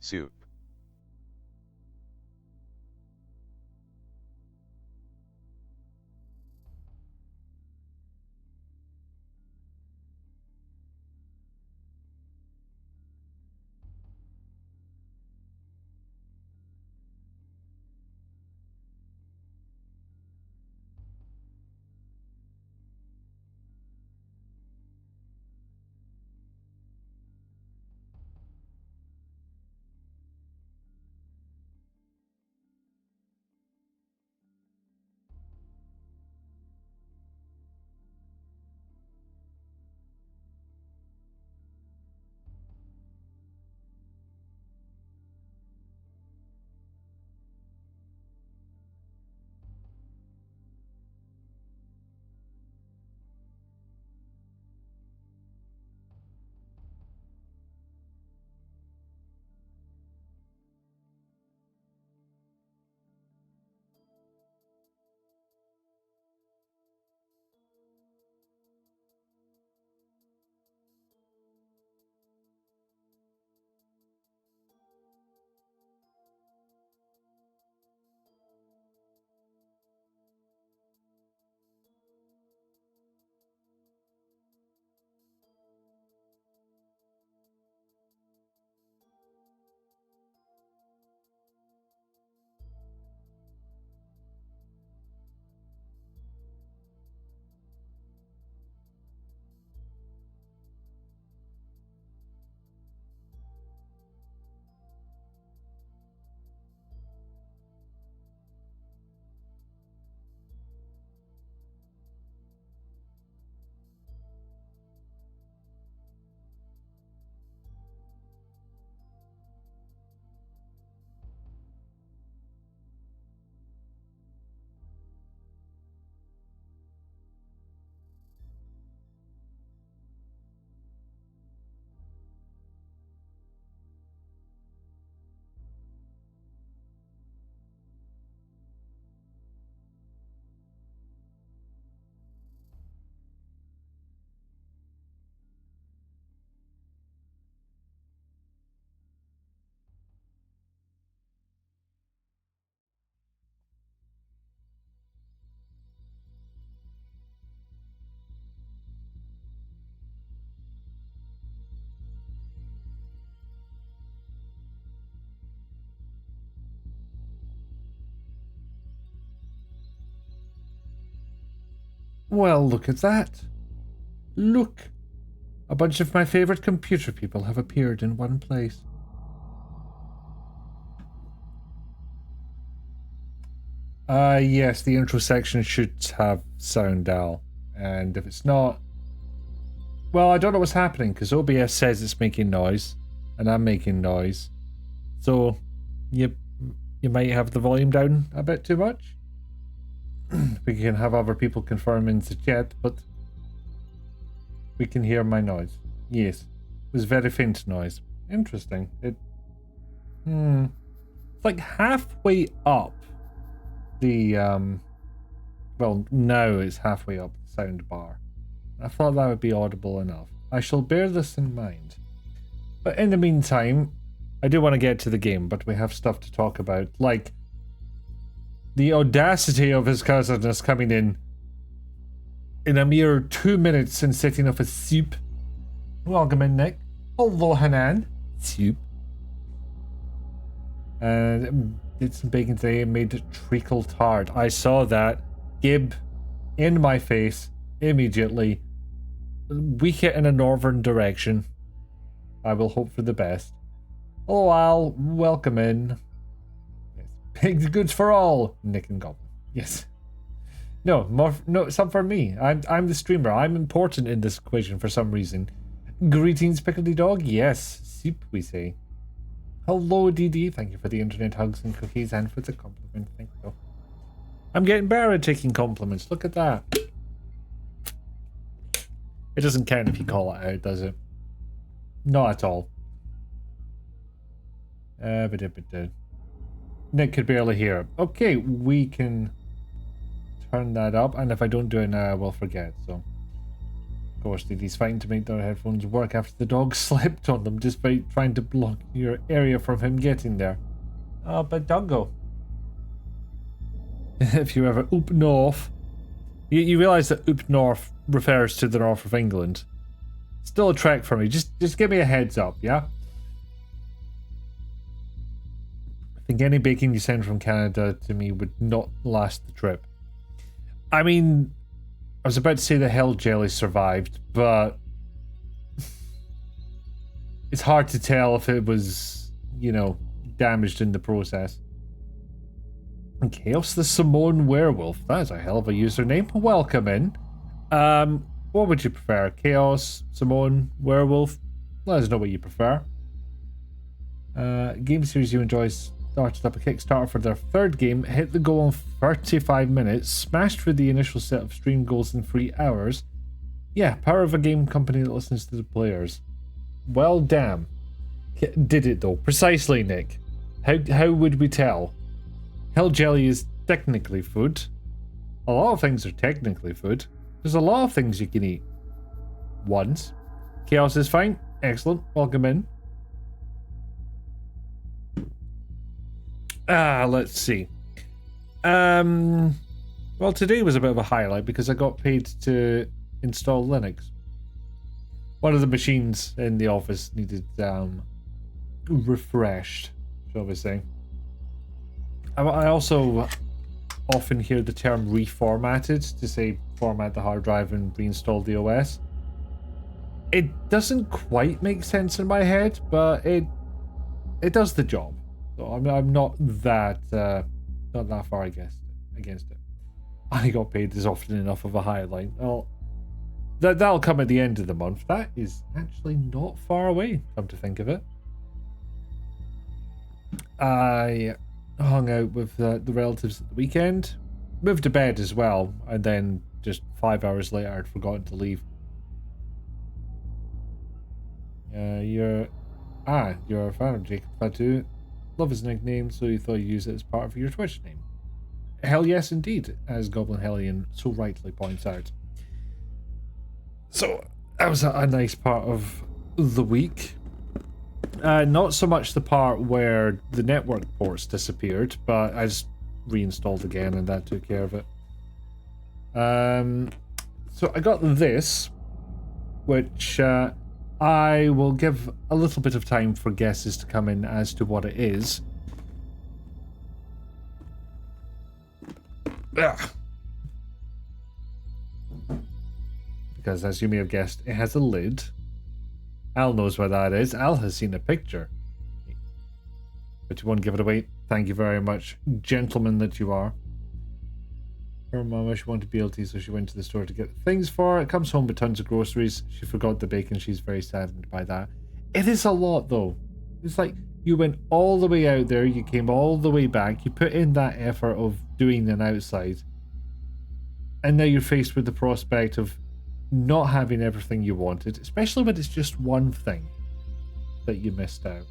Soup. Well, look at that. Look. A bunch of my favorite computer people have appeared in one place. Yes, the intro section should have sound, Al. And if it's not... Well, I don't know what's happening, because OBS says it's making noise, and I'm making noise. So, you might have the volume down a bit too much. We can have other people confirm in the chat, but we can hear my noise. Yes, it was very faint noise. Interesting. It's like halfway up the well, now it's halfway up the sound bar. I thought that would be audible enough. I shall bear this in mind. But in the meantime, I do want to get to the game, but we have stuff to talk about, like the audacity of his cousin is coming in a mere 2 minutes and setting up a soup. Welcome in, Nick. Hello, Hanan. Soup. And did some bacon today and made treacle tart. I saw that. Gib in my face immediately. Weak it in a northern direction. I will hope for the best. Oh, Al, welcome in. Yes. Baked goods for all, Nick and Goblin. Yes. No, some for me. I'm the streamer. I'm important in this equation for some reason. Greetings, Pickledy Dog. Yes, soup, we say. Hello, DD. Thank you for the internet hugs and cookies and for the compliment. Thank you. I'm getting better at taking compliments. Look at that. It doesn't count if you call it out, does it? Not at all. Nick could barely hear. Okay, we can turn that up, and if I don't do it now, I will forget. So Of course, he's fighting to make their headphones work after the dog slept on them, despite trying to block your area from him getting there. Oh, but doggo. If you ever up north, you realise that up north refers to the north of England. Still a trek for me. Just give me a heads up, yeah? I think any bacon you send from Canada to me would not last the trip. I mean, I was about to say the hell jelly survived, but it's hard to tell if it was, you know, damaged in the process. And Chaos the Simone Werewolf. That is a hell of a username. Welcome in. What would you prefer? Chaos, Simone, Werewolf? Let us know what you prefer. Game series you enjoy started up a Kickstarter for their third game, hit the goal in 35 minutes, smashed through the initial set of stream goals in 3 hours. Yeah, power of a game company that listens to the players. Well, damn. Did it though. Precisely, Nick. How would we tell? Hell jelly is technically food. A lot of things are technically food. There's a lot of things you can eat. Once. Chaos is fine. Excellent. Welcome in. Let's see. Well, today was a bit of a highlight because I got paid to install Linux. One of the machines in the office needed refreshed, shall we say. I also often hear the term reformatted to say format the hard drive and reinstall the OS. It doesn't quite make sense in my head, but it does the job. So I'm not that far against it. I got paid is often enough of a highlight. Well, that'll come at the end of the month. That is actually not far away, come to think of it. I hung out with the relatives at the weekend, moved to bed as well, and then just 5 hours later I'd forgotten to leave. You're a fan of Jacob Fatu. Love his nickname, so you thought you'd use it as part of your Twitch name. Hell yes, indeed, as Goblin Hellion so rightly points out. So that was a nice part of the week. Not so much the part where the network ports disappeared, but I just reinstalled again and that took care of it. So I got this, which I will give a little bit of time for guesses to come in as to what it is. Ugh. Because as you may have guessed, it has a lid. Al knows what that is. Al has seen a picture. But you won't give it away. Thank you very much, gentleman that you are. Her mama, she wanted BLT, so she went to the store to get things for her. Comes home with tons of groceries. She forgot the bacon. She's very saddened by that. It is a lot, though. It's like you went all the way out there. You came all the way back. You put in that effort of doing an outside. And now you're faced with the prospect of not having everything you wanted, especially when it's just one thing that you missed out.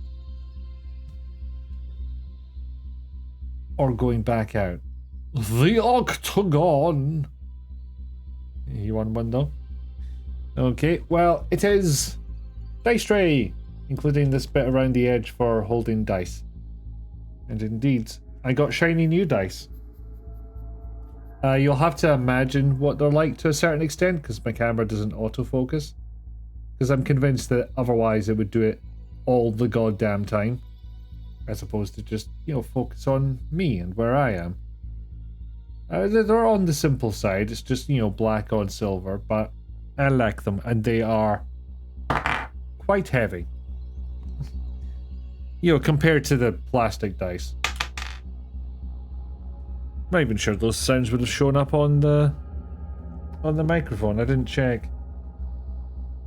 Or going back out. The Octagon! You want one though? Okay, well, it is dice tray, including this bit around the edge for holding dice. And indeed, I got shiny new dice. You'll have to imagine what they're like to a certain extent, because my camera doesn't autofocus. Because I'm convinced that otherwise it would do it all the goddamn time. As opposed to just, you know, focus on me and where I am. They're on the simple side. It's just, you know, black on silver, but I like them, and they are quite heavy. You know, compared to the plastic dice. I'm not even sure those sounds would have shown up on the microphone. I didn't check.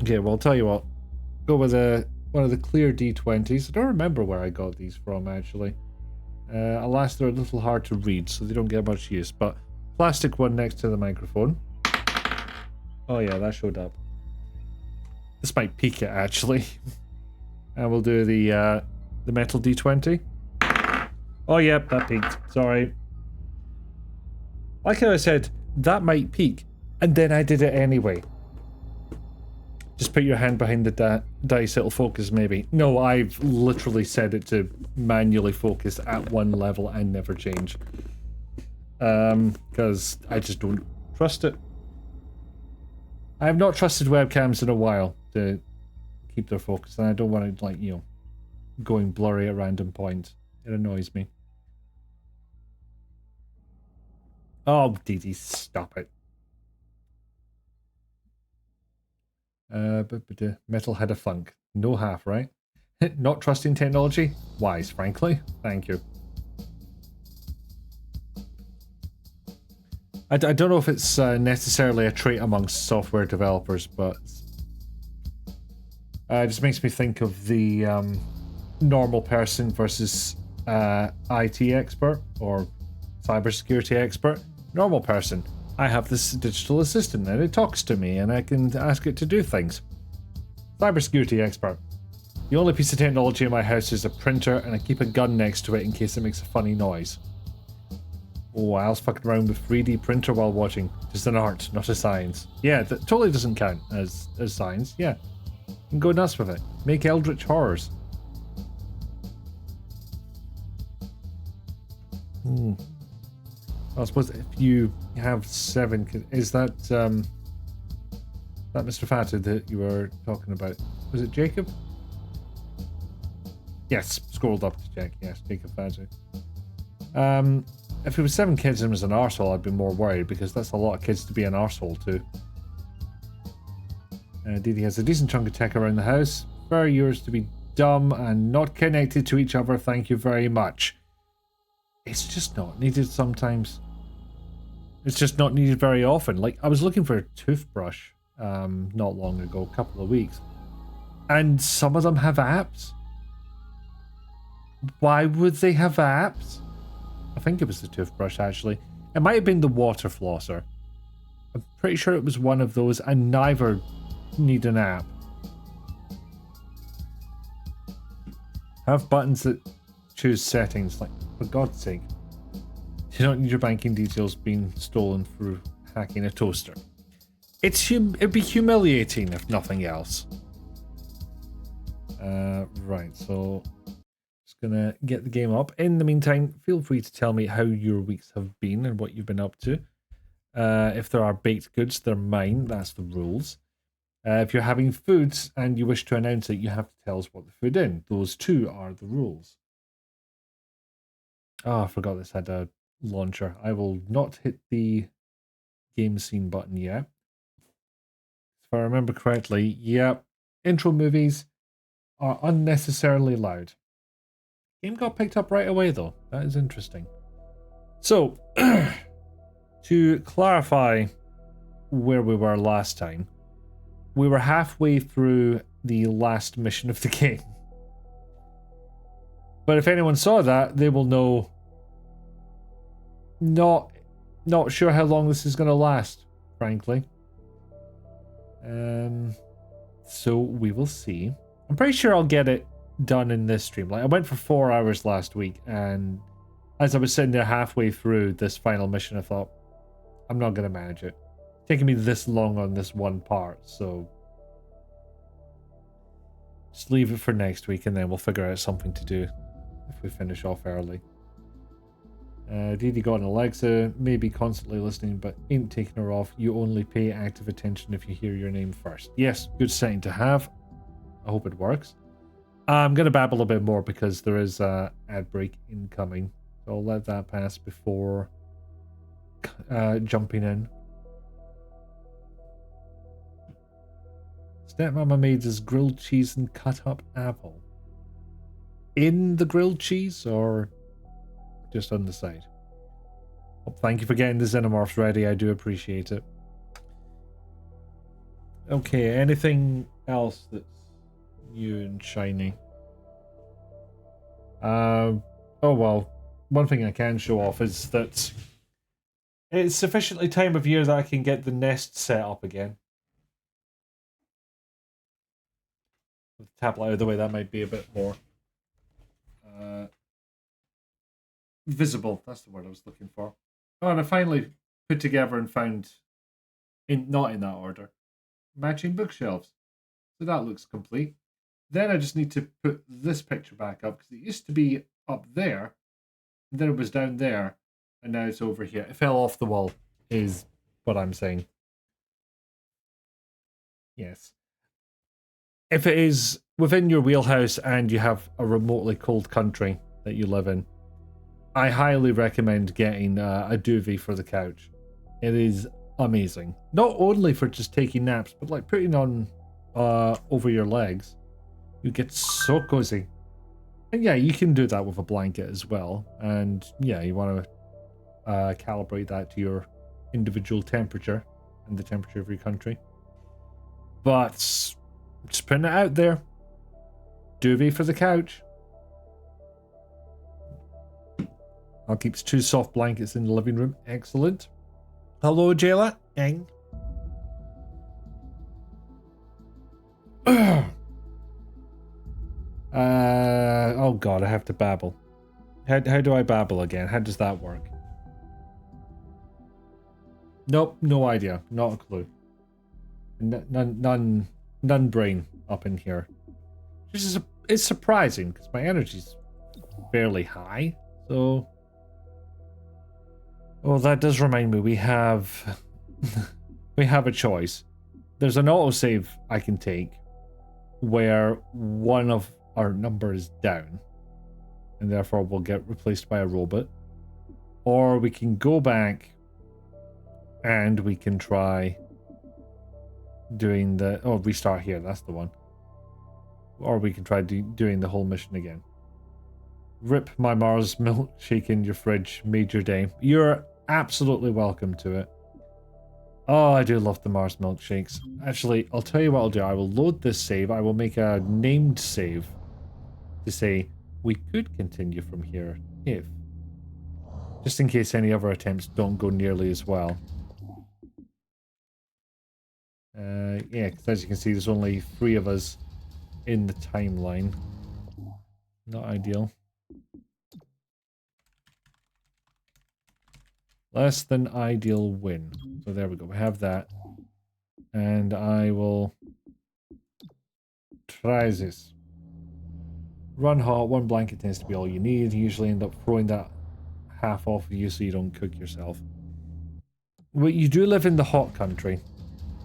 Okay, well, I'll tell you what. Go with one of the clear D20s. I don't remember where I got these from, actually. Alas, they're a little hard to read, so they don't get much use. But plastic one next to the microphone. Oh yeah, that showed up. This might peak it, actually. And we'll do the metal D20. Oh yep, that peaked. Sorry. Like how I said, that might peak, and then I did it anyway. Just put your hand behind the dice, it'll focus maybe. No, I've literally set it to manually focus at one level and never change. Because I just don't trust it. I have not trusted webcams in a while to keep their focus, and I don't want it, like, you know, going blurry at random points. It annoys me. Oh, Dee Dee, stop it. Metal had a funk. No half, right? Not trusting technology? Wise, frankly. Thank you. I don't know if it's necessarily a trait amongst software developers, but it just makes me think of the normal person versus IT expert or cybersecurity expert. Normal person. I have this digital assistant and it talks to me and I can ask it to do things. Cybersecurity expert. The only piece of technology in my house is a printer and I keep a gun next to it in case it makes a funny noise. Oh, I was fucking around with 3D printer while watching. Just an art, not a science. Yeah, that totally doesn't count as science. Yeah. You can go nuts with it. Make eldritch horrors. I suppose if you have 7 kids, is that Mr. Fatu that you were talking about? Was it Jacob? Yes, scrolled up to check. Yes, Jacob Fatu. If it was 7 kids and was an arsehole, I'd be more worried because that's a lot of kids to be an arsehole to. Didi has a decent chunk of tech around the house. Prefer yours to be dumb and not connected to each other. Thank you very much. It's just not needed sometimes. It's just not needed very often. Like, I was looking for a toothbrush not long ago, a couple of weeks. And some of them have apps. Why would they have apps? I think it was the toothbrush, actually. It might have been the water flosser. I'm pretty sure it was one of those, and neither need an app. Have buttons that choose settings, like, for God's sake. You don't need your banking details being stolen through hacking a toaster. It'd be humiliating if nothing else. Right, so just gonna get the game up. In the meantime, feel free to tell me how your weeks have been and what you've been up to. If there are baked goods, they're mine. That's the rules. If you're having foods and you wish to announce it, you have to tell us what the food in. Those two are the rules. Oh, I forgot this had a launcher. I will not hit the game scene button yet. If I remember correctly, yep. Intro movies are unnecessarily loud. Game got picked up right away though. That is interesting. So, to clarify where we were last time, we were halfway through the last mission of the game. But if anyone saw that, they will know not sure how long this is going to last, frankly. So we will see. I'm pretty sure I'll get it done in this stream. Like, I went for 4 hours last week, and as I was sitting there halfway through this final mission, I thought, I'm not going to manage it. It's taking me this long on this one part, so just leave it for next week, and then we'll figure out something to do if we finish off early. Didi got an Alexa, maybe constantly listening, but ain't taking her off. You only pay active attention if you hear your name first. Yes, good setting to have. I hope it works. I'm going to babble a bit more because there is an ad break incoming. So I'll let that pass before jumping in. Stepmama made us grilled cheese and cut up apple. In the grilled cheese or just on the side? Well, thank you for getting the xenomorphs ready. I do appreciate it. Okay, anything else that's new and shiny? Oh well, one thing I can show off is that it's sufficiently time of year that I can get the nest set up again. With the tablet out of the way, that might be a bit more visible. That's the word I was looking for. Oh, and I finally put together and found, not in that order, matching bookshelves. So that looks complete. Then I just need to put this picture back up, because it used to be up there, and then it was down there, and now it's over here. It fell off the wall, is what I'm saying. Yes. If it is within your wheelhouse and you have a remotely cold country that you live in, I highly recommend getting a duvet for the couch. It is amazing. Not only for just taking naps, but like putting on over your legs. You get so cozy. And yeah, you can do that with a blanket as well. And yeah, you want to calibrate that to your individual temperature and the temperature of your country. But just putting it out there. Duvet for the couch. I'll keep 2 soft blankets in the living room. Excellent. Hello, Jayla. Eng. Oh god, I have to babble. How do I babble again? How does that work? Nope, no idea. Not a clue. None brain up in here. It's surprising because my energy's fairly high. So, well, that does remind me. We have a choice. There's an autosave I can take where one of our number is down, and therefore we'll get replaced by a robot. Or we can go back and we can try doing the... Oh, restart here, that's the one. Or we can try doing the whole mission again. Rip my Mars milkshake in your fridge, made your day. You're absolutely welcome to it. Oh, I do love the Mars milkshakes. Actually, I'll tell you what I'll do. I will load this save. I will make a named save to say we could continue from here if... Just in case any other attempts don't go nearly as well. Yeah, because as you can see, there's only 3 of us in the timeline. Not ideal. Less than ideal win. So there we go. We have that. And I will try this. Run hot. 1 blanket tends to be all you need. You usually end up throwing that half off of you so you don't cook yourself. Well, you do live in the hot country.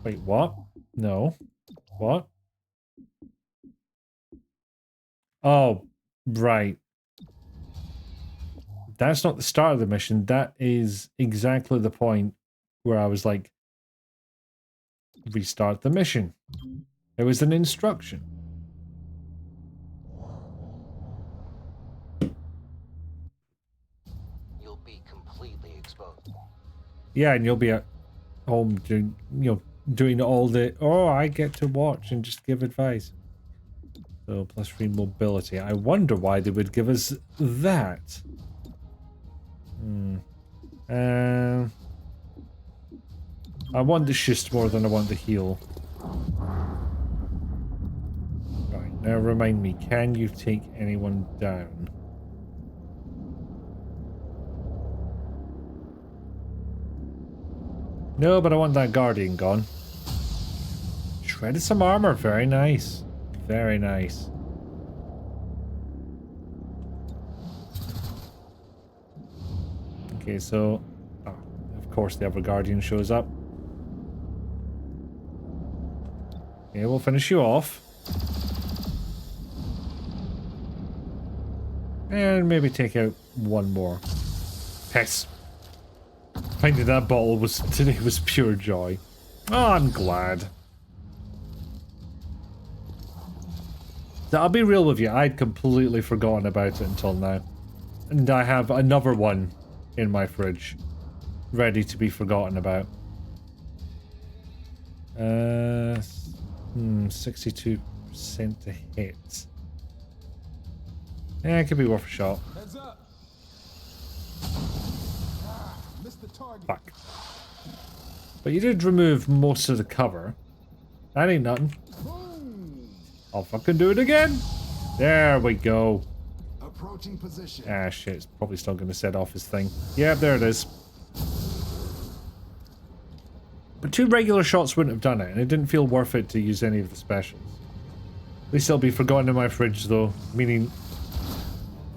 Wait, what? No. What? Oh, right. That's not the start of the mission. That is exactly the point where I was like, restart the mission. It was an instruction. You'll be completely exposed. Yeah, and you'll be at home doing, doing all the, oh, I get to watch and just give advice. So, +3 mobility. I wonder why they would give us that. I want the schist more than I want the heal. Right, now remind me, can you take anyone down? No, but I want that guardian gone. Shredded some armor, very nice. Very nice. Okay, so... Oh, of course the other guardian shows up. Okay, we'll finish you off. And maybe take out 1 more. Piss. Finding that bottle today was pure joy. Oh, I'm glad. I'll be real with you, I'd completely forgotten about it until now. And I have another one in my fridge, ready to be forgotten about. 62% to hit. Yeah, it could be worth a shot. Heads up. Missed the target. Fuck. But you did remove most of the cover. That ain't nothing. I'll fucking do it again. There we go. Approaching position. Ah, shit. It's probably still going to set off his thing. Yeah, there it is. But 2 regular shots wouldn't have done it, and it didn't feel worth it to use any of the specials. At least it'll be forgotten in my fridge though, meaning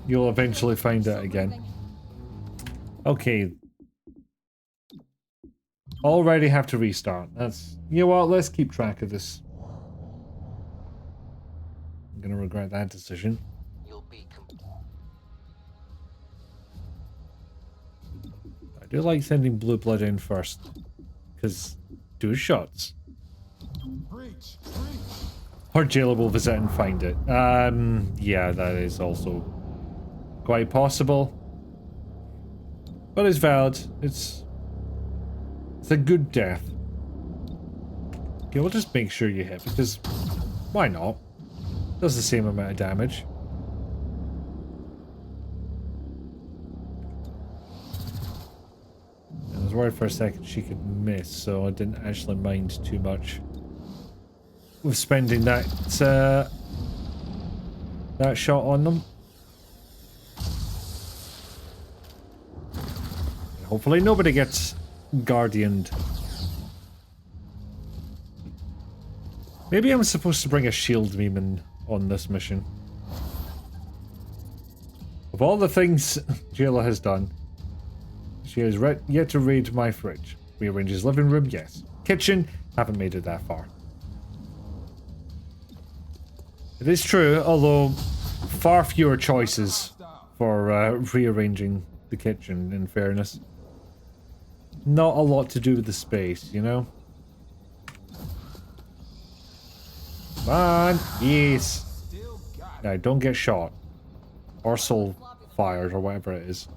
you'll eventually find it again. Okay. Already have to restart. That's... You know what? Let's keep track of this. I'm gonna regret that decision. You'll be I do like sending blue blood in first. Because 2 shots. Breach. Or jailer will visit and find it. Yeah, that is also quite possible. But it's valid. It's a good death. Okay, we'll just make sure you hit, because why not? Does the same amount of damage. I was worried for a second she could miss, so I didn't actually mind too much with spending that shot on them. Hopefully nobody gets guardianed. Maybe I'm supposed to bring a shield demon on this mission. Of all the things Jayla has done, she has yet to raid my fridge. Rearrange his living room, yes. Kitchen, haven't made it that far. It is true, although far fewer choices for rearranging the kitchen, in fairness. Not a lot to do with the space, you know? Come on! Yes! Now, don't get shot. Or soul fired, or whatever it is.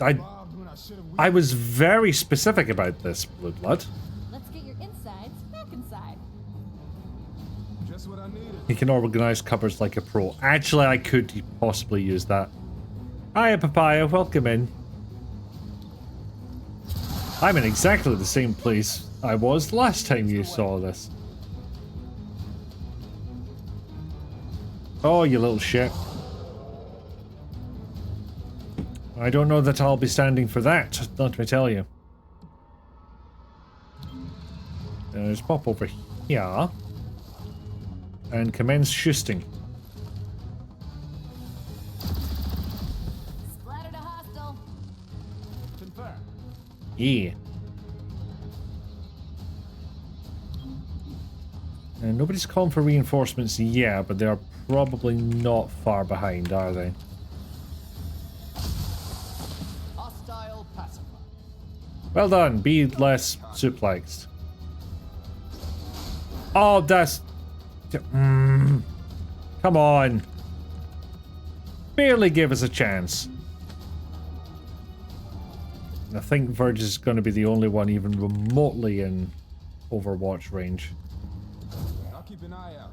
I was very specific about this, Blue Blood. Let's get your insides back inside. Just what I needed. He can organize cupboards like a pro. Actually, I could possibly use that. Hiya, Papaya. Welcome in. I'm in exactly the same place I was last time you saw this. Oh, you little shit. I don't know that I'll be standing for that, let me tell you. Let's pop over here and commence shooting. Splattered a hostile. Confirm. Yeah. And nobody's calling for reinforcements yet, but they're probably not far behind, are they? Hostile pacifier. Well done, be less suplexed. Oh, that's... Come on. Barely give us a chance. I think Verge is going to be the only one even remotely in Overwatch range. I'll keep an eye out.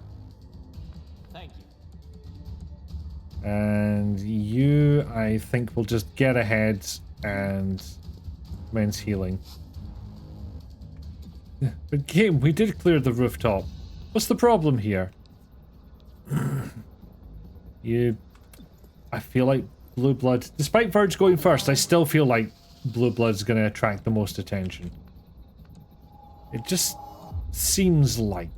Thank you. And you, I think, will just get ahead and commence healing. But game, we did clear the rooftop. What's the problem here? I feel like Blue Blood, despite Verge going first, I still feel like Blue Blood's going to attract the most attention. It just seems likely.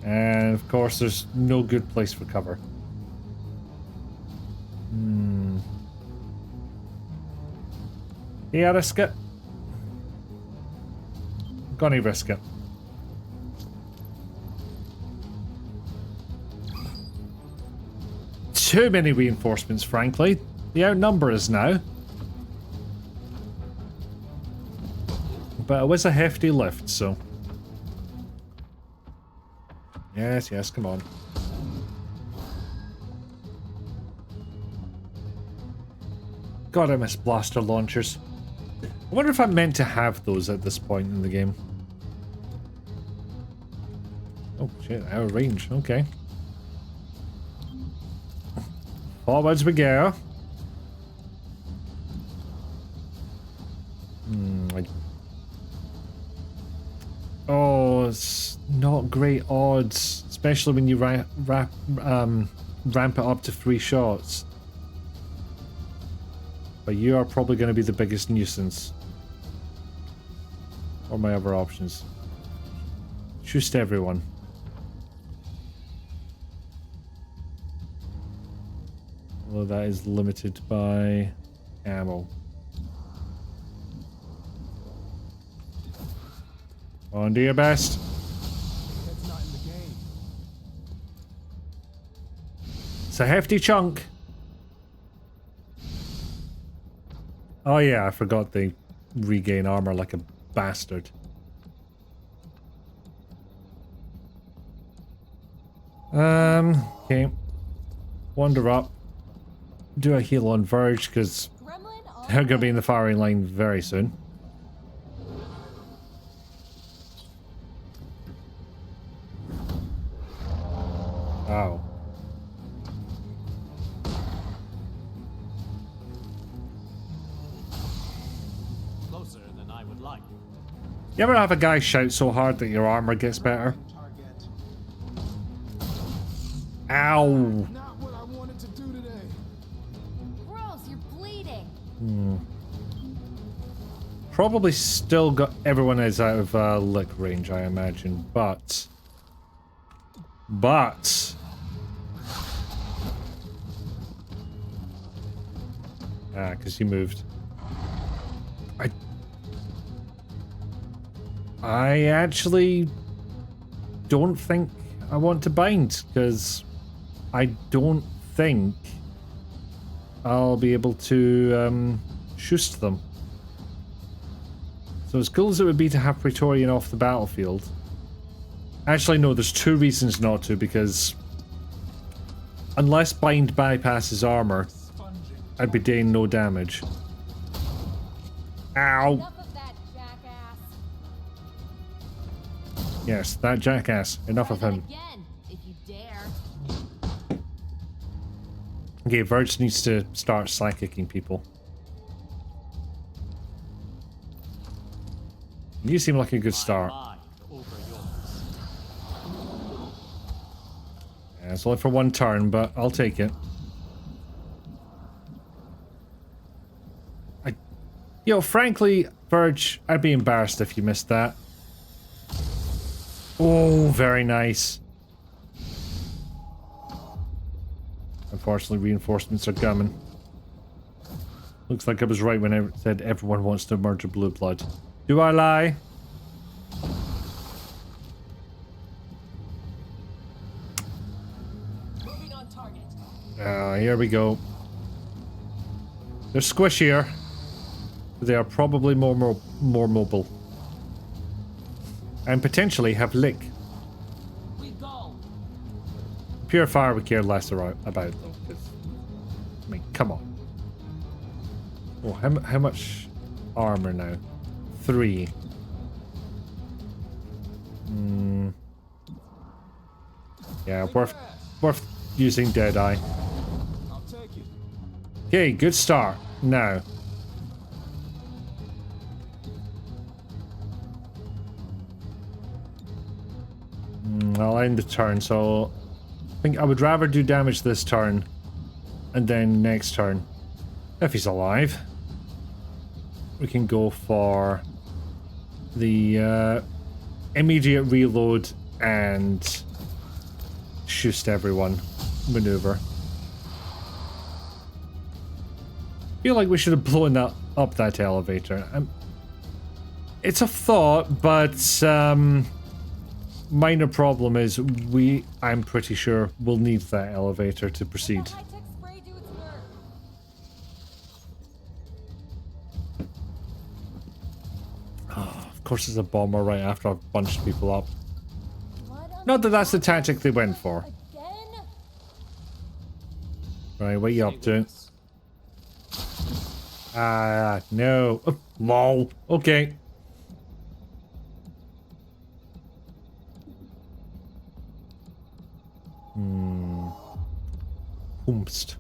And of course, there's no good place for cover. Yeah, risk it. Gonna risk it. Too many reinforcements, frankly. They outnumber us now. But it was a hefty lift, so... Yes, yes, come on. God, I miss blaster launchers. I wonder if I'm meant to have those at this point in the game. Oh shit, out of range, okay. Forwards we go. Oh, it's not great odds. It's Especially when you ramp it up to 3 shots. But you are probably going to be the biggest nuisance. Or my other options. Just everyone. Although that is limited by ammo. On to your best. That's not in the game. It's a hefty chunk. Oh yeah, I forgot they regain armor like a bastard. Okay. Wander up. Do a heal on Verge, because they're going to be in the firing line very soon. Ow. Closer than I would like. You ever have a guy shout so hard that your armor gets better? Target. Ow. Not what I wanted to do today. Gross, you're bleeding. Probably still got everyone is out of lick range, I imagine, but because you moved. I actually don't think I want to bind, because I don't think I'll be able to shoot them. So as cool as it would be to have Praetorian off the battlefield, actually no, there's 2 reasons not to, because unless bind bypasses armor, I'd be doing no damage. Ow! Enough of that, jackass. Yes, that jackass. Enough of Try that him. again, if you dare. Okay, Verge needs to start slack kicking people. You seem like a good start. Mine over yours. Yeah, it's only for 1 turn, but I'll take it. Frankly, Verge, I'd be embarrassed if you missed that. Oh, very nice. Unfortunately, reinforcements are coming. Looks like I was right when I said everyone wants to murder Blue Blood. Do I lie? Moving on target. Here we go. They're squishier. They are probably more mobile. And potentially have lick. We go. Purifier we care less about though. 'Cause, I mean, come on. Oh, how much armor now? 3. Yeah, worth using Deadeye. I'll take it. Okay, good start. Now. I'll end the turn, so I think I would rather do damage this turn and then next turn, if he's alive, we can go for the immediate reload and shoot everyone maneuver. I feel like we should have blown up that elevator. It's a thought, but minor problem is I'm pretty sure we'll need that elevator to proceed. Let high-tech spray do its work. Of course there's a bomber right after I've bunched people up. Blood on Not the that that's the ground tactic they went for. Again? Right, what you up to? No. Oh, lol. Okay. Oomst.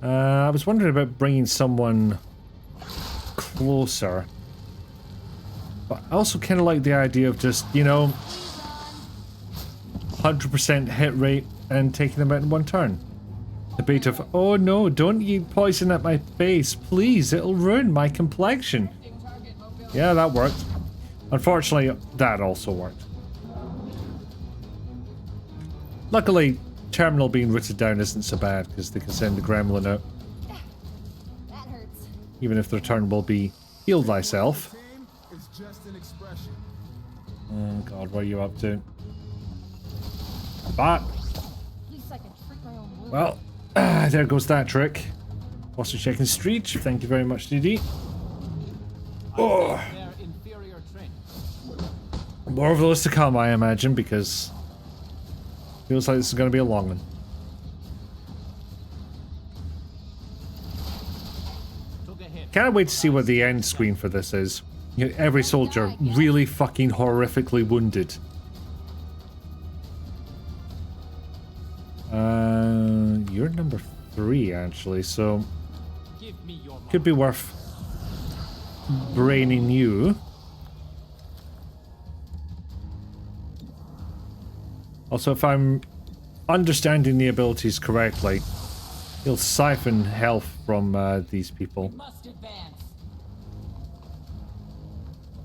I was wondering about bringing someone closer. But I also kind of like the idea of just, you know, 100% hit rate and taking them out in one turn. The bait of, oh no, don't eat poison at my face, please, it'll ruin my complexion. Yeah, that worked. Unfortunately, that also worked. Luckily, Terminal being rooted down isn't so bad, because they can send the gremlin out. That hurts. Even if their turn will be heal thyself. Pain is just an expression. Oh god, what are you up to? But, At least I can treat my own wound. well, there goes that trick. Also checking Street, thank you very much, DD. Oh, Their inferior training. more of those to come, I imagine, because feels like this is going to be a long one. Took a hit. Can't wait to see what the end screen for this is. You know, every soldier really fucking horrifically wounded. You're number 3 actually, so Give me your could be worth braining you. Also, if I'm understanding the abilities correctly, he'll siphon health from these people. must advance.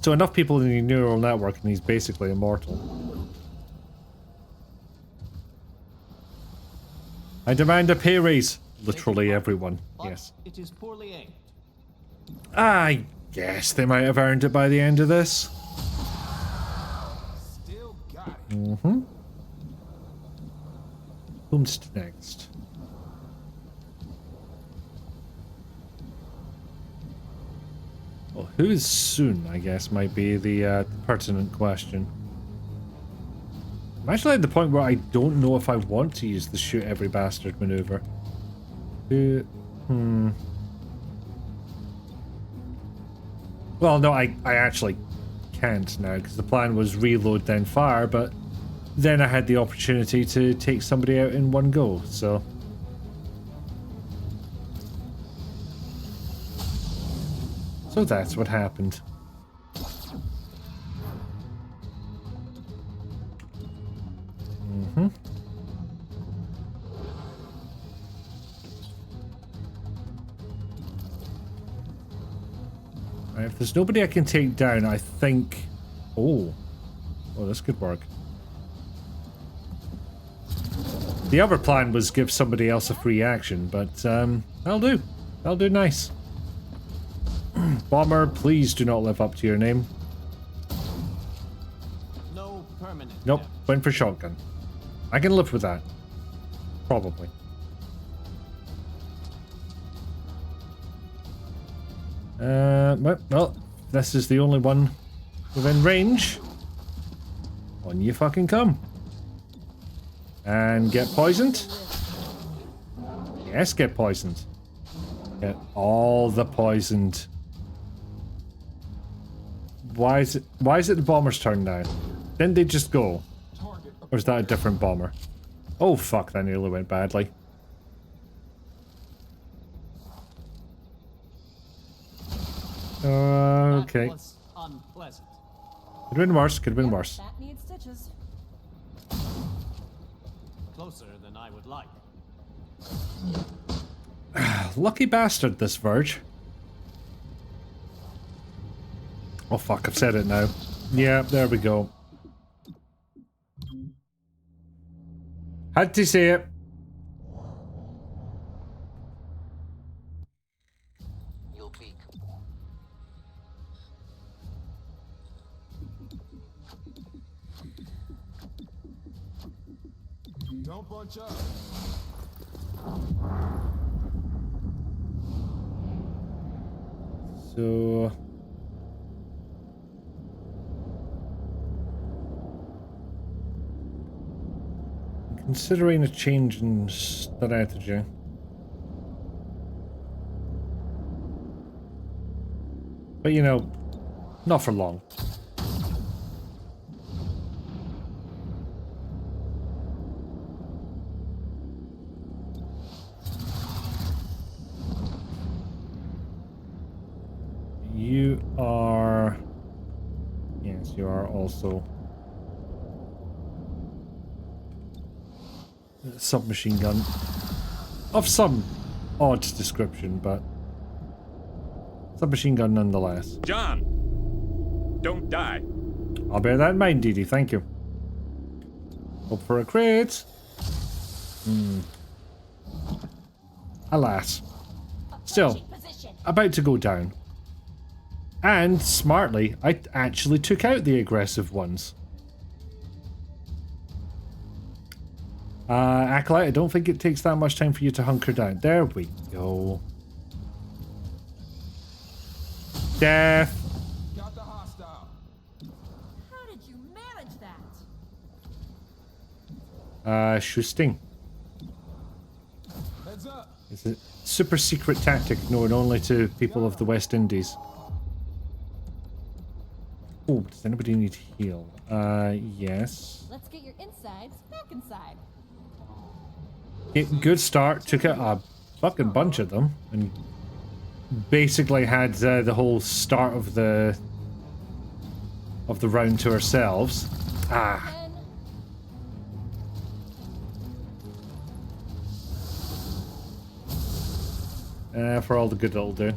So enough people in the neural network and he's basically immortal. I demand a pay raise. Literally everyone. But Yes. it is poorly aimed. I guess they might have earned it by the end of this. Still got it. Mm-hmm. Who's next? Well, who's soon, I guess, might be the pertinent question. I'm actually at the point where I don't know if I want to use the shoot every bastard maneuver. Well, no, I actually can't now, because the plan was reload then fire, but then I had the opportunity to take somebody out in one go, so... So that's what happened. Mm-hmm. Right, if there's nobody I can take down, I think... Oh, this could work. The other plan was give somebody else a free action, but that'll do. That'll do nice. Bomber, please do not live up to your name. No permanent. Nope, damage. went for shotgun. I can live with that. Probably. Well, this is the only one within range. On you fucking come. And get poisoned. Yes, get poisoned. Get all the poisoned. Why is it the bomber's turn now? Didn't they just go? Target Or is that a different bomber? Oh fuck, that nearly went badly. Okay. That was unpleasant. Could have been worse, could have been worse. That needs stitches. Closer than I would like. Lucky bastard, this Verge. Oh fuck, I've said it now. Yeah, there we go. Had to say it. You'll be. Don't bunch up. So... considering a change in strategy. But you know, not for long. You are Yes, you are also a submachine gun of some odd description, but submachine gun nonetheless. John, don't die. I'll bear that in mind, Dee Dee. Thank you. Hope for a crit. Alas. Still, Position. about to go down. And smartly, I actually took out the aggressive ones. Acolyte, I don't think it takes that much time for you to hunker down. There we go. Death. Got the hostile. How did you manage that? Shusting. Heads up. It's a super secret tactic known only to people of the West Indies. Oh, does anybody need heal? Yes. Let's get your insides back inside. Okay, good start. Took out a fucking bunch of them and basically had the whole start of the round to ourselves. Ah. For all the good it'll do.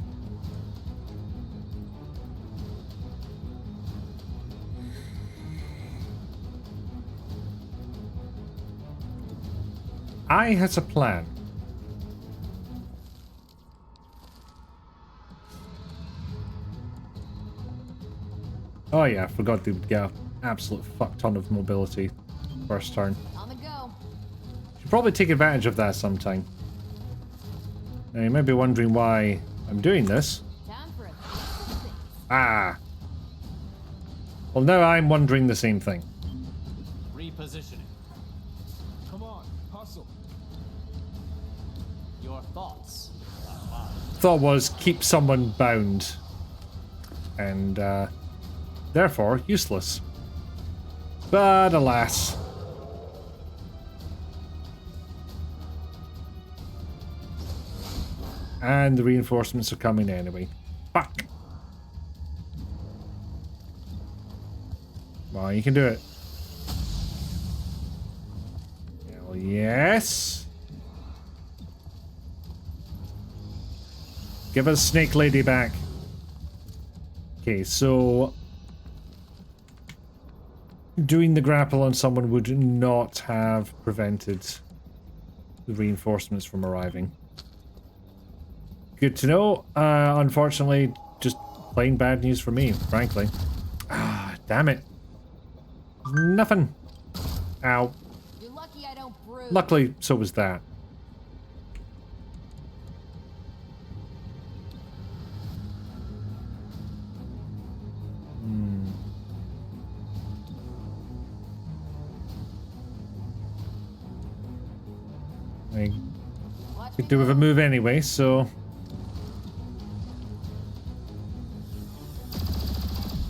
I has a plan. Oh yeah, I forgot they would get an absolute fuck ton of mobility first turn. On the go. Should probably take advantage of that sometime. Now you might be wondering why I'm doing this. Time for a piece of things. Ah. Well, now I'm wondering the same thing. Repositioning. Come on, hustle. Your thoughts are mine. Thought was keep someone bound. And, therefore, useless. But alas. And the reinforcements are coming anyway. Fuck. Well, you can do it. Hell yes. Give us Snake Lady back. Okay, so doing the grapple on someone would not have prevented the reinforcements from arriving. Good to know. Unfortunately, just plain bad news for me, frankly. Ah, damn it. Nothing. Ow. You're lucky I don't bruise. Luckily, so was that. I Watch could me do with a go. move anyway, so...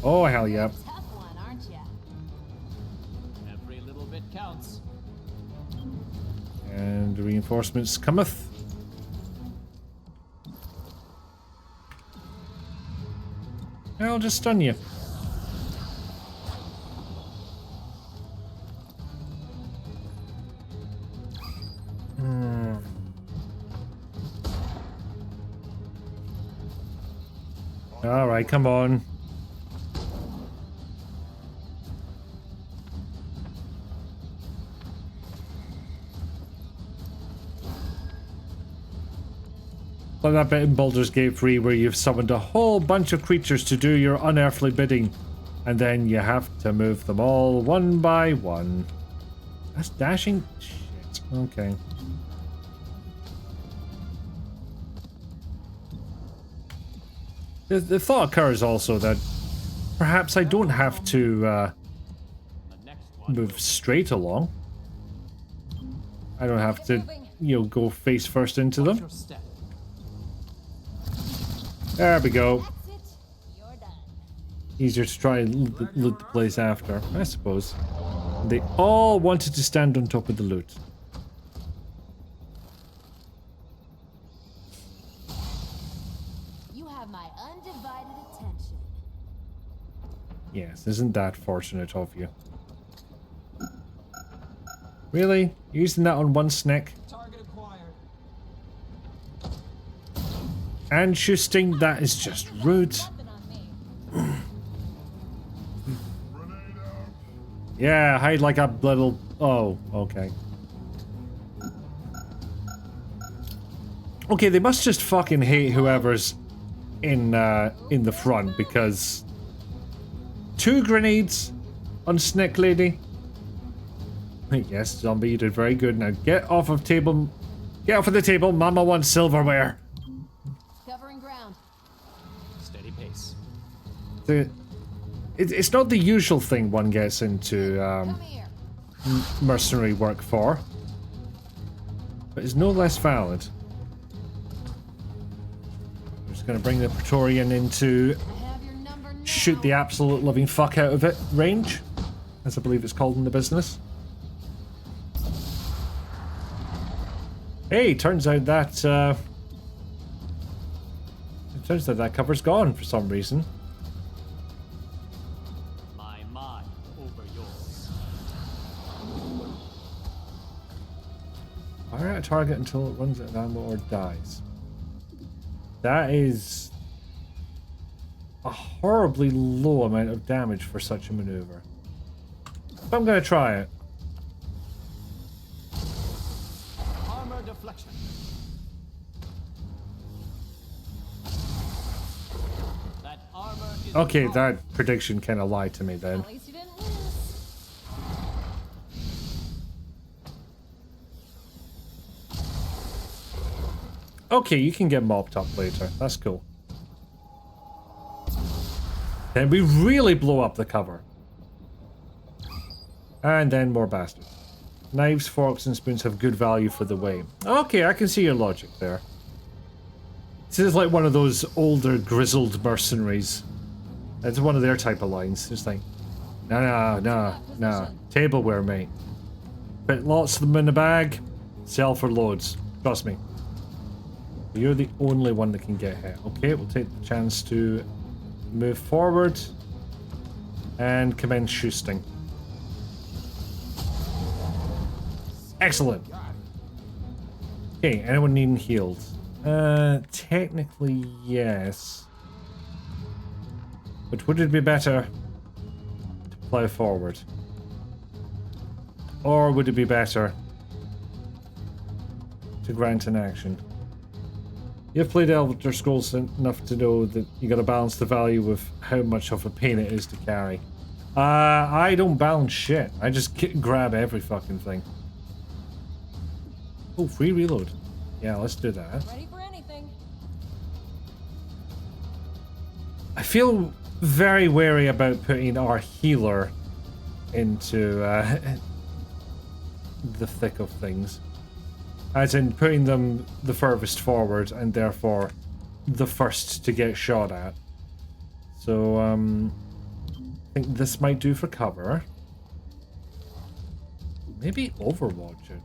Oh, hell yeah. Tough one, aren't ya? Every little bit counts. And the reinforcements cometh. I'll just stun you. Alright, come on. Like that bit in Baldur's Gate 3 where you've summoned a whole bunch of creatures to do your unearthly bidding, and then you have to move them all one by one. That's dashing? Shit. Okay. The thought occurs also that perhaps I don't have to The next one. move straight along. I don't have to, go face first into Watch them. your step. There we go. That's it. You're done. Easier to try and loot the place after, I suppose. They all wanted to stand on top of the loot. You have my undivided attention. Yes, isn't that fortunate of you? Really? Using that on one snack? Target acquired. And shooting, that is just rude. Nothing on me. Yeah, hide like a little... Oh, okay. Okay, they must just fucking hate whoever's in the front, because 2 grenades on Snake Lady. Yes, zombie, you did very good. Now get off of table. Get off of the table. Mama wants silverware. Covering ground. Steady pace. It's not the usual thing one gets into Come here. mercenary work for, but it's no less valid. I'm just gonna bring the Praetorian into I have your number now. shoot the absolute living fuck out of it range, as I believe it's called in the business. Hey, turns out that that cover's gone for some reason. My mind over yours. Fire at a target until it runs out of ammo or dies. That is a horribly low amount of damage for such a maneuver. But I'm gonna try it. Armor deflection. That armor is Okay, wrong. that prediction kind of lied to me then. At least you didn't lose. Okay, you can get mopped up later. That's cool. Then we really blow up the cover. And then more bastards. Knives, forks, and spoons have good value for the weight. Okay, I can see your logic there. This is like one of those older, grizzled mercenaries. It's one of their type of lines. It's like, nah. Tableware, mate. Put lots of them in the bag. Sell for loads. Trust me. You're the only one that can get hit. Okay, we'll take the chance to move forward and commence shooting. Excellent. Okay, anyone needing healed? Technically, yes. But would it be better to plow forward? Or would it be better to grant an action? You've played Elder Scrolls enough to know that you gotta balance the value with how much of a pain it is to carry. I don't balance shit. I just grab every fucking thing. Oh, free reload. Yeah, let's do that. Ready for anything. I feel very wary about putting our healer into the thick of things. As in putting them the furthest forward and therefore the first to get shot at. So, I think this might do for cover. Maybe Overwatch it.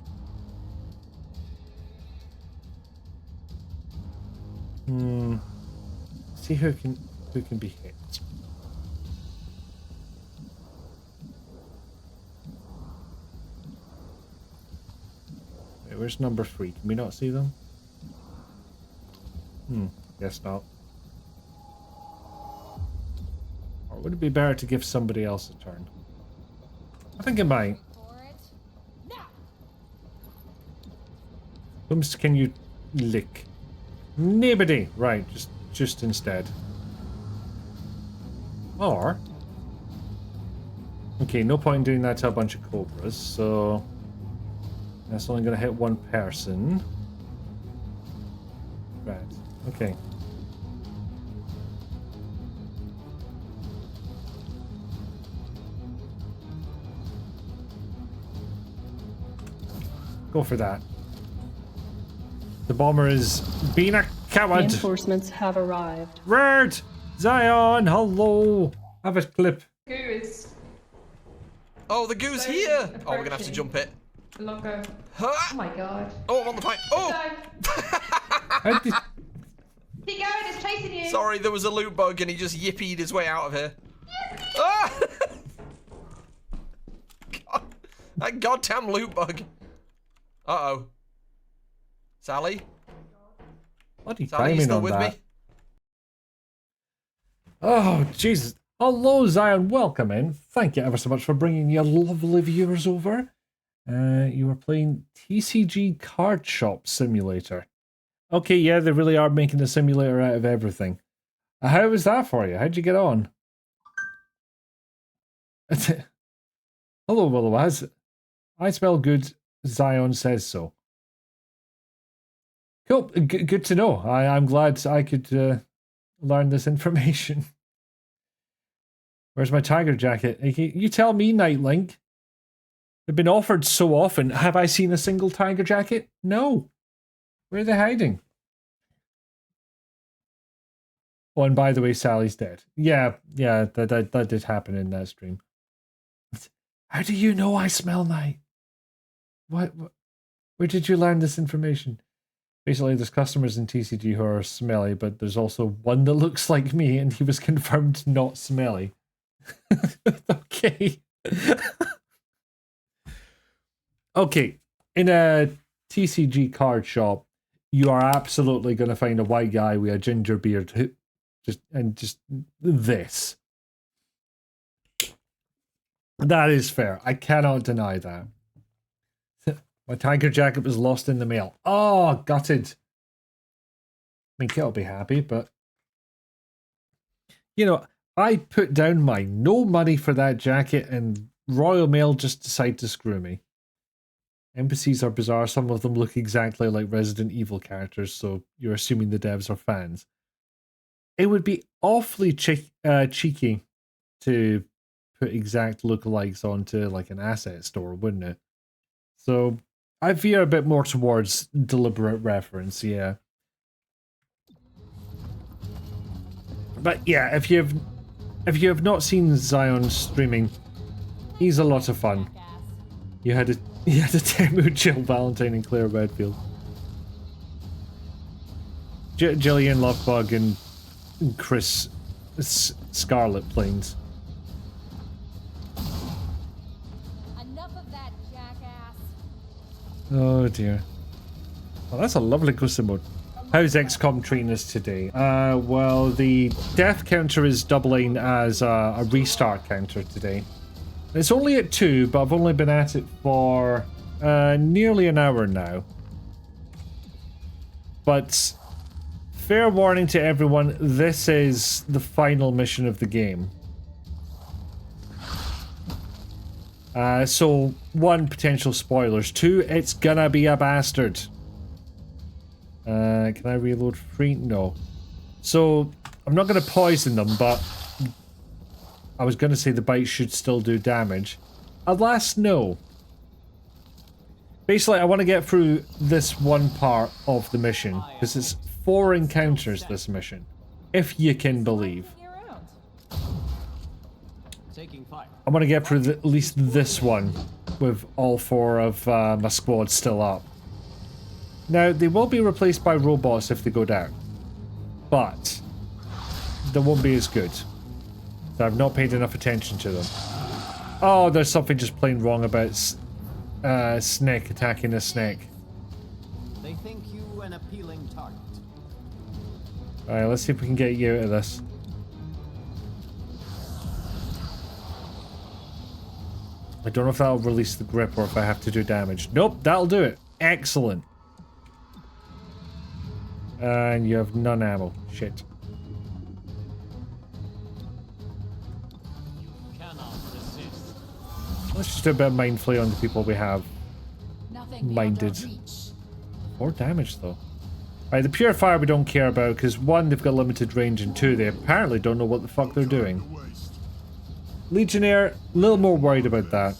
See who can be hit. Wait, where's number 3? Can we not see them? Guess not. Or would it be better to give somebody else a turn? I think it might. For it. Now. Whom can you lick? Nobody. Right, just instead. Or... Okay, no point in doing that to a bunch of cobras, so... That's only going to hit one person. Right, okay. Go for that. The bomber is being a coward. Reinforcements have arrived. Red! Zion, hello! Have a clip. Goose. Oh, the goo's So here! Oh, we're gonna have to approaching. jump it. The logo. Huh? Oh my god. Oh, I'm on the pipe. Oh! No. How did- Keep going, it's chasing you. Sorry, there was a loot bug and he just yippied his way out of here. Ah! That goddamn loot bug. Uh-oh. Sally? Bloody Sally, you timing still on with that. me? Oh, Jesus. Hello, Zion. Welcome in. Thank you ever so much for bringing your lovely viewers over. You were playing TCG Card Shop Simulator. Okay, yeah, they really are making a simulator out of everything. How was that for you? How'd you get on? Hello, Willow. I smell good. Zion says so. Cool. Good to know. I'm glad I could learn this information. Where's my tiger jacket? You tell me, Nightlink. They've been offered so often. Have I seen a single tiger jacket? No. Where are they hiding? Oh, and by the way, Sally's dead. Yeah, that did happen in that stream. How do you know I smell night? What? Where did you learn this information? Basically, there's customers in TCG who are smelly, but there's also one that looks like me, and he was confirmed not smelly. Okay. Okay, in a TCG card shop, you are absolutely going to find a white guy with a ginger beard who just this. That is fair. I cannot deny that. My tiger jacket was lost in the mail. Oh, gutted. I mean, Kit'll be happy, but you know, I put down my no money for that jacket, and Royal Mail just decided to screw me. NPCs are bizarre. Some of them look exactly like Resident Evil characters, so you're assuming the devs are fans. It would be awfully cheeky to put exact lookalikes onto like an asset store, wouldn't it? So I veer a bit more towards deliberate reference, yeah. But yeah, if you have not seen Zion streaming, he's a lot of fun. You had a Temu, Jill Valentine, and Claire Redfield. Jillian Lovebug and Chris Scarlet Plains. Enough of that, jackass. Oh dear. Well, that's a lovely custom mode. How's XCOM treating us today? Well, the death counter is doubling as a restart counter today. It's only at 2, but I've only been at it for nearly an hour now. But fair warning to everyone, this is the final mission of the game. So, 1, potential spoilers. 2, it's gonna be a bastard. Can I reload free? No. So, I'm not going to poison them, but I was going to say the bite should still do damage. Alas, no. Basically, I want to get through this one part of the mission, because it's 4 encounters, this mission, if you can believe. Taking fire. I want to get through at least this one, with all 4 of my squad still up. Now, they will be replaced by robots if they go down, but they won't be as good. So I've not paid enough attention to them. Oh, there's something just plain wrong about Snake attacking a snake. They think you an appealing target. Alright, let's see if we can get you out of this. I don't know if that'll release the grip or if I have to do damage. Nope, that'll do it. Excellent. And you have none ammo. Shit. You cannot resist. Let's just do a bit of mind flay on the people we have Nothing minded. beyond our reach. More damage though. Alright, the Purifier we don't care about because 1, they've got limited range, and 2, they apparently don't know what the fuck they're doing. Legionnaire, a little more worried about that.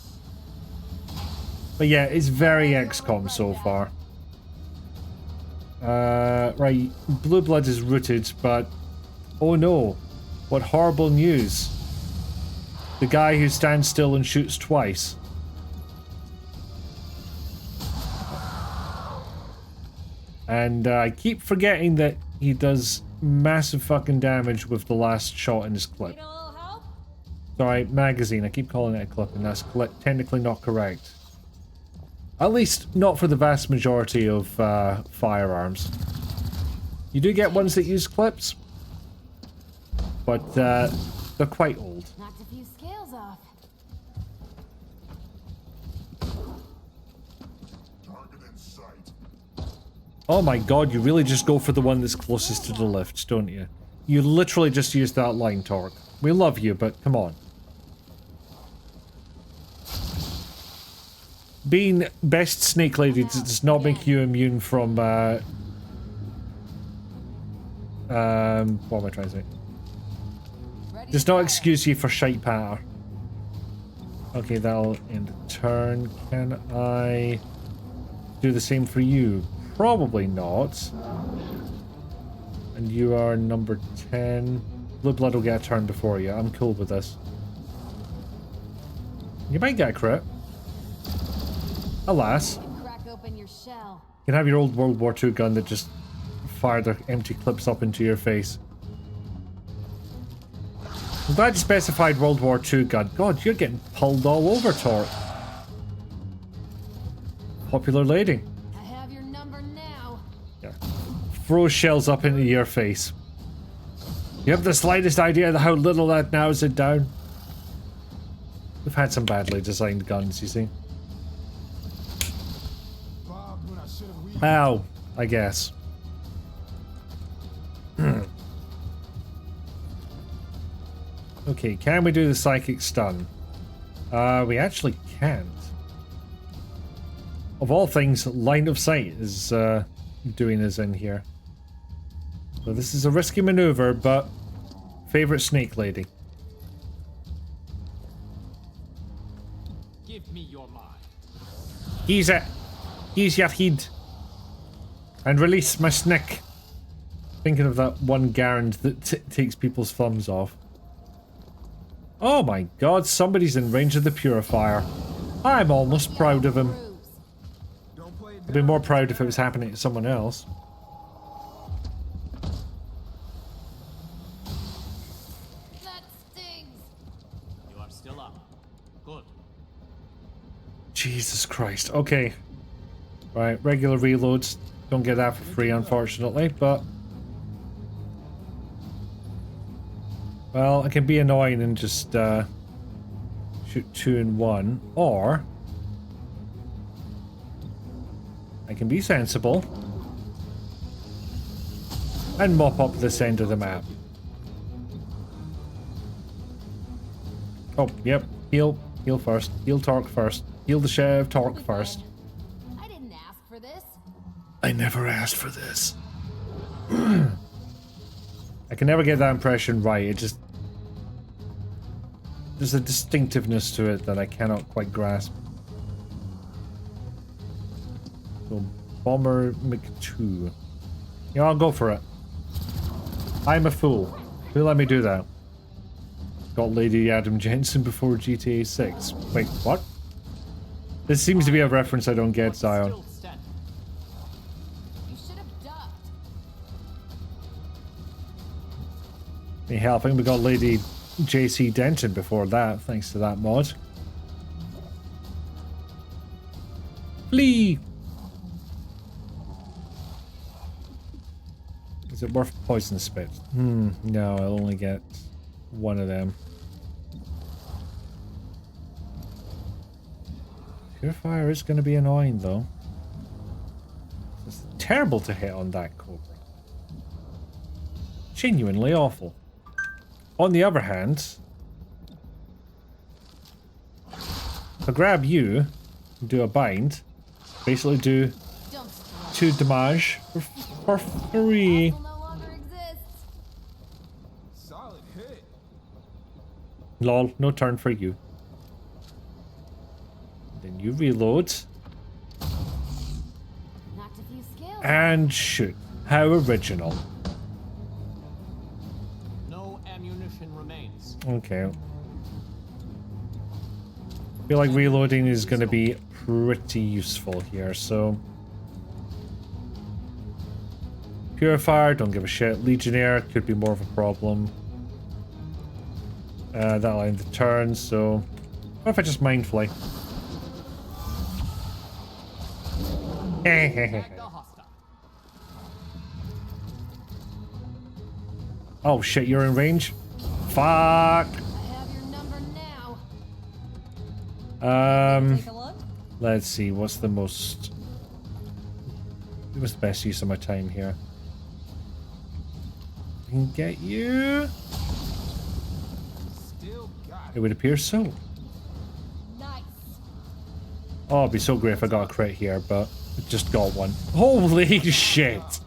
But yeah, it's very XCOM so far. Right, Blue Blood is rooted, but oh no, what horrible news. The guy who stands still and shoots twice. And I keep forgetting that he does massive fucking damage with the last shot in his clip. Need a little help? Sorry, magazine, I keep calling it a clip, and that's technically not correct. At least not for the vast majority of firearms. You do get ones that use clips, but they're quite old. Knocked a few scales off. Oh my god, you really just go for the one that's closest to the lift, don't you? You literally just use that line, Torque. We love you, but come on. Being best snake lady does not make you immune from, what am I trying to say? Does not excuse you for shite patter. Okay, that'll end the turn. Can I do the same for you? Probably not. And you are number 10. Blue blood will get a turn before you. I'm cool with this. You might get a crit. Alas. Crack open your shell. You can have your old World War II gun that just fired their empty clips up into your face. I'm glad you specified World War II gun. God, you're getting pulled all over, Torque. Popular lady. I have your number now. Yeah. Throws shells up into your face. You have the slightest idea of how little that narrows it down? We've had some badly designed guns, you see. Ow, I guess. Okay, can we do the psychic stun? We actually can't. Of all things, line of sight is doing us in here. So this is a risky maneuver, but favorite snake lady. Give me your mind. Use it. Use your head. And release my snake. Thinking of that one Garand that takes people's thumbs off. Oh my god, somebody's in range of the purifier. I'm almost proud of him. I'd be more proud if it was happening to someone else. That stings. You are still up. Good. Jesus Christ. Okay. Right, regular reloads. Don't get that for free, unfortunately, but... Well, it can be annoying and just shoot 2 in 1, or... I can be sensible and mop up this end of the map. Oh, yep. Heal first. Heal Torque first. Heal the Chev, Torque first. I didn't ask for this. I never asked for this. I can never get that impression right. It just... There's a distinctiveness to it that I cannot quite grasp. So, Bomber McTwo. Yeah, I'll go for it. I'm a fool. Who let me do that? Got Lady Adam Jensen before GTA 6. Wait, what? This seems to be a reference I don't get, Zion. Still standing. You should have ducked. Hey, hell, I think we got Lady JC Denton before that, thanks to that mod. Flee! Is it worth poison spit? No, I'll only get one of them. Purifier is going to be annoying, though. It's terrible to hit on that Cobra. Genuinely awful. On the other hand, if I grab you and do a bind, basically do 2 damage for free. No longer exists. Solid hit. Lol, no turn for you. Then you reload. Knocked a few scales. And shoot. How original. No ammunition remains. Okay. I feel like reloading is going to be pretty useful here, so... Purifier, don't give a shit. Legionnaire could be more of a problem. That'll end the turn, so... What if I just Mindflay? Tag the hostile. Oh shit, you're in range? Fuck! I have your number now. Take a look. Let's see, what's the best use of my time here? I can get you. Still got It would appear so. Nice. Oh, it'd be so great if I got a crit here, but I just got one. Holy shit!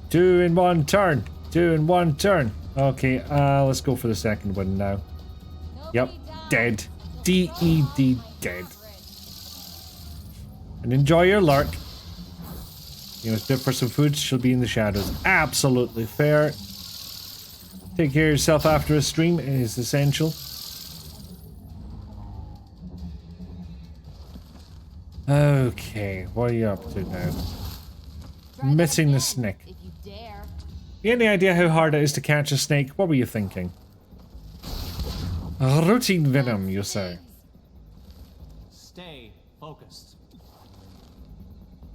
2 in 1 turn. 2 in 1 turn. Okay, let's go for the second one now. Yep, dead. D-E-D, dead. And enjoy your lurk. You must dip for some food, she'll be in the shadows. Absolutely fair. Take care of yourself after a stream is essential. Okay, what are you up to now? Missing the snake. If you dare. Any idea how hard it is to catch a snake? What were you thinking? Routine venom, you say? Stay focused.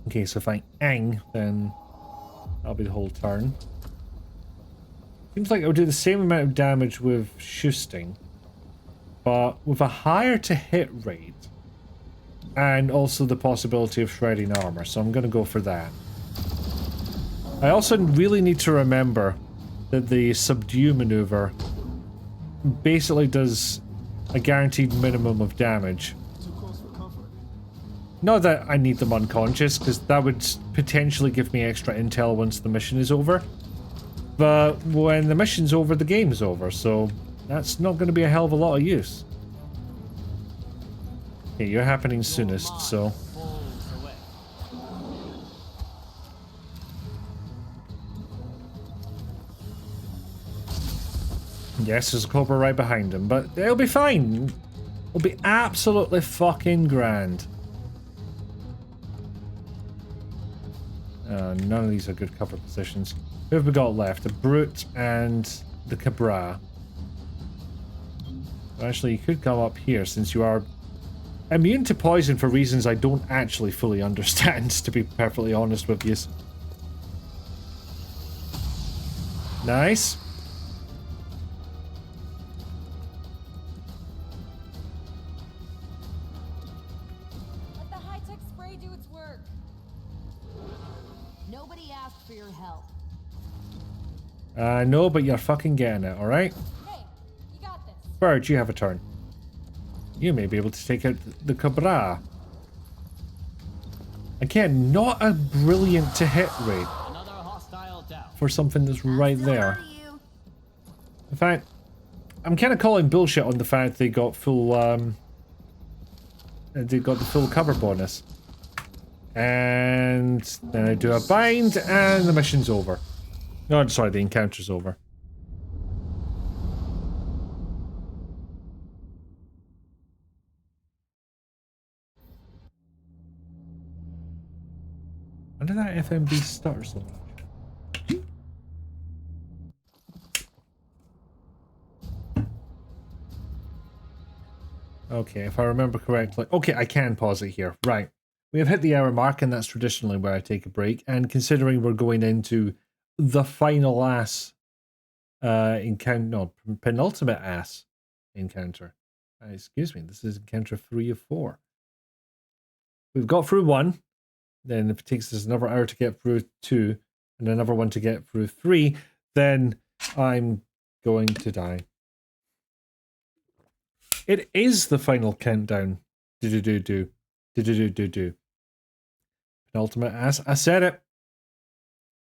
Okay, so if I ang, then that'll be the whole turn. Seems like it would do the same amount of damage with shooting, but with a higher to hit rate, and also the possibility of shredding armor, so I'm going to go for that. I also really need to remember that the subdue maneuver basically does a guaranteed minimum of damage. too close for comfort. Not that I need them unconscious, because that would potentially give me extra intel once the mission is over. But when the mission's over, the game's over, so that's not going to be a hell of a lot of use. Okay, you're happening soonest, so... Pulls away. Yes, there's a cobra right behind him, but they'll be fine. It'll be absolutely fucking grand. None of these are good cover positions. Who have we got left? The Brute and the Cabra. Actually, you could come up here since you are immune to poison for reasons I don't actually fully understand, to be perfectly honest with you. Nice. Let the high-tech spray do its work. Nobody asked for your help. No, but you're fucking getting it, alright? Hey, you got this. Bird, you have a turn. You may be able to take out the Cabra. Again, not a brilliant to hit rate Another hostile down. for something that's right there. How are you? In fact, I'm kind of calling bullshit on the fact they got full, they got the full cover bonus. And then I do a bind and the mission's over. No, sorry, the encounter's over. When did that FMV stutter so much? Okay, if I remember correctly. Okay, I can pause it here. Right. We have hit the hour mark, and that's traditionally where I take a break. And considering we're going into the final ass encounter, no, penultimate ass encounter. Excuse me, this is encounter 3 of 4. We've got through 1. Then if it takes us another hour to get through 2, and another one to get through 3, then I'm going to die. It is the final countdown. Do. Penultimate ass. I said it.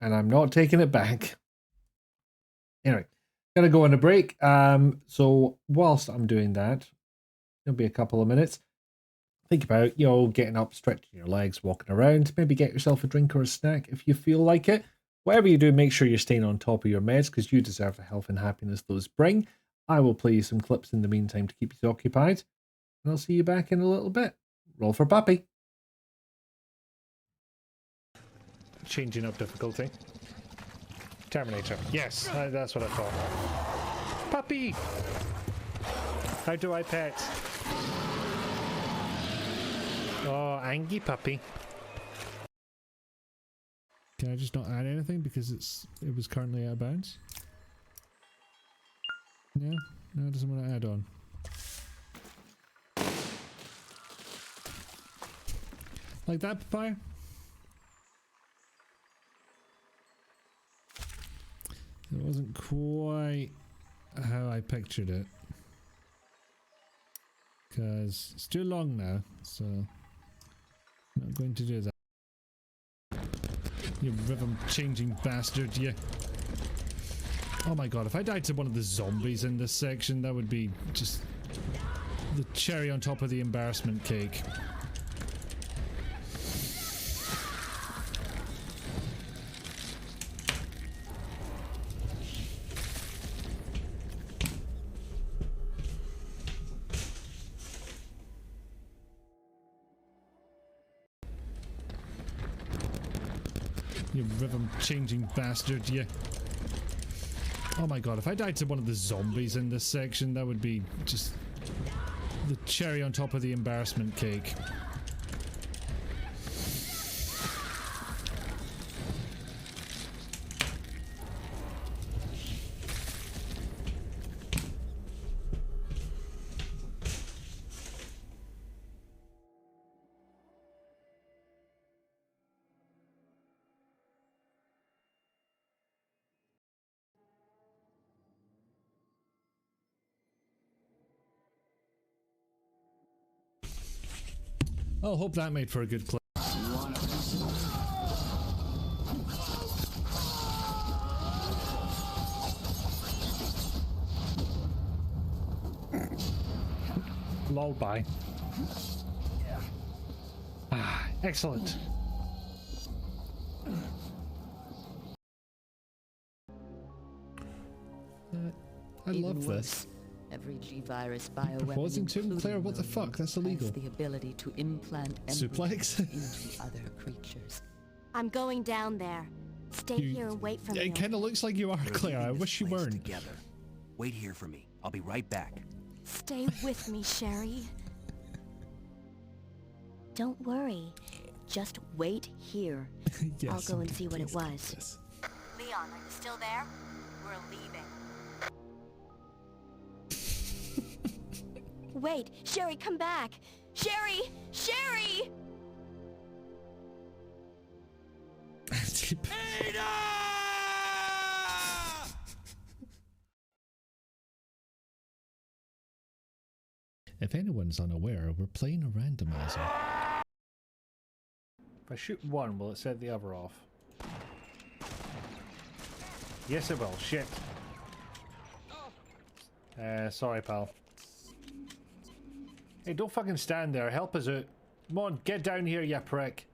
And I'm not taking it back. Anyway, gonna go on a break. So whilst I'm doing that, it'll be a couple of minutes. Think about, getting up, stretching your legs, walking around. Maybe get yourself a drink or a snack if you feel like it. Whatever you do, make sure you're staying on top of your meds because you deserve the health and happiness those bring. I will play you some clips in the meantime to keep you occupied. And I'll see you back in a little bit. Roll for puppy. Changing up difficulty. Terminator. Yes, that's what I thought. Puppy! How do I pet? Oh, Angie puppy. Can I just not add anything because it was currently out of bounds? No? No, it doesn't want to add on. Like that, Papaya? It wasn't quite how I pictured it. Because it's too long now, so I'm not going to do that. You rhythm changing bastard, you. Oh my god, if I died to one of the zombies in this section, that would be just the cherry on top of the embarrassment cake. You rhythm changing bastard, you. Oh my god, if I died to one of the zombies in this section, that would be just the cherry on top of the embarrassment cake. Oh, hope that made for a good clip. Lol, bye. Ah, excellent. I love this. Every G-virus bioweapon, Proposing to him, Claire, what the fuck? That's illegal. has the ability to implant Suplex? embryos into other creatures. I'm going down there. Stay here and wait for me. It kind of looks like you are, Claire. I wish you weren't. Together. Wait here for me. I'll be right back. Stay with me, Sherry. Don't worry. Just wait here. Yes, I'll go and see what it was. Yes. Leon, are you still there? We're leaving. Wait, Sherry, come back! Sherry! Sherry! If anyone's unaware, we're playing a randomizer. If I shoot one, will it set the other off? Yes, it will. Shit. Sorry, pal. Hey, don't fucking stand there. Help us out. Come on, get down here, you prick.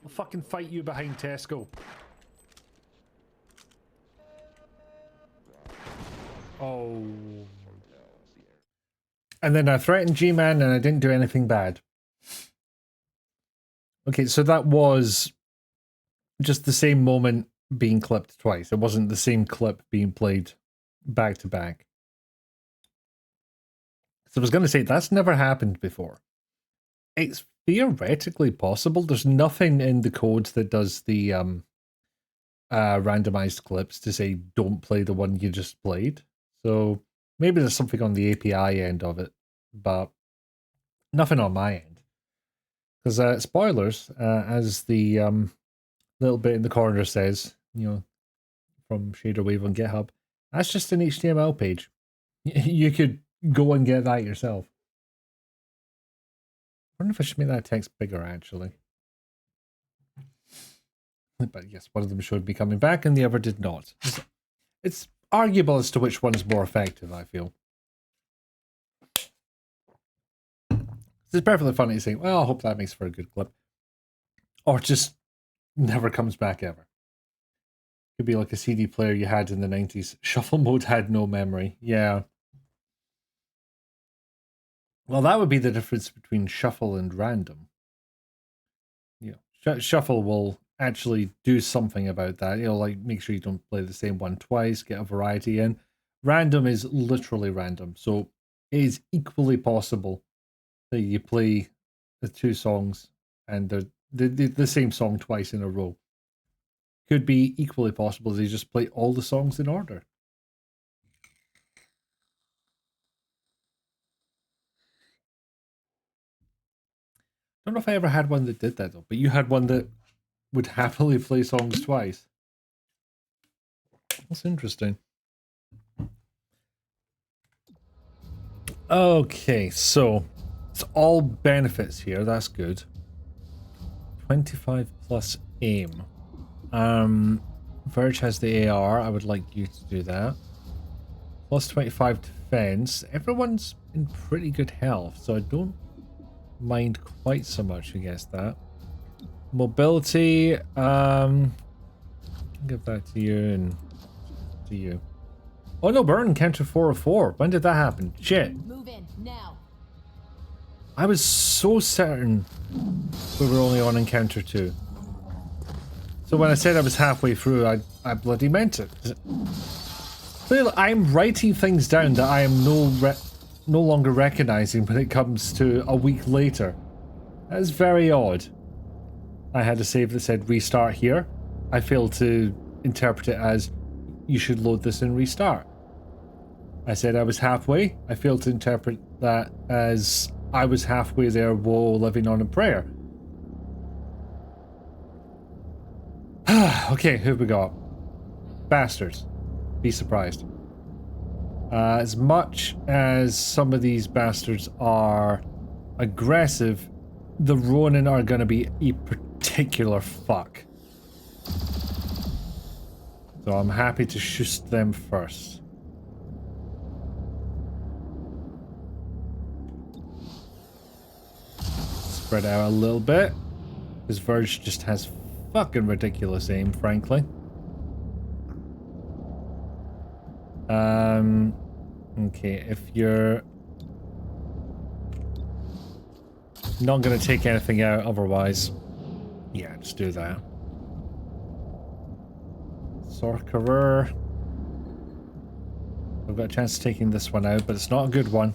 I'll fucking fight you behind Tesco. Oh. And then I threatened G-Man and I didn't do anything bad. Okay, so that was just the same moment being clipped twice. It wasn't the same clip being played back to back. So I was going to say, that's never happened before. It's theoretically possible. There's nothing in the code that does the randomized clips to say, don't play the one you just played. So maybe there's something on the API end of it, but nothing on my end. Because spoilers, as the little bit in the corner says, you know, from Shaderwave on GitHub, that's just an HTML page. You could go and get that yourself. I wonder if I should make that text bigger, actually. But yes, one of them showed me coming back and the other did not. It's arguable as to which one is more effective, I feel. It's perfectly funny to say, well, I hope that makes for a good clip. Or just never comes back ever. Could be like a CD player you had in the 90s. Shuffle mode had no memory. Yeah. Well, that would be the difference between shuffle and random. You know, shuffle will actually do something about that. It'll like make sure you don't play the same one twice, get a variety in. Random is literally random, so it is equally possible that you play the two songs and the same song twice in a row. could be equally possible they just play all the songs in order. I don't know if I ever had one that did that though, but you had one that would happily play songs twice. That's interesting. Okay, so it's all benefits here. That's good. 25 plus aim. Verge has the AR. I would like you to do that. Plus 25 defense. Everyone's in pretty good health, so I don't mind quite so much against that. Mobility. I'll give that to you and to you. Oh no, burn encounter 404. When did that happen? Shit. Move in now. I was so certain we were only on encounter 2. So when I said I was halfway through, I bloody meant it. Clearly, I'm writing things down that I am no longer recognizing when it comes to a week later. That is very odd. I had a save that said restart here. I failed to interpret it as you should load this and restart. I said I was halfway. I failed to interpret that as I was halfway there while living on a prayer. Okay, who have we got? Bastards. Be surprised. As much as some of these bastards are aggressive, the Ronin are going to be a particular fuck. So I'm happy to shoot them first. Spread out a little bit. This Verge just has fucking ridiculous aim, frankly. Okay, if you're not gonna take anything out otherwise, yeah, just do that. Sorcerer. I've got a chance of taking this one out, but it's not a good one.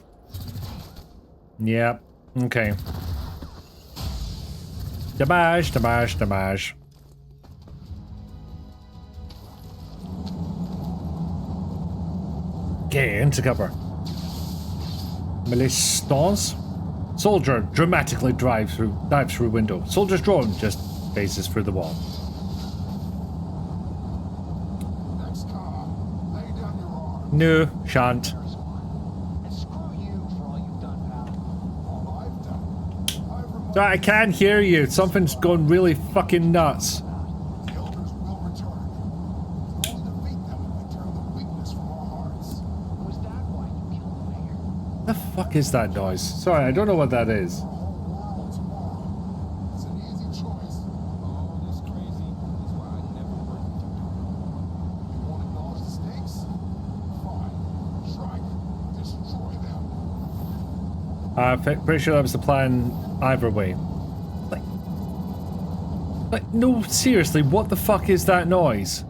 Yep. Okay. Damage, damage, damage. Okay, into cover. Malistance. Soldier dramatically dives through window. Soldier's drone just faces through the wall. XCOM, lay down your arms. No, shan't. And screw you for all you've done, pal. All I've done. I've removed I can't hear you. Something's gone really fucking nuts. the elders will return. We can only defeat them if we turn the weakness from our hearts. Was that why you killed the mayor? The fuck is that noise? Sorry, I don't know what that is. Our whole world tomorrow. It's an easy choice. Oh, this crazy. That's why I never work with you. You won't acknowledge the stakes? Fine. Strike. Destroy them. Pretty sure that was the plan either way. Like, no, seriously, what the fuck is that noise?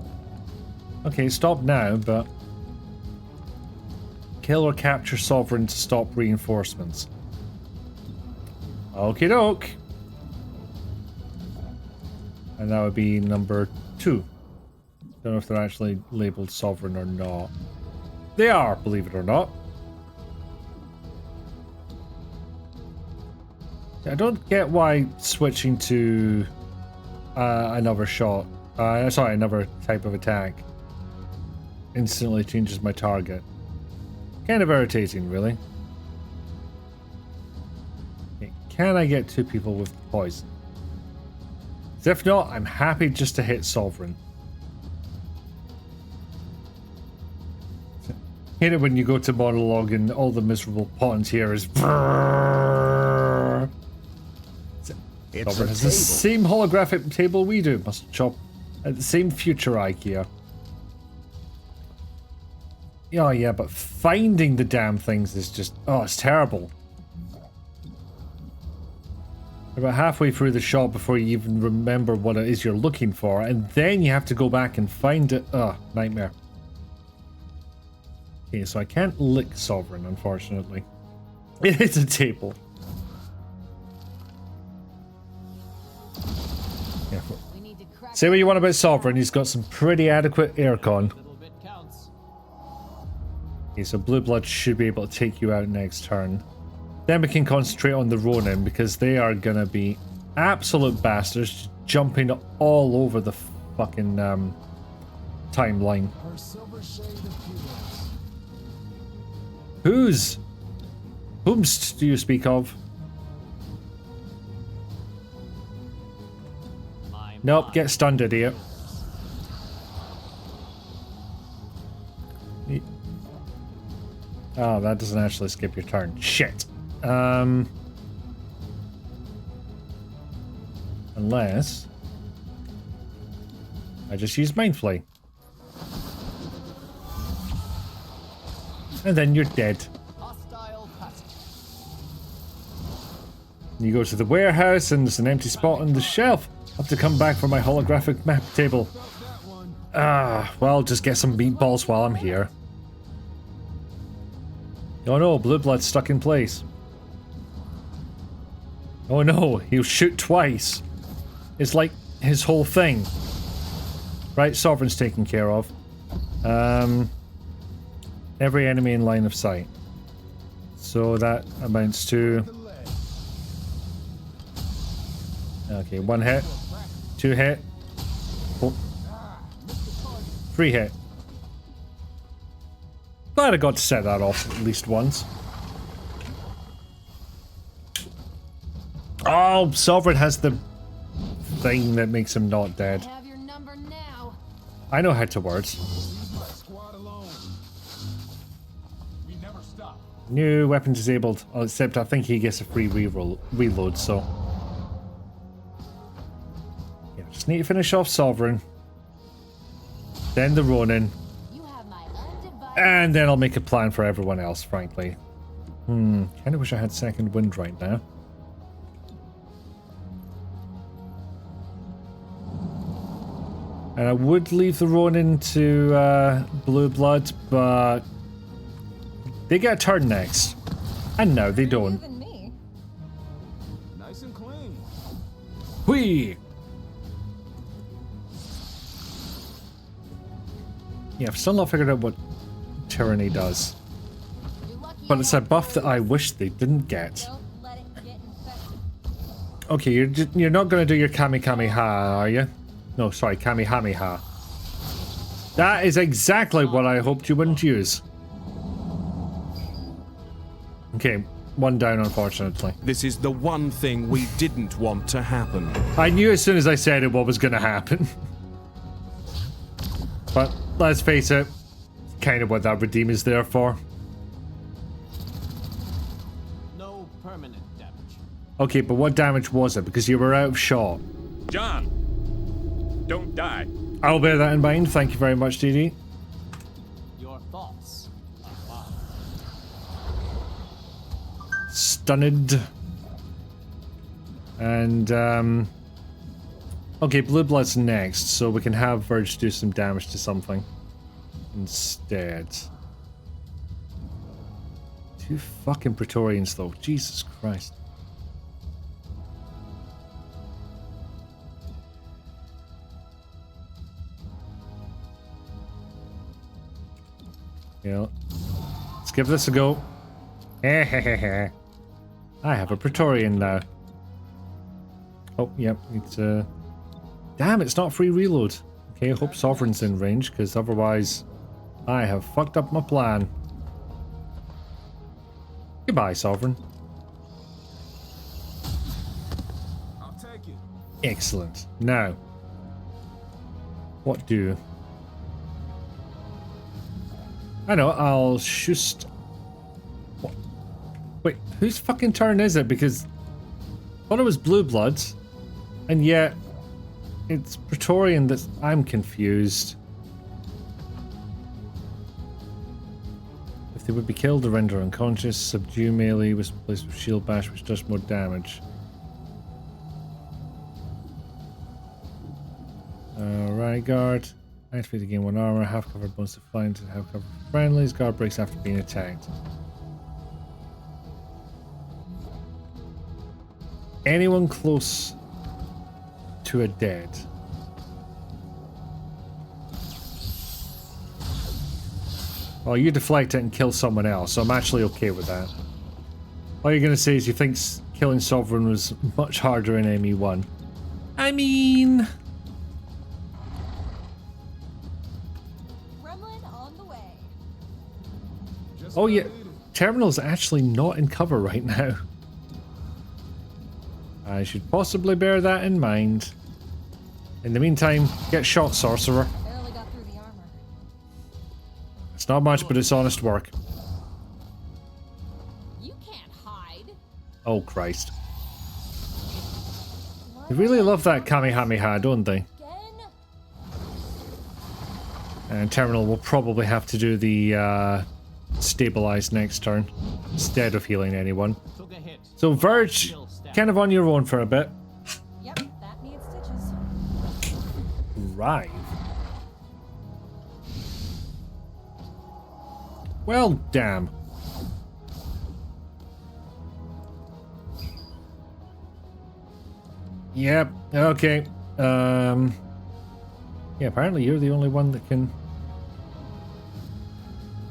Okay, stop now, but... Kill or capture Sovereign to stop reinforcements. Okie doke. And that would be number 2. Don't know if they're actually labeled Sovereign or not. They are, believe it or not. I don't get why switching to another shot, sorry, another type of attack instantly changes my target. Kind of irritating, really. Okay, can I get 2 people with poison? If not, I'm happy just to hit Sovereign. Hate it when you go to monologue and all the miserable pawns here is... Sovereign has the same holographic table we do. Must chop at the same future IKEA. Oh yeah, but finding the damn things is just... Oh, it's terrible. About halfway through the shot before you even remember what it is you're looking for, and then you have to go back and find it. Ugh, nightmare. Okay, so I can't lick Sovereign, unfortunately. It's a table. Say what you want about Sovereign, he's got some pretty adequate aircon. Little bit counts. Okay, so Blue Blood should be able to take you out next turn. Then we can concentrate on the Ronin, because they are gonna be absolute bastards, jumping all over the fucking timeline. Her silver shade appears. Whomst do you speak of? My Nope, mind. get stunned, idiot. Oh, that doesn't actually skip your turn. Shit. Unless I just use Mind Flay. And then you're dead. Hostile passage. You go to the warehouse and there's an empty spot on the shelf. Have to come back for my holographic map table. Well, just get some meatballs while I'm here. Oh no, Blue Blood's stuck in place. Oh no, he'll shoot twice. It's like his whole thing. Right, Sovereign's taken care of. Every enemy in line of sight. So that amounts to... Okay, 1 hit. 2 hit. 3 hit. Glad I got to set that off at least once. Oh, Sovereign has the thing that makes him not dead. Have your number now. I know how to words. Leave my squad alone. We never stop. New weapon disabled. Oh, except I think he gets a free reload, so... Yeah, just need to finish off Sovereign. Then the Ronin. You have my undivided. And then I'll make a plan for everyone else, frankly. Kinda wish I had second wind right now. And I would leave the Ronin to Blue Blood, but they get a turn next. And no, they don't. Even me. Nice and clean. Whee! Yeah, I've still not figured out what Tyranny does. You're lucky But I it's a have buff that I words. wish they didn't get. Don't let it get infected. Okay, you're not going to do your Kamehameha, are you? No, sorry, Kamehameha. That is exactly what I hoped you wouldn't use. Okay, 1 down, unfortunately. This is the one thing we didn't want to happen. I knew as soon as I said it what was going to happen. But let's face it, kind of what that redeem is there for. No permanent damage. Okay, but what damage was it? Because you were out of shot. John, don't die. I'll bear that in mind. Thank you very much, DD. Your thoughts are mine. Stunned. And, okay, Blue Blood's next, so we can have Verge do some damage to something instead. 2 fucking Praetorians, though. Jesus Christ. Yeah. Let's give this a go. I have a Praetorian now. Oh, yep, it's damn, it's not free reload. Okay, I hope Sovereign's in range, because otherwise I have fucked up my plan. Goodbye, Sovereign. I'll take it. Excellent. Now, what do? I know, I'll just... What? Wait, whose fucking turn is it? Because I thought it was Blue Bloods, and yet it's Praetorian that I'm confused. If they would be killed or render unconscious, subdue melee was replaced with shield bash, which does more damage. Alright, guard. Activate to gain 1 armor, half covered bonus to flying to half covered friendlies. Guard breaks after being attacked. Anyone close to a dead Well, you deflect it and kill someone else, so I'm actually okay with that. All you're going to say is you think killing Sovereign was much harder in ME1. I mean... Gremlin on the way. Just Oh what I yeah, needed. Terminal's actually not in cover right now. I should possibly bear that in mind. In the meantime, get shot, Sorcerer. Barely got through the armor. It's not much, but it's honest work. You can't hide. Oh, Christ. They really love that Kamehameha, don't they? Again? And Terminal will probably have to do the stabilize next turn instead of healing anyone. Took a hit. So Verge, kind of on your own for a bit. Yep, that needs stitches. Right. Well, damn. Yep, okay. Yeah, apparently you're the only one that can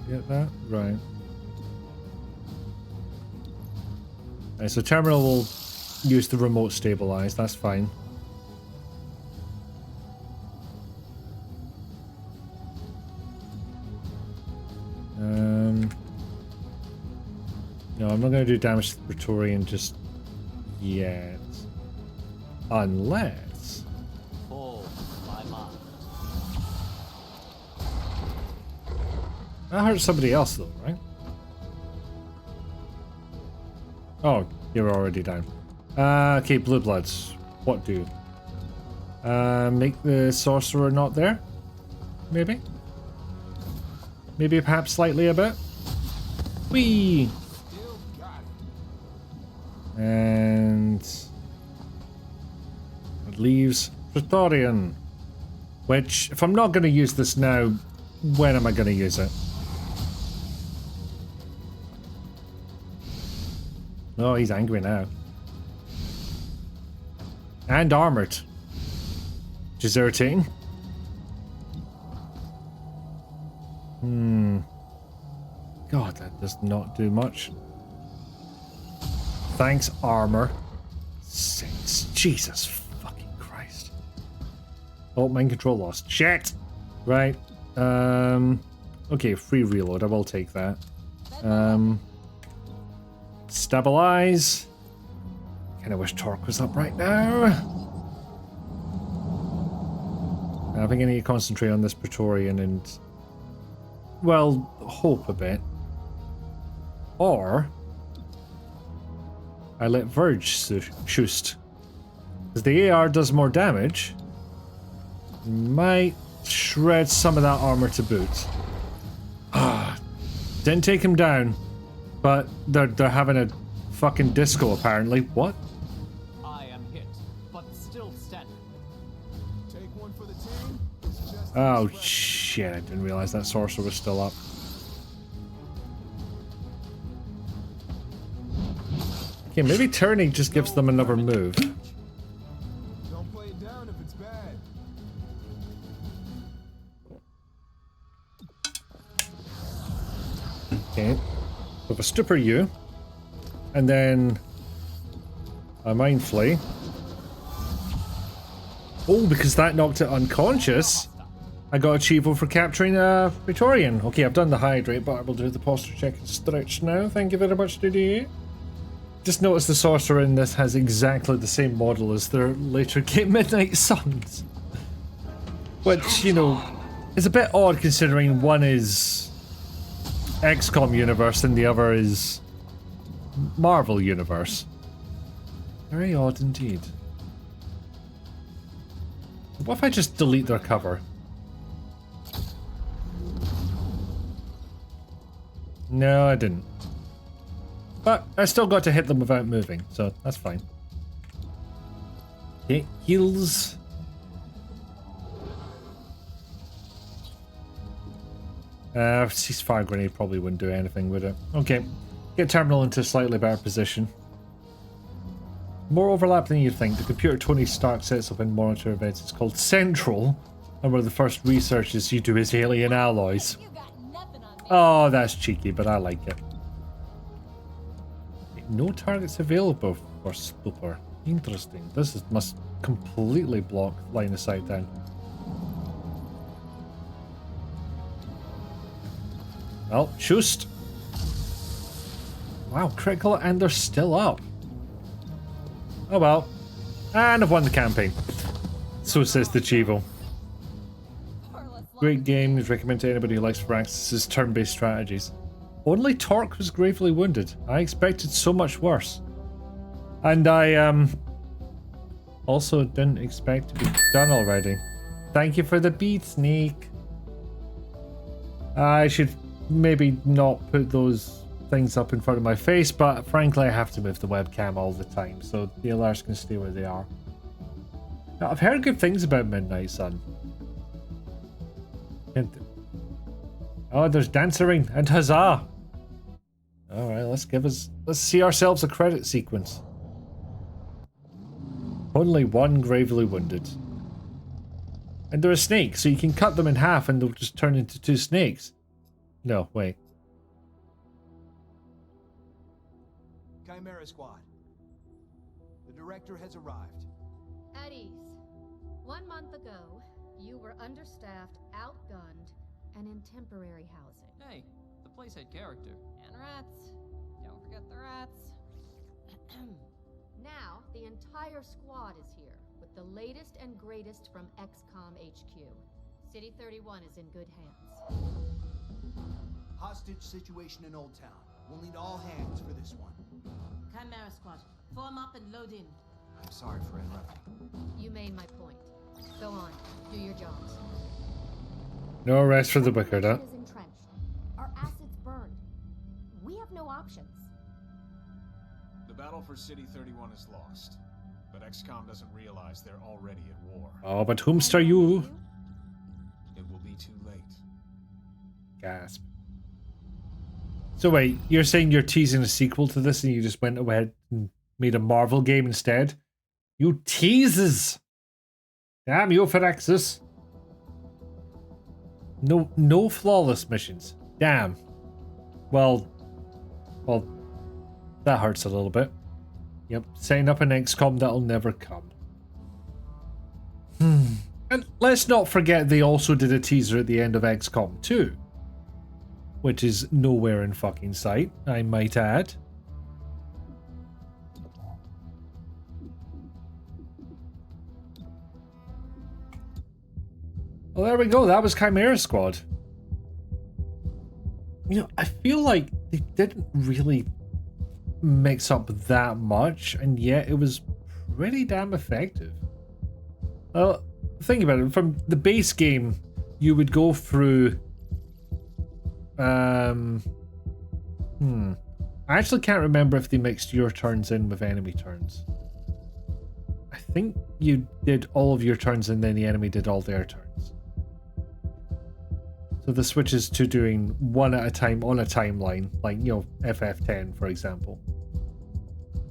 get that. Right. Right, so Terminal will use the remote stabilize, that's fine. No, I'm not going to do damage to the Praetorian just yet. Unless... Oh, my mind. That hurts somebody else though, right? Oh, you're already down. Okay, Blue Bloods. What do? Make the Sorcerer not there? Maybe? Maybe perhaps slightly a bit? Whee! Still got it. And... it leaves Praetorian. Which, if I'm not going to use this now, when am I going to use it? Oh, he's angry now. And armored. Which is irritating. God, that does not do much. Thanks, armor. Saints. Jesus fucking Christ. Oh, mind control lost. Shit! Right. Okay, free reload. I will take that. Stabilize. Kinda wish Torque was up right now. I think I need to concentrate on this Praetorian and... well, hope a bit. Or... I let Verge shoost. Because the AR does more damage. Might shred some of that armor to boot. Didn't take him down. But they're having a fucking disco apparently. What? I am hit, but still standing. Take one for the team. It's just Oh shit, I didn't realize that Sorcerer was still up. Okay, maybe turning just gives them another move. don't play it down if it's bad. Okay. With a Stupor you. And then a Mind Flay. Oh, because that knocked it unconscious. I got achievable for capturing a Praetorian. Okay, I've done the hydrate, but I will do the posture check and stretch now. Thank you very much, Diddy. Just notice the Sorcerer in this has exactly the same model as their later game Midnight Suns. Which, you know, is a bit odd considering one is XCOM universe and the other is Marvel universe. Very odd indeed. What if I just delete their cover? No, I didn't. But I still got to hit them without moving, so that's fine. Okay, heals. Ceasefire grenade probably wouldn't do anything, would it? Okay, get Terminal into a slightly better position. More overlap than you'd think. The computer Tony Stark sets up in monitor events is called Central, and one of the first researches you do is alien alloys. You got nothing on me. Oh, that's cheeky, but I like it. No targets available for Slooper. Interesting. Must completely block line of sight then. Well, shoost. Wow, critical, and they're still up. Oh well. And I've won the campaign. So says the Chivo. Great games, recommend to anybody who likes Firaxis' turn-based strategies. Only Torque was gravely wounded. I expected so much worse. And I also didn't expect to be done already. Thank you for the beat, Snake. I should maybe not put those things up in front of my face, but frankly I have to move the webcam all the time, so the alerts can stay where they are. Now, I've heard good things about Midnight Sun. Oh, there's dancing and huzzah! Alright, let's see ourselves a credit sequence. Only one gravely wounded. And they're a snake, so you can cut them in half and they'll just turn into two snakes. No, wait. Chimera Squad. The director has arrived. At ease. 1 month ago, you were understaffed, outgunned, and in temporary housing. Hey, the place had character. And rats. Don't forget the rats. Now, the entire squad is here, with the latest and greatest from XCOM HQ. City 31 is in good hands. Hostage situation in Old Town. We'll need all hands for this one. Chimera Squad, form up and load in. I'm sorry for interrupting. You made my point. Go on, do your jobs. No rest for the wicked, huh? Is entrenched. Our assets burned. We have no options. The battle for City 31 is lost, but XCOM doesn't realize they're already at war. Oh, but whomst are you? It will be too late. Gasp. So wait, you're saying you're teasing a sequel to this and you just went ahead and made a Marvel game instead? You teases! Damn you, Firaxis. No flawless missions. Damn. Well, that hurts a little bit. Yep, setting up an XCOM that'll never come. And let's not forget they also did a teaser at the end of XCOM 2. Which is nowhere in fucking sight, I might add. Well, there we go. That was Chimera Squad. You know, I feel like they didn't really mix up that much, and yet it was pretty damn effective. Well, think about it. From the base game, you would go through... I actually can't remember if they mixed your turns in with enemy turns. I think you did all of your turns and then the enemy did all their turns. So the switches to doing one at a time on a timeline, like, you know, FF10, for example.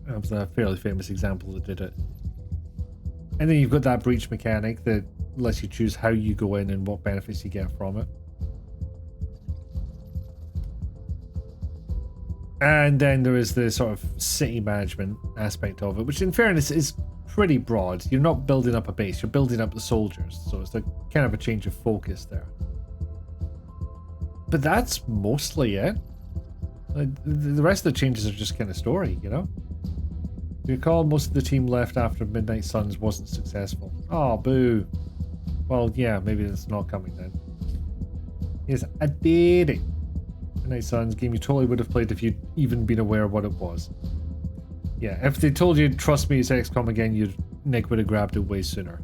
That was a fairly famous example that did it. And then you've got that breach mechanic that lets you choose how you go in and what benefits you get from it. And then there is the sort of city management aspect of it, which in fairness is pretty broad. You're not building up a base, you're building up the soldiers. So it's like kind of a change of focus there. But that's mostly it. The rest of the changes are just kind of story, you know? You recall most of the team left after Midnight Suns wasn't successful. Oh, boo. Well, yeah, maybe it's not coming then. Yes, I did it. Midnight Suns, game you totally would have played if you'd even been aware of what it was. Yeah, if they told you, trust me, it's XCOM again, Nick would have grabbed it way sooner.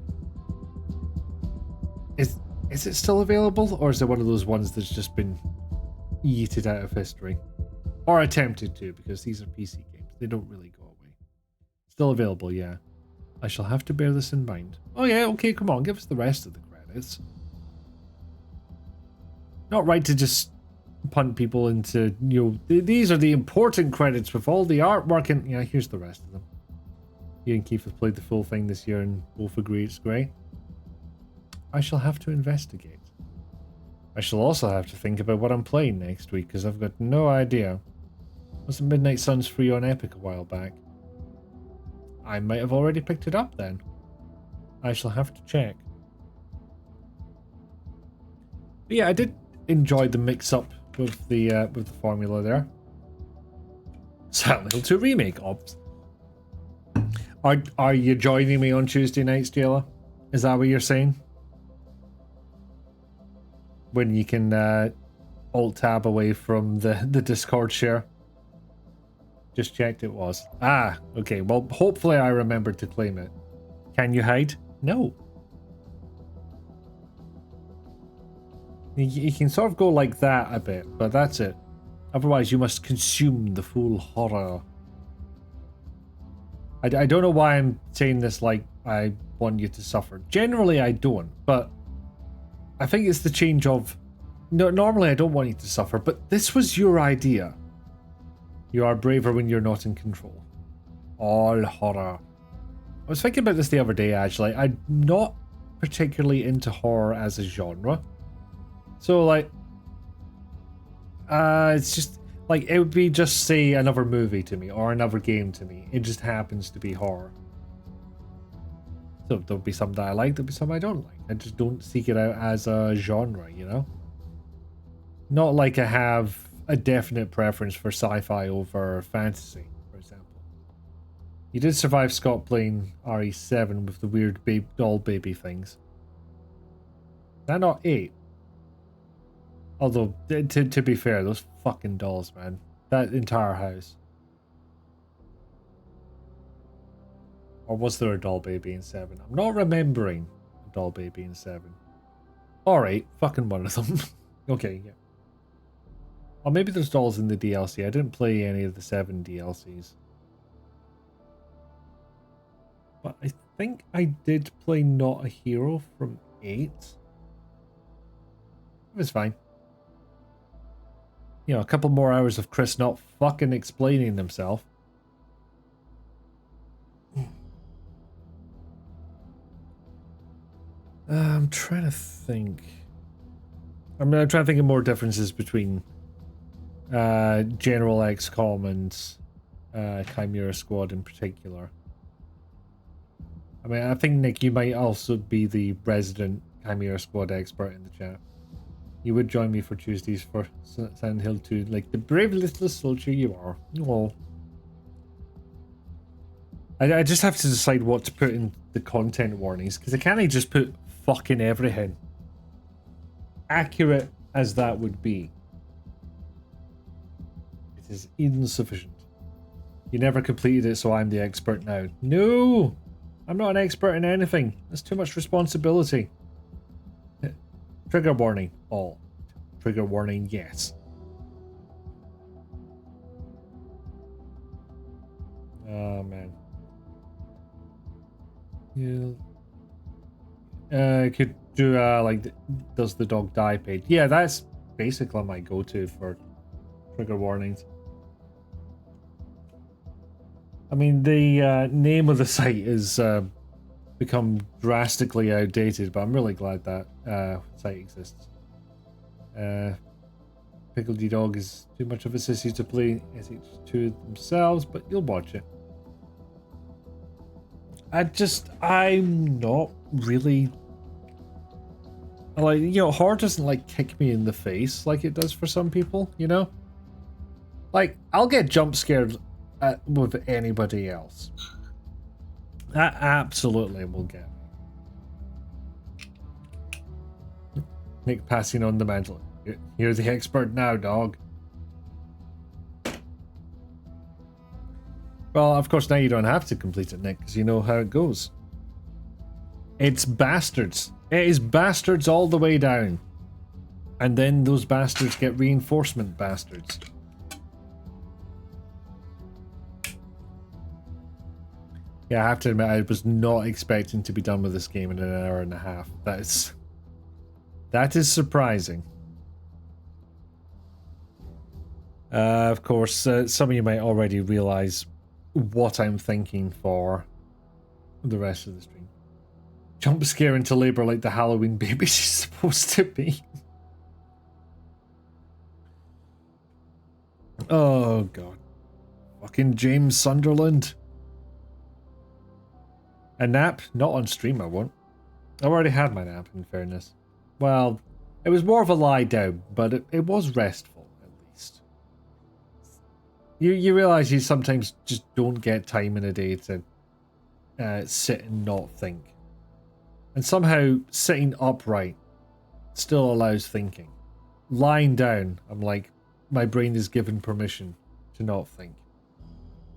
Is it still available, or is it one of those ones that's just been yeeted out of history? Or attempted to, because these are PC games. They don't really go away. Still available, yeah. I shall have to bear this in mind. Oh yeah, okay, come on, give us the rest of the credits. Not right to just punt people into, you know, these are the important credits with all the artwork and, yeah, here's the rest of them. You and Keith have played the full thing this year and both agree it's great. I shall have to investigate. I shall also have to think about what I'm playing next week, because I've got no idea. Wasn't Midnight Suns free on Epic a while back? I might have already picked it up then. I shall have to check. But yeah, I did enjoy the mix-up with the formula there. Silent Hill 2 Remake, ops. Are you joining me on Tuesday nights, Jayla? Is that what you're saying? When you can alt-tab away from the Discord share. Just checked it was. Ah, okay. Well, hopefully I remembered to claim it. Can you hide? No. You can sort of go like that a bit, but that's it. Otherwise, you must consume the full horror. I don't know why I'm saying this like I want you to suffer. Generally, I don't, but I think it's the change of... No, normally, I don't want you to suffer, but this was your idea. You are braver when you're not in control. All horror. I was thinking about this the other day, actually. I'm not particularly into horror as a genre. So, like... it's just... Like, it would be just, say, another movie to me, or another game to me. It just happens to be horror. So, there'll be some that I like, there'll be some I don't like. I just don't seek it out as a genre, you know? Not like I have a definite preference for sci-fi over fantasy, for example. You did survive Scott playing RE7 with the weird doll baby things. Is that not 8? Although, to be fair, those fucking dolls, man. That entire house. Or was there a doll baby in 7? I'm not remembering a doll baby in 7. Alright, fucking one of them. Okay, yeah. Or maybe there's dolls in the DLC. I didn't play any of the 7 DLCs. But I think I did play Not a Hero from 8. It was fine. You know, a couple more hours of Chris not fucking explaining himself. I'm trying to think. I'm trying to think of more differences between General XCOM and Chimera Squad in particular. I mean, I think, Nick, you might also be the resident Chimera Squad expert in the chat. You would join me for Tuesdays for Silent Hill 2, like the brave little soldier you are. Oh. I just have to decide what to put in the content warnings, because I can't just put fucking everything. Accurate as that would be, it is insufficient. You never completed it, so I'm the expert now. No! I'm not an expert in anything. That's too much responsibility. Trigger warning, all. Trigger warning, yes. Oh, man. Yeah. Could do, like, does the dog die page? Yeah, that's basically my go-to for trigger warnings. I mean, the name of the site is become drastically outdated, but I'm really glad that site exists. Pickledy Dog is too much of a sissy to play SH2 themselves, but you'll watch it. I'm not really... Like, you know, horror doesn't, like, kick me in the face like it does for some people, you know? Like, I'll get jump scared with anybody else. That absolutely will get me. Nick passing on the mantle. You're the expert now, dog. Well, of course, now you don't have to complete it, Nick, because you know how it goes. It's bastards. It is bastards all the way down. And then those bastards get reinforcement bastards. Yeah, I have to admit, I was not expecting to be done with this game in an hour and a half. That is surprising. Of course, some of you might already realize what I'm thinking for the rest of the stream. Jump scare into labor like the Halloween baby she's supposed to be. Oh god. Fucking James Sunderland. A nap? Not on stream, I won't. I already had my nap, in fairness. Well, it was more of a lie down, but it was restful, at least. You realise you sometimes just don't get time in a day to sit and not think. And somehow sitting upright still allows thinking. Lying down, I'm like, my brain is given permission to not think.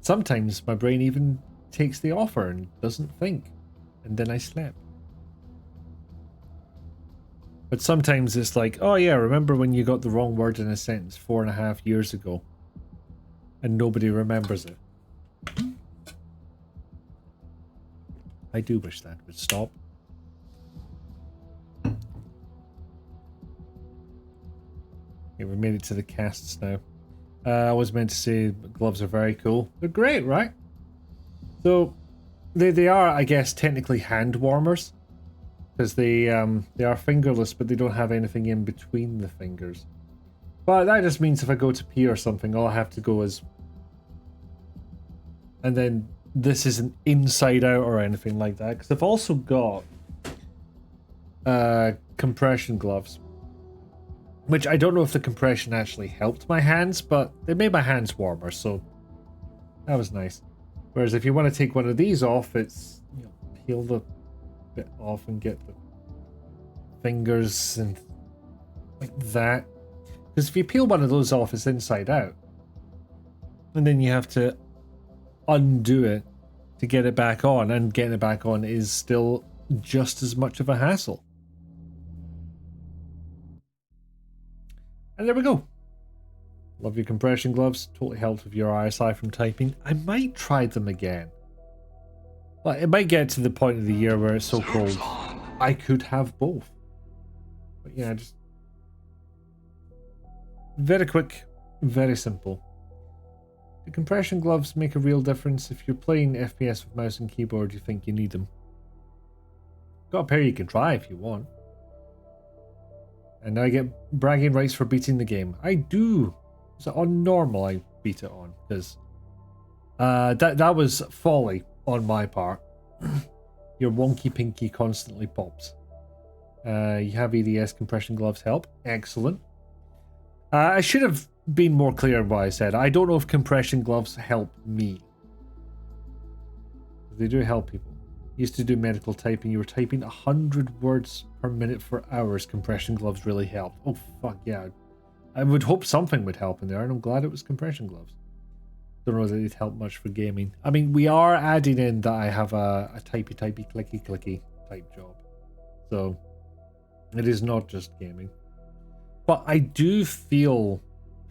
Sometimes my brain even takes the offer and doesn't think, and then I sleep. But sometimes it's like, oh yeah, remember when you got the wrong word in a sentence 4.5 years ago, and nobody remembers it. I do wish that would stop. Okay, we made it to the casts now. I was meant to say gloves are very cool. They're great, right? So they are, I guess, technically hand warmers, because they are fingerless, but they don't have anything in between the fingers. But that just means if I go to pee or something, all I have to go is, and then this isn't inside out or anything like that. Because I've also got compression gloves, which I don't know if the compression actually helped my hands, but they made my hands warmer, so that was nice. Whereas if you want to take one of these off, it's, you know, peel the bit off and get the fingers and like that. Because if you peel one of those off, it's inside out, and then you have to undo it to get it back on, and getting it back on is still just as much of a hassle. And there we go. Love your compression gloves. Totally helped with your RSI from typing. I might try them again. But it might get to the point of the year where it's so cold I could have both. But yeah, just very quick, very simple. The compression gloves make a real difference. If you're playing FPS with mouse and keyboard, you think you need them. Got a pair you can try if you want. And now I get bragging rights for beating the game. I do. So on normal, I beat it on, because that was folly on my part. Your wonky pinky constantly pops. You have EDS compression gloves help. Excellent. I should have been more clear in what I said. I don't know if compression gloves help me. They do help people. Used to do medical typing. You were typing 100 words per minute for hours. Compression gloves really helped. Oh fuck yeah. I would hope something would help in there, and I'm glad it was compression gloves. Don't know that they'd help much for gaming. I mean, we are adding in that I have a typey clicky type job. So it is not just gaming. But I do feel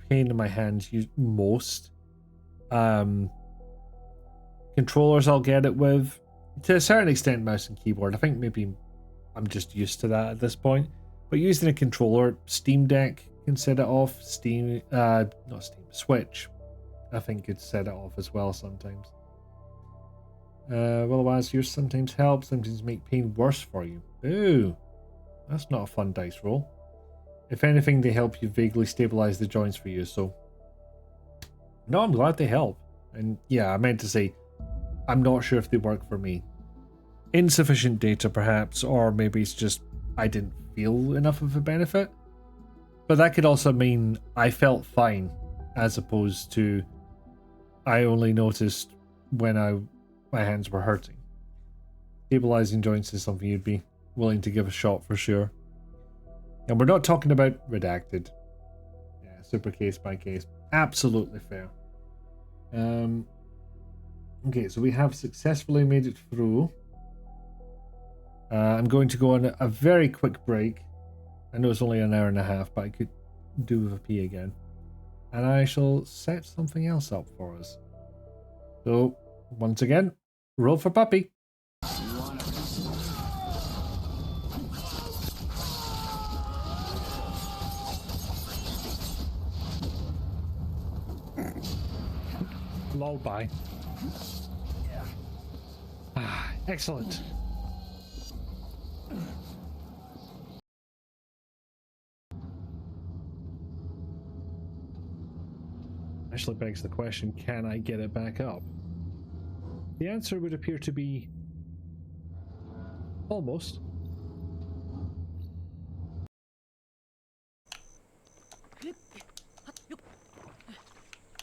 pain in my hands most. Controllers I'll get it with. To a certain extent, mouse and keyboard. I think maybe I'm just used to that at this point. But using a controller, Steam Deck can set it off. Switch, I think could set it off as well sometimes. Otherwise, yours sometimes help, sometimes make pain worse for you. Ooh, that's not a fun dice roll. If anything, they help you vaguely stabilize the joints for you, so... No, I'm glad they help. And yeah, I meant to say, I'm not sure if they work for me. Insufficient data, perhaps, or maybe it's just I didn't feel enough of a benefit. But that could also mean I felt fine, as opposed to I only noticed when my hands were hurting. Stabilizing joints is something you'd be willing to give a shot for sure. And we're not talking about redacted. Yeah, super case by case. Absolutely fair. Okay, so we have successfully made it through. I'm going to go on a very quick break. I know it's only an hour and a half, but I could do with a pee again. And I shall set something else up for us. So, once again, roll for puppy. Lullaby. Ah, excellent. actually begs the question, can I get it back up? The answer would appear to be almost.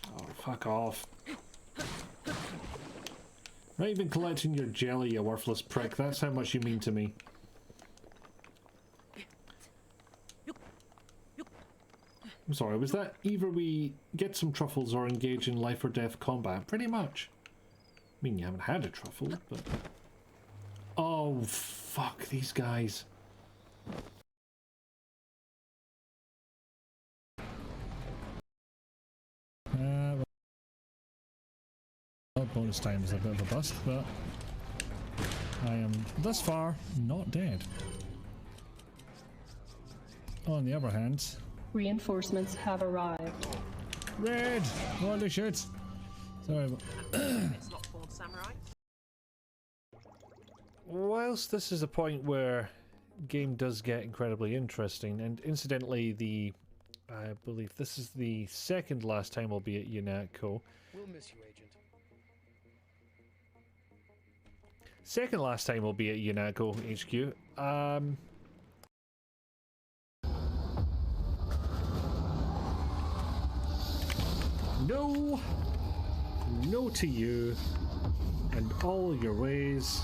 Oh, fuck off. Not even collecting your jelly, you worthless prick. That's how much you mean to me. I'm sorry, was that either we get some truffles or engage in life or death combat? Pretty much. I mean, you haven't had a truffle, but... Oh, fuck these guys. Well, bonus time is a bit of a bust, but I am thus far not dead. On the other hand... Reinforcements have arrived. Red! Holy shit! Sorry, but... It's not called samurai. Whilst this is a point where game does get incredibly interesting, and incidentally, I believe this is the second last time we'll be at UNATCO. We'll miss you, Agent. Second last time we'll be at UNATCO HQ. No! No to you and all your ways.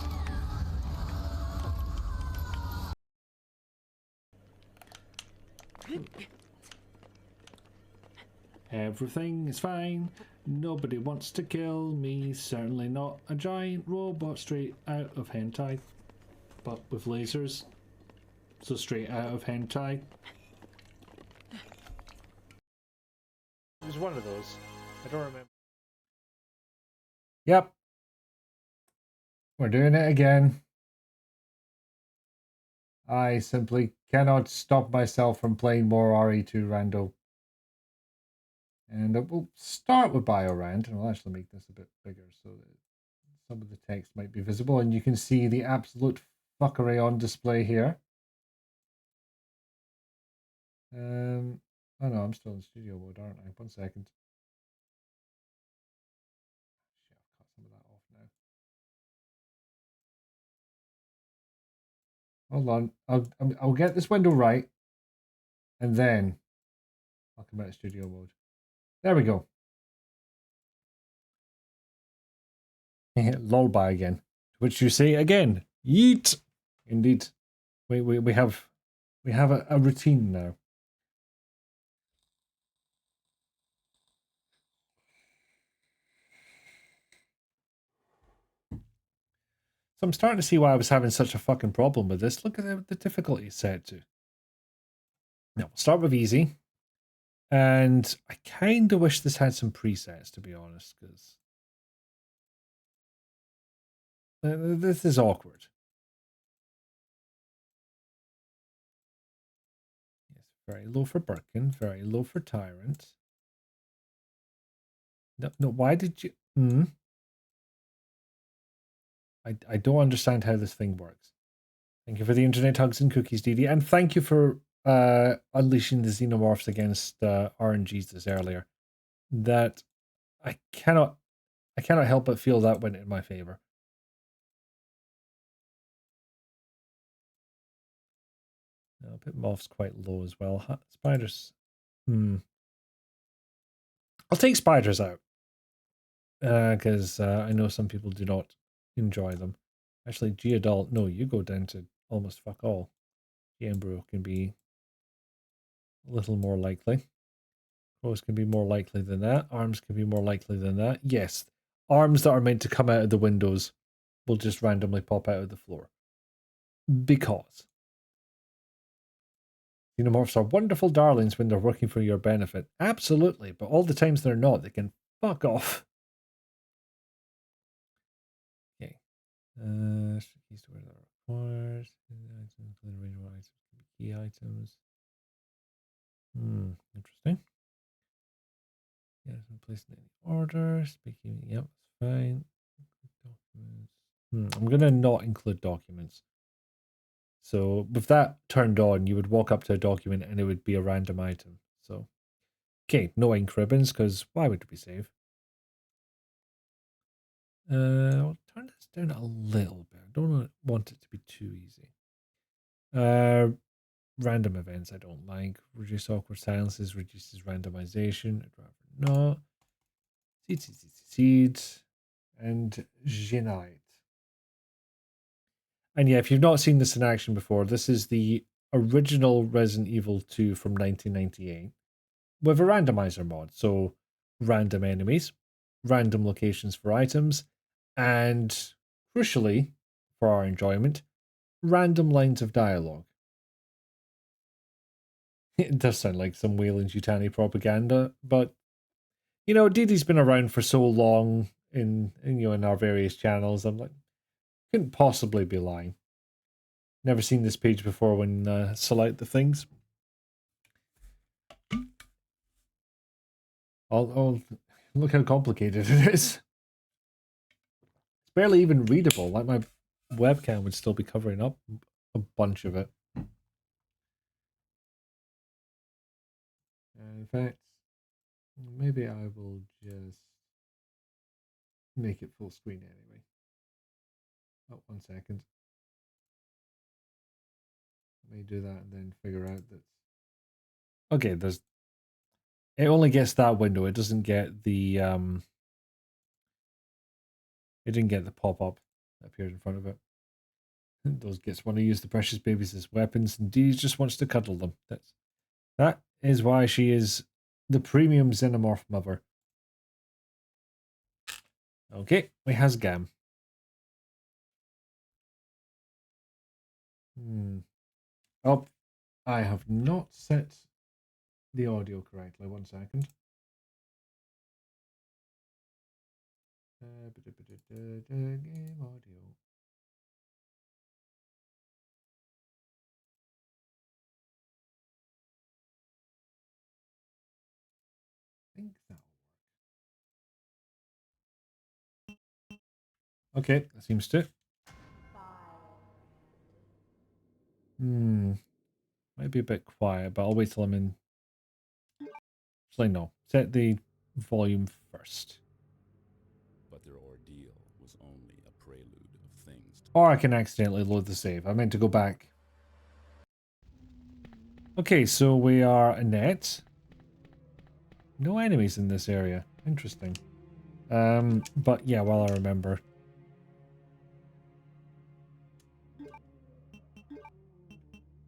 Everything is fine. Nobody wants to kill me. Certainly not a giant robot straight out of hentai. But with lasers. So straight out of hentai. It was one of those. I don't remember. Yep. We're doing it again. I simply cannot stop myself from playing more RE2 Rando. And we'll start with Biorand, and I'll actually make this a bit bigger so that some of the text might be visible, and you can see the absolute fuckery on display here. Oh no, I'm still in studio mode, aren't I? 1 second. Shit, I've cut some of that off now. Hold on, I'll get this window right, and then I'll come out of studio mode. There we go. Lullaby again. Which you say again. Yeet. Indeed. We have a routine now. So I'm starting to see why I was having such a fucking problem with this. Look at the difficulty it's set to. Now, we'll start with easy. And I kind of wish this had some presets, to be honest, because this is awkward. Yes, very low for Birkin, very low for Tyrant. No, why did you... I don't understand how this thing works. Thank you for the internet hugs and cookies, Didi, and thank you for unleashing the xenomorphs against RNGs earlier. That I cannot help but feel that went in my favor. No, a bit moth's quite low as well. Spiders. I'll take spiders out because I know some people do not enjoy them. Actually, G-Adult, no, you go down to almost fuck all. G-Embryo can be a little more likely. Crows can be more likely than that. Arms can be more likely than that. Yes, arms that are meant to come out of the windows will just randomly pop out of the floor. Because xenomorphs are wonderful darlings when they're working for your benefit. Absolutely, but all the times they're not, they can fuck off. Okay. Keys to where they're required. Items, range of items can be key items. Interesting. Yeah, placed in any order. Speaking, yep, that's fine. Documents. I'm gonna not include documents. So with that turned on, you would walk up to a document and it would be a random item. So Okay, no ink ribbons, because why would we save? I'll turn this down a little bit. I don't want it to be too easy. Random events I don't like. Reduce awkward silences, reduces randomization. I'd rather not. Seeds. And generate. And yeah, if you've not seen this in action before, this is the original Resident Evil 2 from 1998 with a randomizer mod. So random enemies, random locations for items, and crucially, for our enjoyment, random lines of dialogue. It does sound like some Wayland-Yutani propaganda, but you know, Didi's been around for so long in our various channels. I'm like, couldn't possibly be lying. Never seen this page before when select the things. Oh, look how complicated it is. It's barely even readable. Like my webcam would still be covering up a bunch of it. In fact, maybe I will just make it full screen anyway. Oh, 1 second. Let me do that and then figure out that. Okay, it only gets that window. It doesn't get the it didn't get the pop-up that appeared in front of it. Those gets want to use the precious babies as weapons, and Dee just wants to cuddle them. That is why she is the premium xenomorph mother. Okay, we has Gam. Oh, I have not set the audio correctly. 1 second. Game audio. I think that'll work. Okay, that seems to. Might be a bit quiet, but I'll wait till I'm in. Actually, no. Set the volume first. But their ordeal was only a prelude of things. Or I can accidentally load the save. I meant to go back. Okay, so we are Annette. No enemies in this area. Interesting. But yeah, while I remember.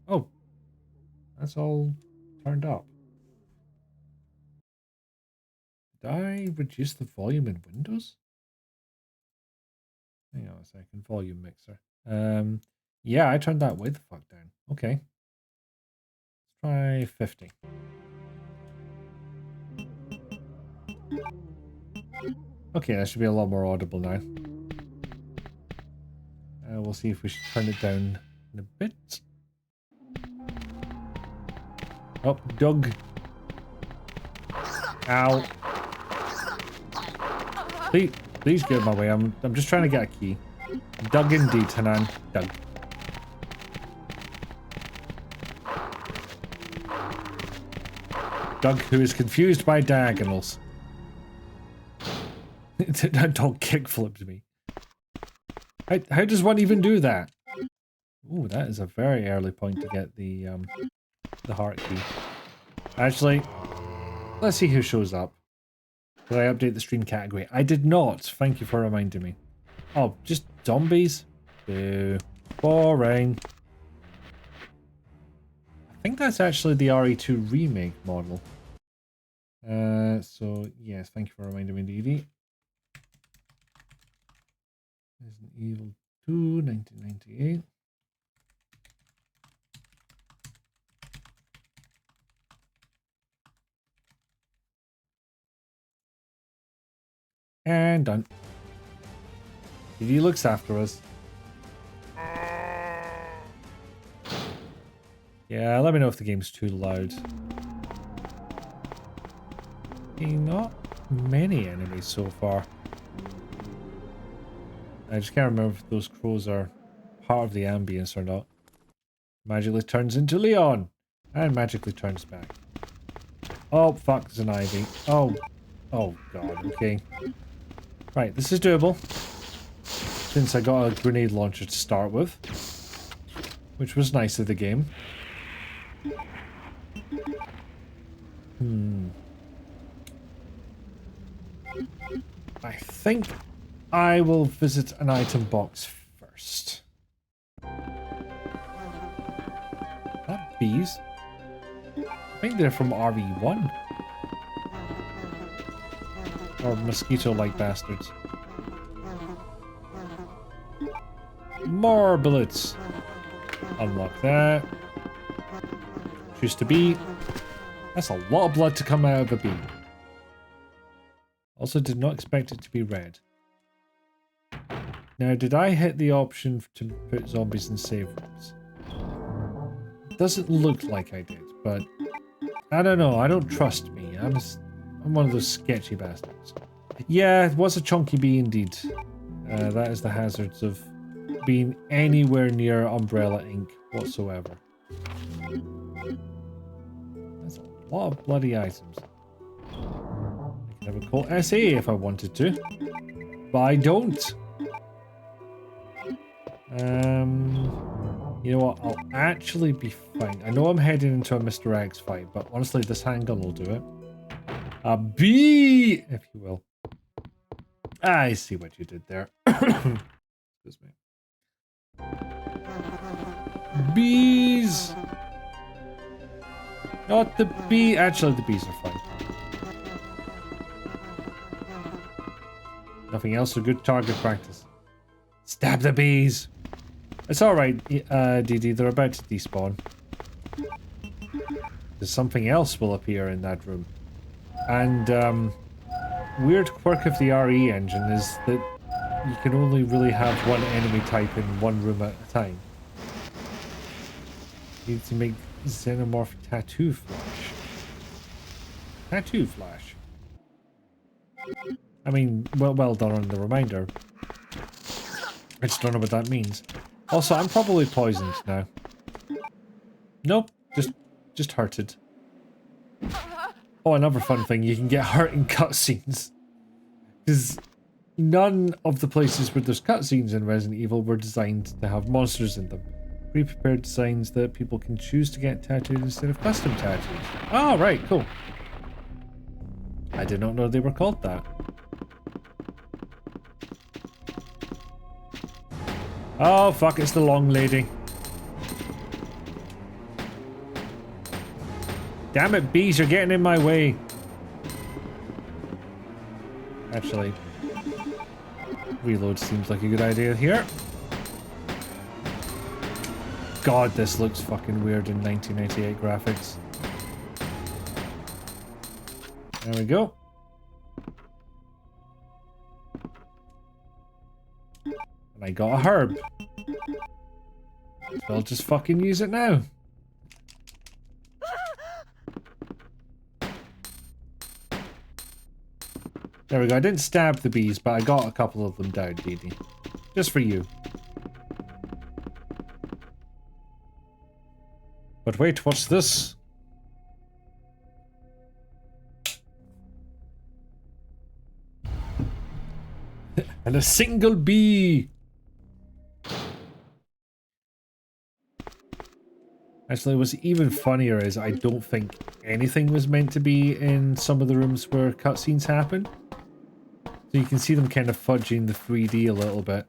Oh. That's all turned up. Did I reduce the volume in Windows? Hang on a second. Volume mixer. Yeah, I turned that way the fuck down. Okay. Let's try 50. Okay, that should be a lot more audible now. We'll see if we should turn it down in a bit. Oh, Doug. Ow. Please get out of my way. I'm just trying to get a key. Doug indeed, Hanan. Doug. Doug, who is confused by diagonals. That dog kick-flipped me. How does one even do that? Ooh, that is a very early point to get the heart key. Actually, let's see who shows up. Did I update the stream category? I did not. Thank you for reminding me. Oh, just zombies? Boo. Boring. I think that's actually the RE2 remake model. So, yes, thank you for reminding me, Dee. Resident Evil 2, 1998. And done. He looks after us. Yeah, let me know if the game's too loud. Not many enemies so far. I just can't remember if those crows are part of the ambience or not. Magically turns into Leon! And magically turns back. Oh, fuck, there's an ivy. Oh. Oh, God, okay. Right, this is doable. Since I got a grenade launcher to start with. Which was nice of the game. I think I will visit an item box first. That bees? I think they're from RE1. Or mosquito-like bastards. More bullets. Unlock that. Choose to be. That's a lot of blood to come out of a bee. Also did not expect it to be red. Now, did I hit the option to put zombies in save rooms? Doesn't look like I did, but I don't know. I don't trust me. I'm one of those sketchy bastards. Yeah, it was a chunky bee indeed. That is the hazards of being anywhere near Umbrella Ink whatsoever. That's a lot of bloody items. I could have a Colt SA if I wanted to, but I don't. You know what? I'll actually be fine. I know I'm heading into a Mr. X fight, but honestly, this handgun will do it. A bee, if you will. I see what you did there. Excuse me. Bees! Not the bee. Actually, the bees are fine. Nothing else for good target practice. Stab the bees! It's alright, DD, they're about to despawn. Because something else will appear in that room. And, weird quirk of the RE engine is that you can only really have one enemy type in one room at a time. You need to make Xenomorph Tattoo Flash. Tattoo Flash. I mean, well done on the reminder. I just don't know what that means. Also, I'm probably poisoned now. Nope, just hurted. Oh, another fun thing, you can get hurt in cutscenes. Because none of the places where there's cutscenes in Resident Evil were designed to have monsters in them. Pre-prepared designs that people can choose to get tattooed instead of custom tattoos. Oh, right, cool. I did not know they were called that. Oh, fuck, it's the long lady. Damn it, bees, you're getting in my way. Actually, reload seems like a good idea here. God, this looks fucking weird in 1998 graphics. There we go. And I got a herb. So I'll just fucking use it now. There we go. I didn't stab the bees, but I got a couple of them down, Dee Dee. Just for you. But wait, what's this? And a single bee! Actually, what's even funnier is I don't think anything was meant to be in some of the rooms where cutscenes happen. So you can see them kind of fudging the 3D a little bit.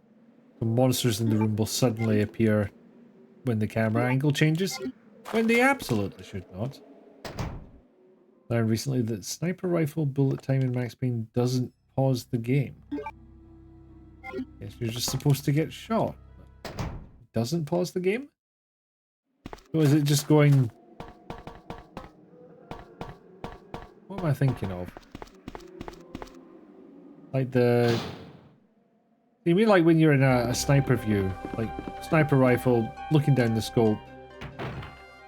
The monsters in the room will suddenly appear when the camera angle changes, when they absolutely should not. Learned recently that sniper rifle bullet time in Max Payne doesn't pause the game. Guess you're just supposed to get shot. It doesn't pause the game? Or is it just going... What am I thinking of? Like the... You mean like when you're in a sniper view? Like sniper rifle, looking down the scope.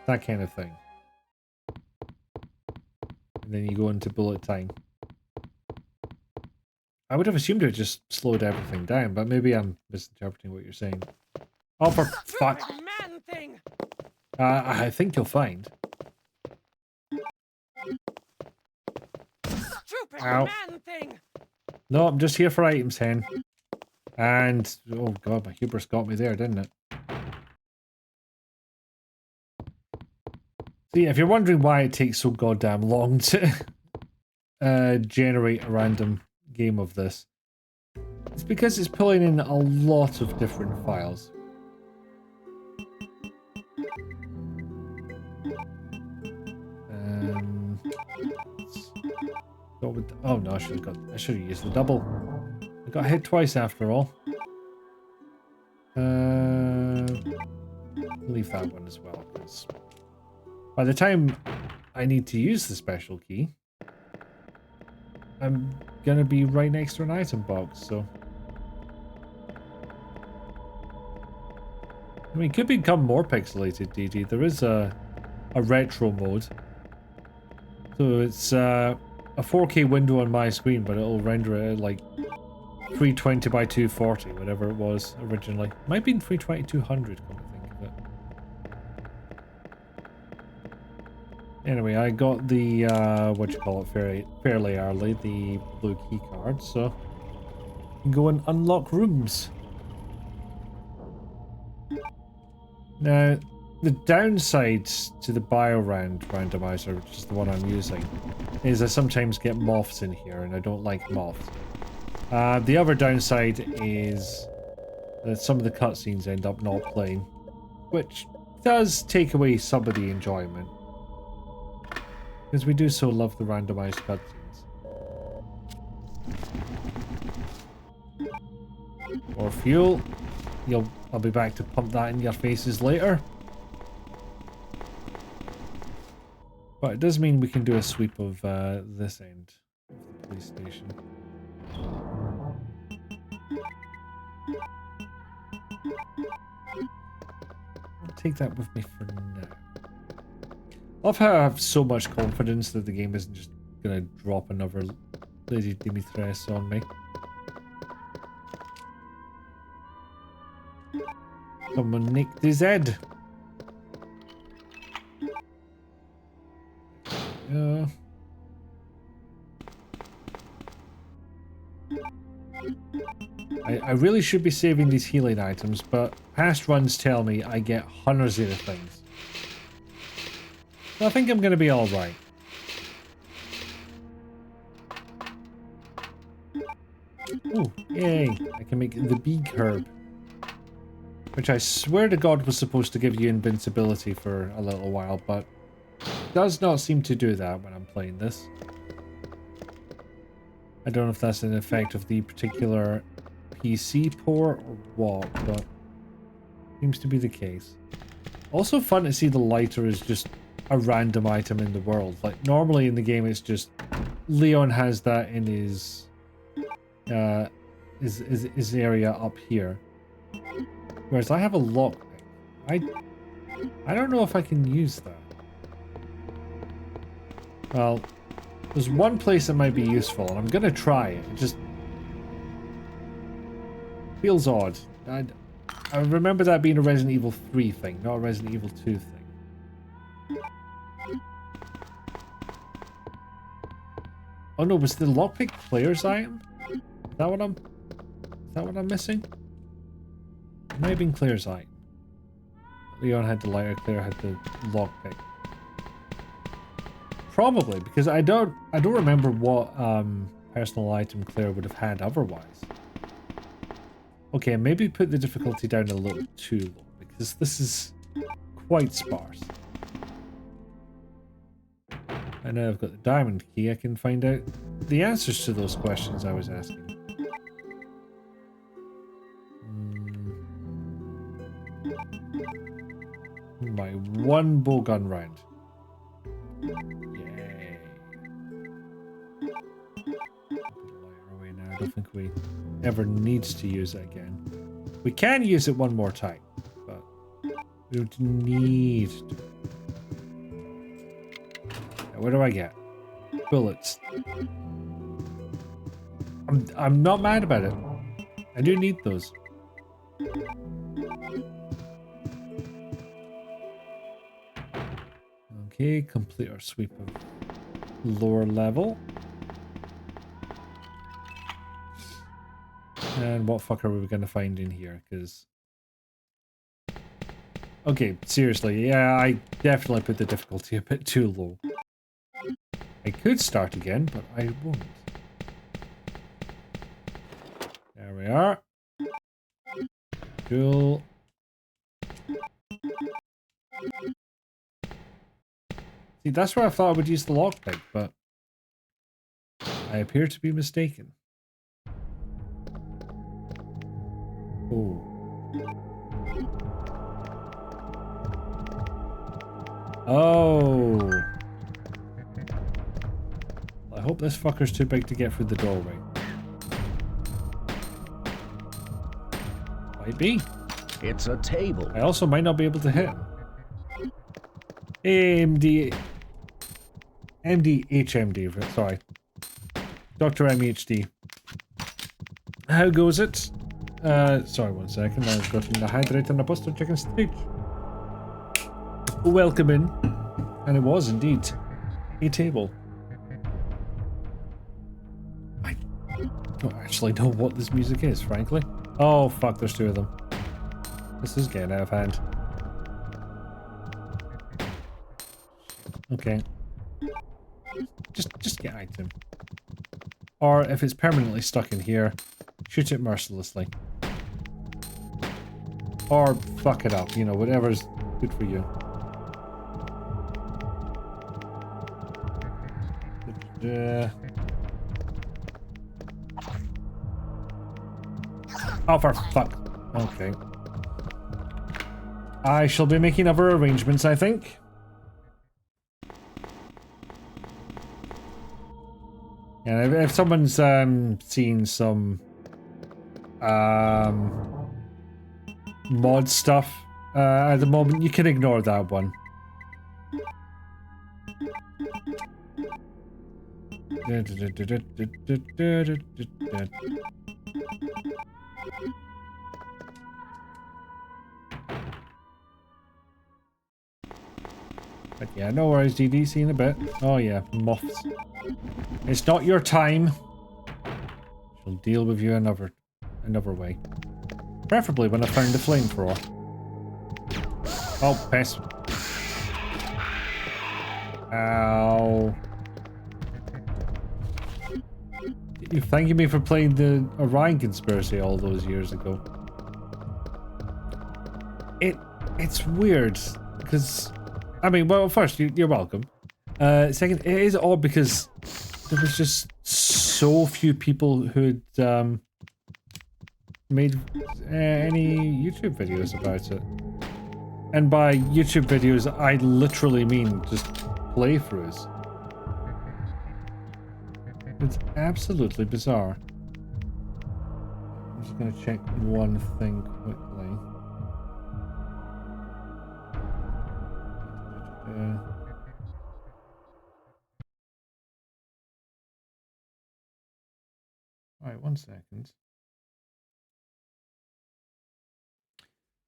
That kind of thing. And then you go into bullet time. I would have assumed it would just slowed everything down, but maybe I'm misinterpreting what you're saying. Oh, for fuck! I think you'll find. Ow. No, I'm just here for items, hen. And, oh god, my hubris got me there, didn't it? See, if you're wondering why it takes so goddamn long to generate a random game of this, it's because it's pulling in a lot of different files. Oh no, I should have used the double. I got hit twice after all. Leave that one as well, because by the time I need to use the special key, I'm gonna be right next to an item box, so. I mean, it could become more pixelated, DD. There is a retro mode. So it's a 4K window on my screen, but it'll render it at like 320 by 240, whatever it was originally. Might be in 320, 200, come to think of it. Anyway, I got the, fairly early, the blue key card, so I can go and unlock rooms. Now, the downside to the BioRound randomizer, which is the one I'm using, is I sometimes get moths in here, and I don't like moths. The other downside is that some of the cutscenes end up not playing, which does take away some of the enjoyment. Because we do so love the randomized cutscenes. More fuel. I'll be back to pump that in your faces later. But it does mean we can do a sweep of this end of the police station. I'll take that with me for now. Love how I have so much confidence that the game isn't just gonna drop another Lady Dimitrescu on me. Someone nicked his head. I really should be saving these healing items, but past runs tell me I get hundreds of things. So I think I'm going to be alright. Oh, yay. I can make the big herb. Which I swear to God was supposed to give you invincibility for a little while, but does not seem to do that when I'm playing this. I don't know if that's an effect of the particular PC port or what, but seems to be the case. Also fun to see the lighter is just a random item in the world. Like normally in the game it's just Leon has that in his area up here. Whereas I have a lockpick. I don't know if I can use that. Well, there's one place that might be useful, and I'm gonna try it. It just feels odd. I remember that being a Resident Evil 3 thing, not a Resident Evil 2 thing. Oh no, was the lockpick player's item? Is that what I'm missing? It might have been Claire's item. Leon had the lighter, Claire had the lockpick. Probably, because I don't remember what personal item Claire would have had otherwise. Okay, maybe put the difficulty down a little too low, because this is quite sparse. And now I've got the diamond key, I can find out the answers to those questions I was asking. My one bowgun round. Yay. Away now. I don't think we ever needs to use it again. We can use it one more time, but we don't need to. Now, what do I get? Bullets. I'm not mad about it. I do need those. Okay, complete our sweep of lower level. And what fuck are we going to find in here? Because... Okay, seriously, yeah, I definitely put the difficulty a bit too low. I could start again, but I won't. There we are. Cool. See, that's where I thought I would use the lockpick, but I appear to be mistaken. Oh. Oh. I hope this fucker's too big to get through the doorway. Might be. It's a table. I also might not be able to hit him. AMD... HMD, sorry. Dr. MEHD. How goes it? Sorry, 1 second. I've gotten the hydrate and a buster chicken stage. Welcome in. And it was indeed a table. I don't actually know what this music is, frankly. Oh, fuck, there's 2 of them. This is getting out of hand. Okay. Just get item. Or if it's permanently stuck in here, shoot it mercilessly. Or fuck it up, you know, whatever's good for you. Oh, for fuck. Okay. I shall be making other arrangements, I think. And if someone's seen some mod stuff at the moment, you can ignore that one. But yeah, no worries, DD. See you in a bit. Oh yeah, moths. It's not your time. She'll deal with you another way. Preferably when I found the flamethrower. Oh, piss. Ow. You're thanking me for playing the Orion Conspiracy all those years ago. It's weird, because... I mean, well, first, you're welcome. Second, it is odd because there was just so few people who'd made any YouTube videos about it. And by YouTube videos, I literally mean just playthroughs. It's absolutely bizarre. I'm just going to check one thing quickly. Alright, 1 second.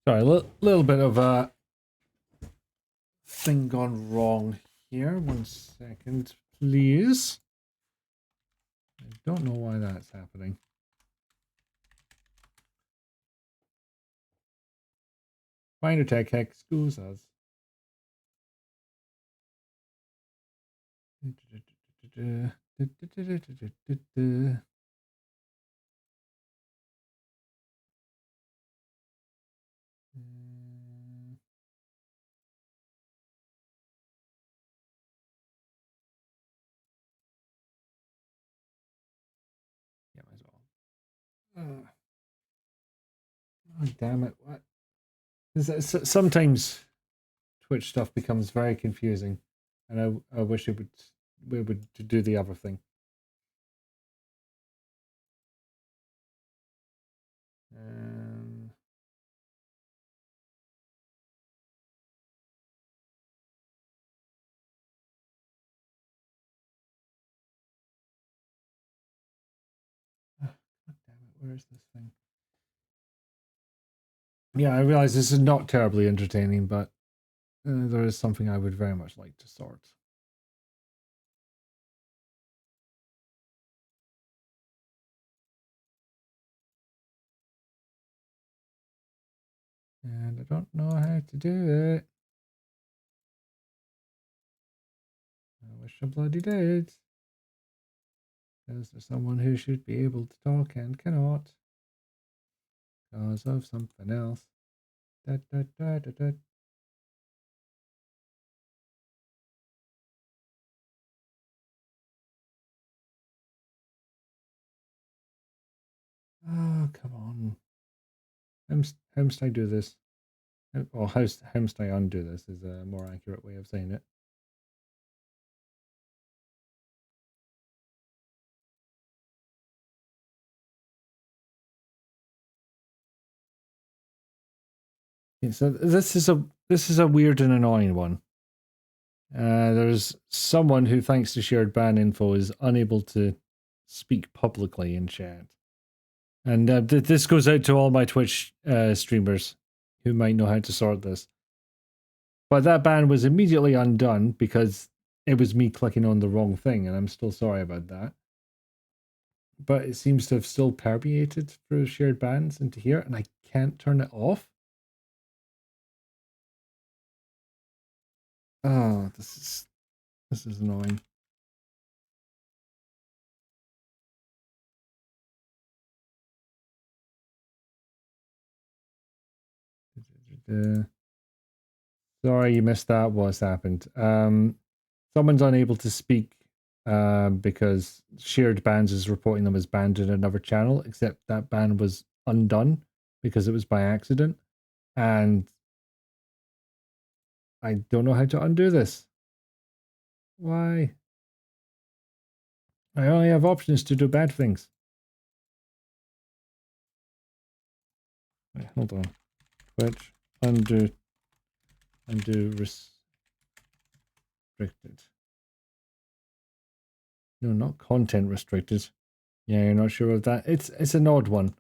Sorry, a little bit of a thing gone wrong here. 1 second, please. I don't know why that's happening. Minor tech hex goes us. Yeah, might as well. Oh, damn it. What? Sometimes Twitch stuff becomes very confusing, and I wish we would do the other thing. God damn it, where is this thing? Yeah, I realize this is not terribly entertaining, but there is something I would very much like to sort. And I don't know how to do it. I wish I bloody did. Is there someone who should be able to talk and cannot? Because of something else. Da, da, da, da, da. Oh, come on. How must I do this? Or how must I undo this is a more accurate way of saying it. Yeah, so this is a weird and annoying one. There's someone who, thanks to shared ban info, is unable to speak publicly in chat. And this goes out to all my Twitch streamers who might know how to sort this. But that ban was immediately undone because it was me clicking on the wrong thing, and I'm still sorry about that. But it seems to have still permeated through shared bans into here, and I can't turn it off. Oh, this is annoying. Sorry you missed that. What's happened? Someone's unable to speak because shared bans is reporting them as banned in another channel, except that ban was undone because it was by accident. And I don't know how to undo this. Why? I only have options to do bad things. Wait, hold on. Twitch, undo restricted. No, not content restricted. Yeah, you're not sure of that. It's an odd one.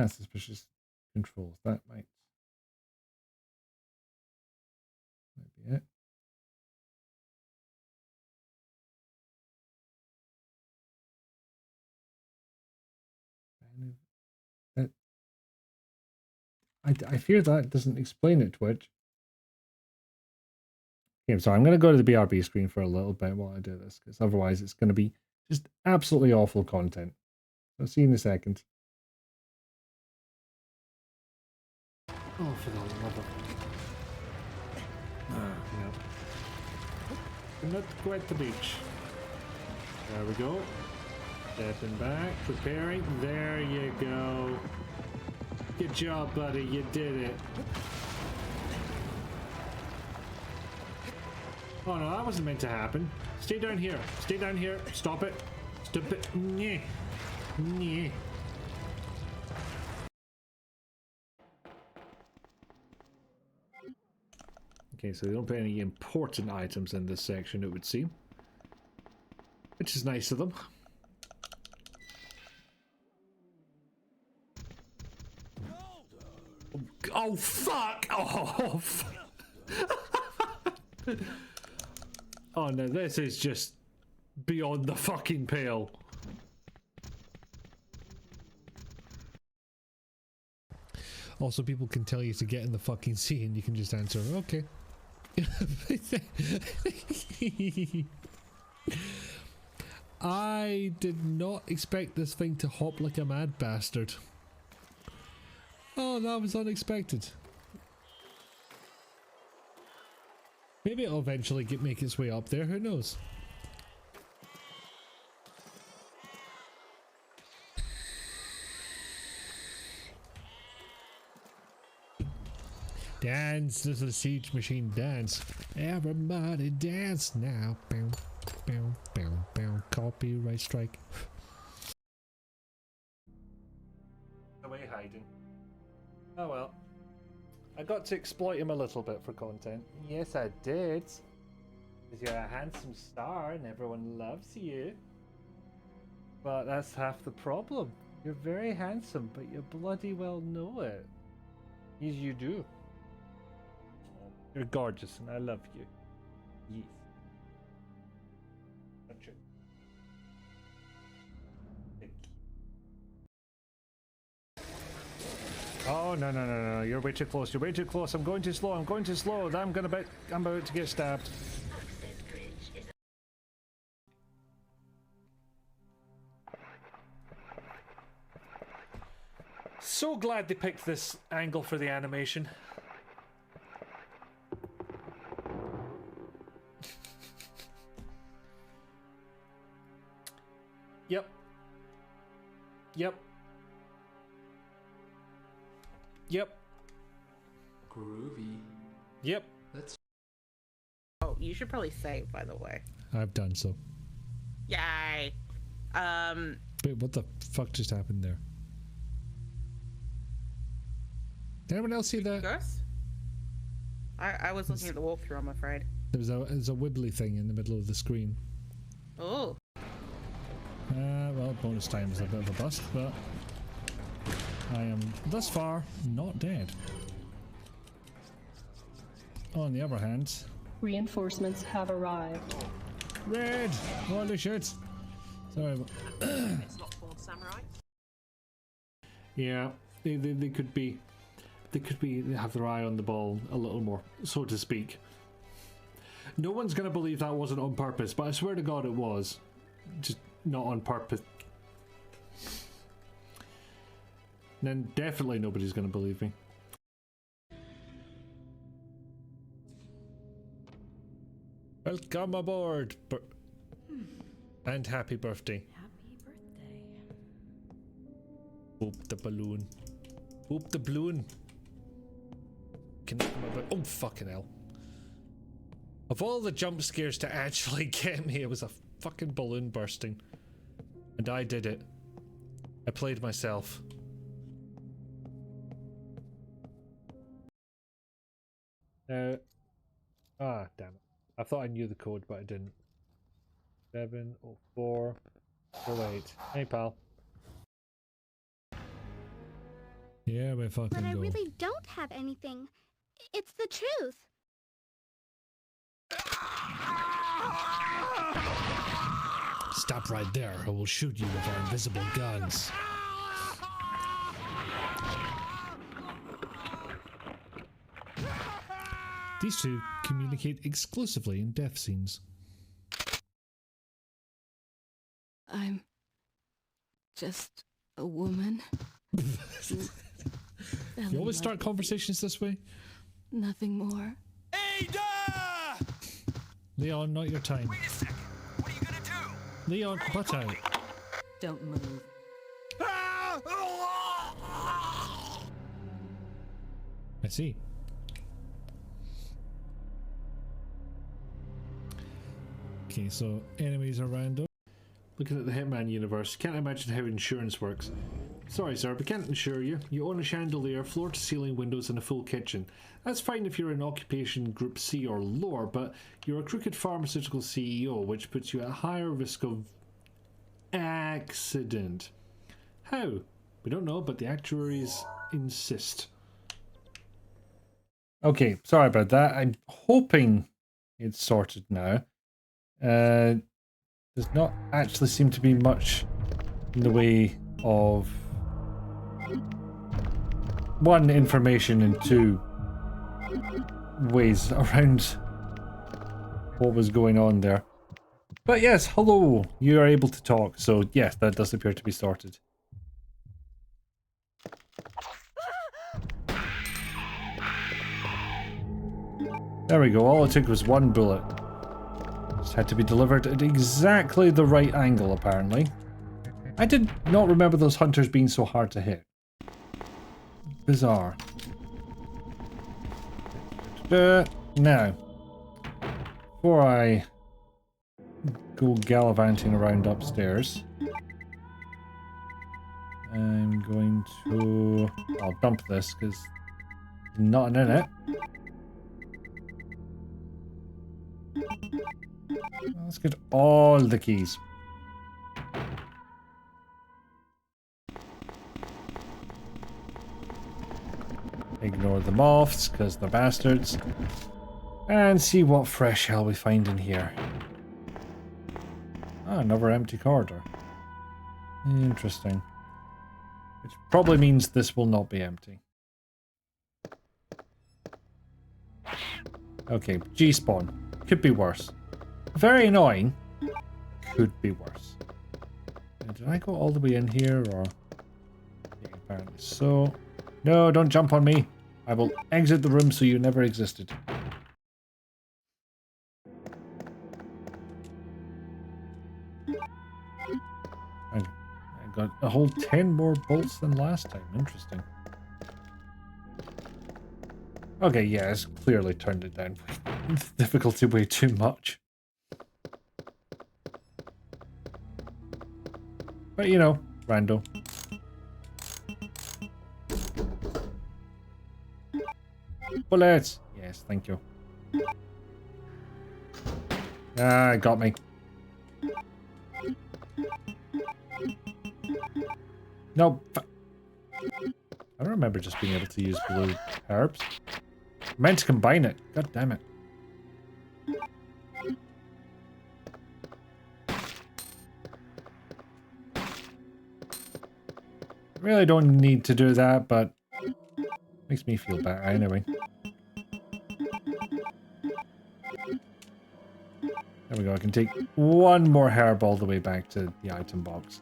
Suspicious controls. That might be it. I fear that doesn't explain it, Twitch. Okay, so I'm going to go to the BRB screen for a little bit while I do this, because otherwise it's going to be just absolutely awful content. I'll see you in a second. Oh, for the love of... no. Not quite the beach. There we go. Stepping back, preparing. There you go. Good job, buddy. You did it. Oh no, that wasn't meant to happen. Stay down here. Stay down here. Stop it. Stop it. Nyeh. Nyeh. Okay, so they don't put any important items in this section, it would seem. Which is nice of them. Oh, fuck! Oh, fuck. Oh no, this is just beyond the fucking pale. Also, people can tell you to get in the fucking sea and you can just answer, okay. I did not expect this thing to hop like a mad bastard. Oh, that was unexpected. Maybe it'll eventually make its way up there, who knows? Dance, this is a siege machine dance. Everybody dance now. Bow, bow, bow, bow. Copyright strike. Away hiding. Oh well. I got to exploit him a little bit for content. Yes, I did. Because you're a handsome star and everyone loves you. But that's half the problem. You're very handsome, but you bloody well know it. Yes, you do. You're gorgeous, and I love you. Yes. Touch it. Oh no no no no! You're way too close. You're way too close. I'm going too slow. I'm going too slow. I'm about to get stabbed. So glad they picked this angle for the animation. Yep. Yep. Yep. Groovy. Yep. That's. Oh, you should probably save, by the way. I've done so. Yay. Wait, what the fuck just happened there? Did anyone else see that? Gus? I was looking at the walkthrough, I'm afraid. There's a wibbly thing in the middle of the screen. Oh. Well, bonus time is a bit of a bust, but I am thus far not dead. On the other hand, Reinforcements have arrived. red! Holy shit! Sorry. It's not Fallen Samurai. Yeah, they could be. They have their eye on the ball a little more, so to speak. No one's gonna believe that wasn't on purpose, but I swear to God it was. Just not on purpose. And then definitely nobody's gonna believe me. Welcome aboard, and happy birthday. Happy birthday. Boop the balloon. Boop the balloon. Oh fucking hell. Of all the jump scares to actually get me, it was a fucking balloon bursting. And I did it. I played myself. Damn it. I thought I knew the code, but I didn't. 70408. Hey, pal. Yeah, we fucking But I go. really don't have anything. It's the truth. Stop right there, or we'll shoot you with our invisible guns. These two communicate exclusively in death scenes. I'm just a woman. You always start conversations this way? Nothing more. Ada! Leon, not your time. Wait a second. What are you gonna do? Leon, butt out. Don't move. I see. Okay, so enemies are random. Looking at the Hitman universe, can't imagine how insurance works. Sorry sir, but can't insure you. You own a chandelier, floor-to-ceiling windows and a full kitchen. That's fine if you're in occupation group C or lower, but you're a crooked pharmaceutical CEO, which puts you at higher risk of accident. How? We don't know, but the actuaries insist. Okay, sorry about that. I'm hoping it's sorted now. Does not actually seem to be much in the way of one, information, and two, ways around what was going on there. But yes, hello, you are able to talk, so yes, that does appear to be sorted. There we go, all it took was one bullet. Just had to be delivered at exactly the right angle, apparently. I did not remember those hunters being so hard to hit. Bizarre. Now, before I go gallivanting around upstairs, I'm going to... I'll dump this because there's nothing in it. Let's get all the keys. Ignore the moths, because they're bastards. And see what fresh hell we find in here. Ah, another empty corridor. Interesting. Which probably means this will not be empty. Okay, G-spawn. Could be worse. Very annoying. Could be worse. Did I go all the way in here, or... Yeah, apparently so. No, don't jump on me. I will exit the room so you never existed. I got a whole 10 more bolts than last time. Interesting. Okay, yeah, it's clearly turned it down. Difficulty way too much. But, you know, rando. Bullets! Yes, thank you. Ah, got me. No. I don't remember just being able to use blue herbs. I meant to combine it. God damn it. Really don't need to do that, but makes me feel better anyway. There we go. I can take one more herb all the way back to the item box.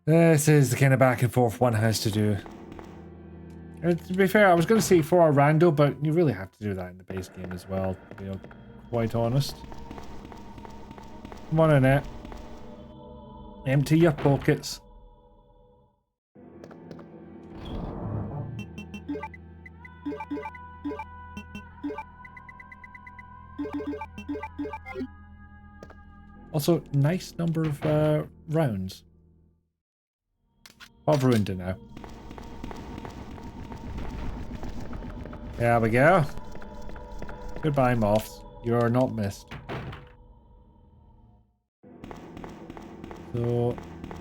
This is the kind of back and forth one has to do. And to be fair, I was going to say for a rando, but you really have to do that in the base game as well, to be quite honest. Come on, Annette. Empty your pockets. Also, nice number of rounds. I've ruined it now. There we go. Goodbye, moths. You're not missed. So,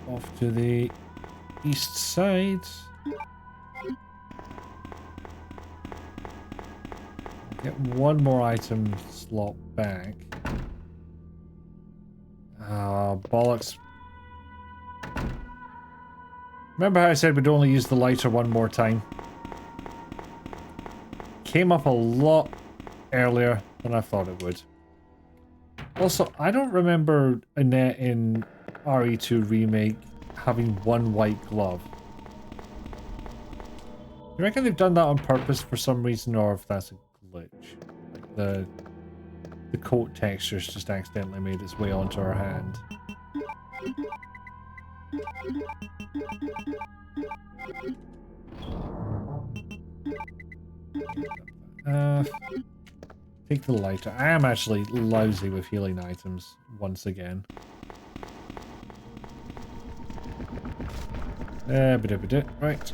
off to the east side. Get one more item slot back. Ah, bollocks. Remember how I said we'd only use the lighter one more time? Came up a lot earlier than I thought it would. Also, I don't remember Annette in RE2 Remake having one white glove. You reckon they've done that on purpose for some reason, or if that's a glitch? Like the coat texture's just accidentally made its way onto her hand. Take the lighter. I am actually lousy with healing items once again. Right.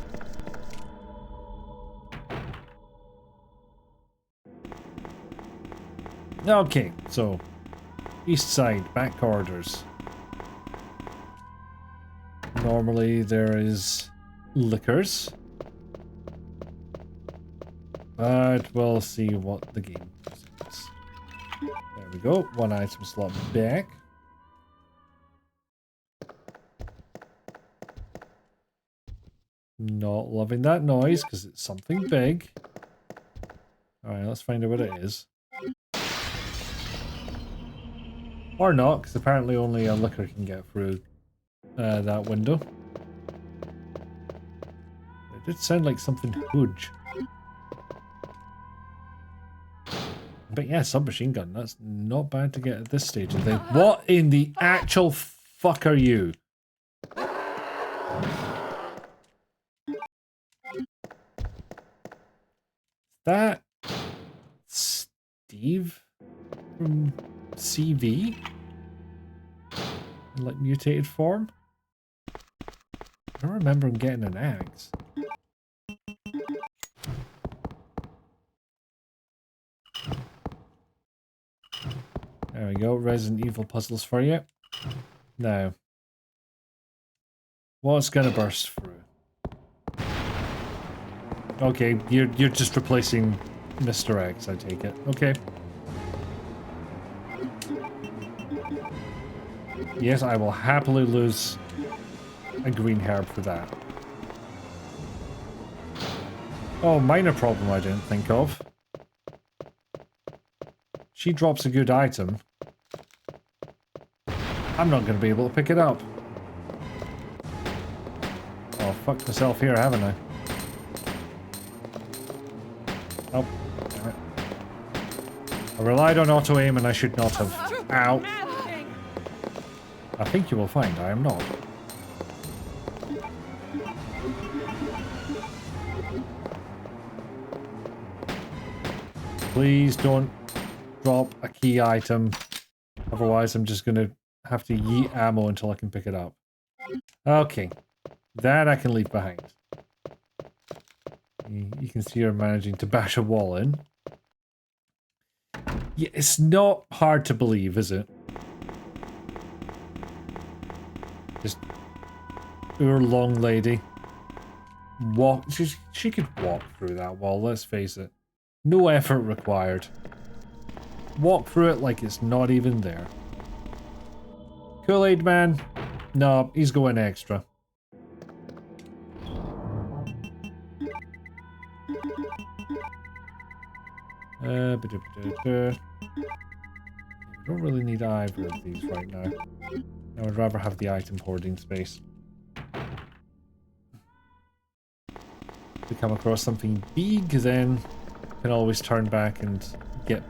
Okay, so east side, back corridors. Normally there is liquors. But we'll see what the game presents. There we go. One item slot back. Not loving that noise because it's something big. Alright, let's find out what it is. Or not, because apparently only a liquor can get through that window. It did sound like something huge. But yeah, submachine gun. That's not bad to get at this stage of the... What in the actual fuck are you? That... Steve? From CV? In, like, mutated form? I don't remember him getting an axe. There we go, Resident Evil puzzles for you. Now, what's gonna burst through? Okay, you're just replacing Mr. X, I take it. Okay. Yes, I will happily lose a green herb for that. Oh, minor problem I didn't think of. She drops a good item. I'm not going to be able to pick it up. Oh, fucked myself here, haven't I? Oh, damn it. I relied on auto-aim and I should not have. Ow. I think you will find I am not. Please don't drop a key item. Otherwise, I'm just going to have to yeet ammo until I can pick it up. Okay. That I can leave behind. You can see her managing to bash a wall in. Yeah, it's not hard to believe, is it? Just poor long lady. Walk. She could walk through that wall, let's face it. No effort required. Walk through it like it's not even there. Kool-Aid Man? No, he's going extra. We don't really need either of these right now. I would rather have the item hoarding space. If we come across something big, then we can always turn back and get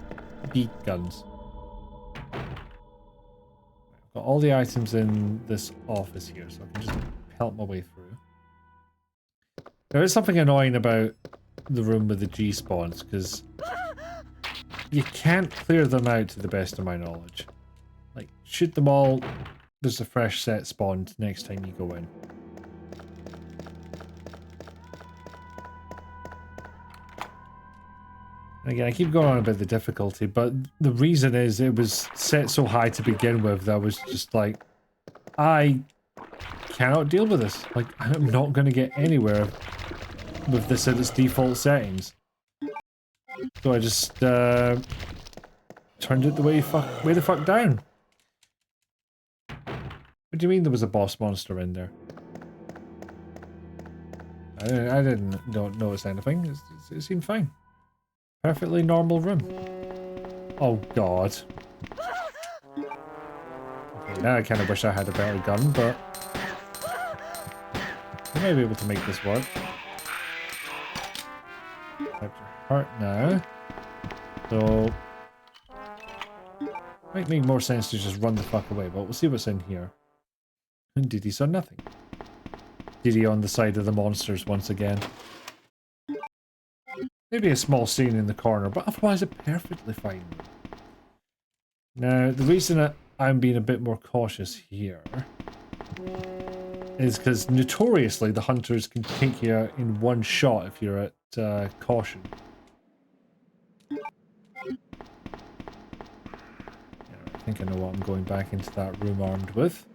big guns. I've got all the items in this office here, so I can just help my way through. There is something annoying about the room with the G-spawns, because you can't clear them out to the best of my knowledge. Like, shoot them all, there's a fresh set spawned next time you go in. And again, I keep going on about the difficulty, but the reason is it was set so high to begin with that I was just like, I cannot deal with this. Like, I'm not going to get anywhere with this at its default settings. So I just turned it the way the fuck down. What do you mean there was a boss monster in there? I don't notice anything. It seemed fine. Perfectly normal room. Oh god. Okay, now I kind of wish I had a better gun, but I may be able to make this work. Hurt now. So might make more sense to just run the fuck away, but we'll see what's in here. And Diddy saw nothing. Diddy on the side of the monsters once again. Maybe a small scene in the corner, but otherwise a perfectly fine room. Now, the reason that I'm being a bit more cautious here is because notoriously the hunters can take you in one shot if you're at caution. I think I know what I'm going back into that room armed with.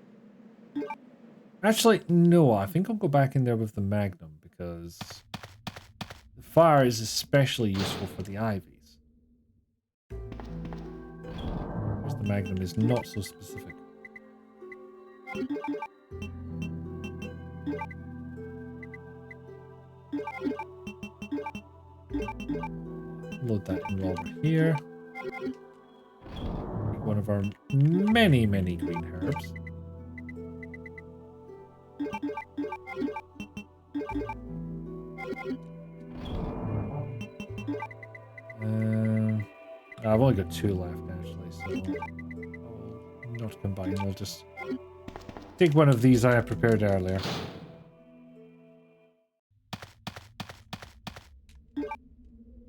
Actually, no, I think I'll go back in there with the Magnum because the fire is especially useful for the ivies. Whereas the Magnum is not so specific. Load that in while we're here. One of our many, many green herbs. I've only got 2 left actually, so I'll not combine. I'll just take one of these I had prepared earlier.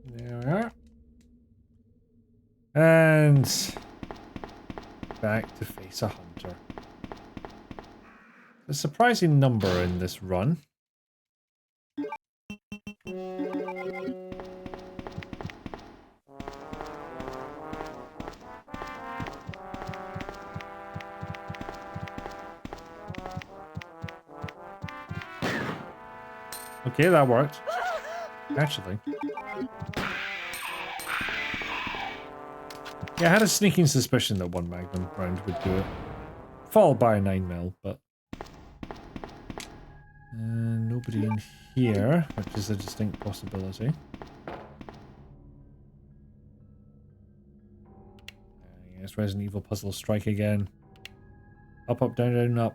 There we are. And back to face a hunter. A surprising number in this run. Okay, that worked. Actually. Yeah, I had a sneaking suspicion that one Magnum round would do it. Followed by a 9mm, but... nobody in here, which is a distinct possibility. Yes, Resident Evil puzzle strike again. Up, up, down, down, up.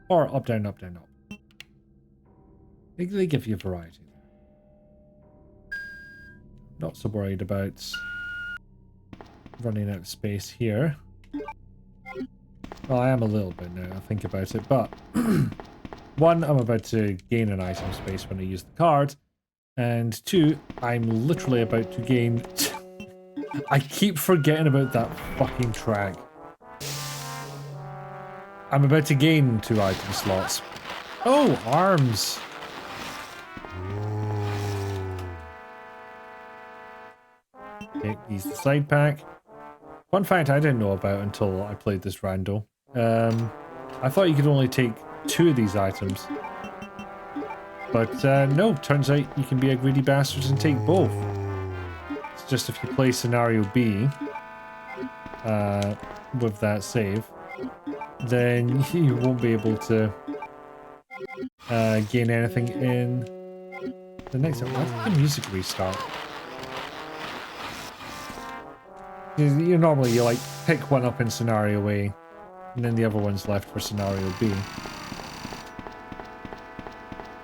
Or up, down, up, down, up. They give you variety. Not so worried about running out of space here. Well, I am a little bit now, I think about it, but one, I'm about to gain an item space when I use the card, and two, I'm literally about to gain... I keep forgetting about that fucking track. I'm about to gain 2 item slots. Oh, arms! Okay, use the side pack. Fun fact I didn't know about until I played this rando. I thought you could only take 2 of these items. But no, turns out you can be a greedy bastard and take both. It's just if you play scenario B with that save, then you won't be able to gain anything in the next one. Why did the music restart? You normally you like pick one up in scenario A, and then the other one's left for scenario B.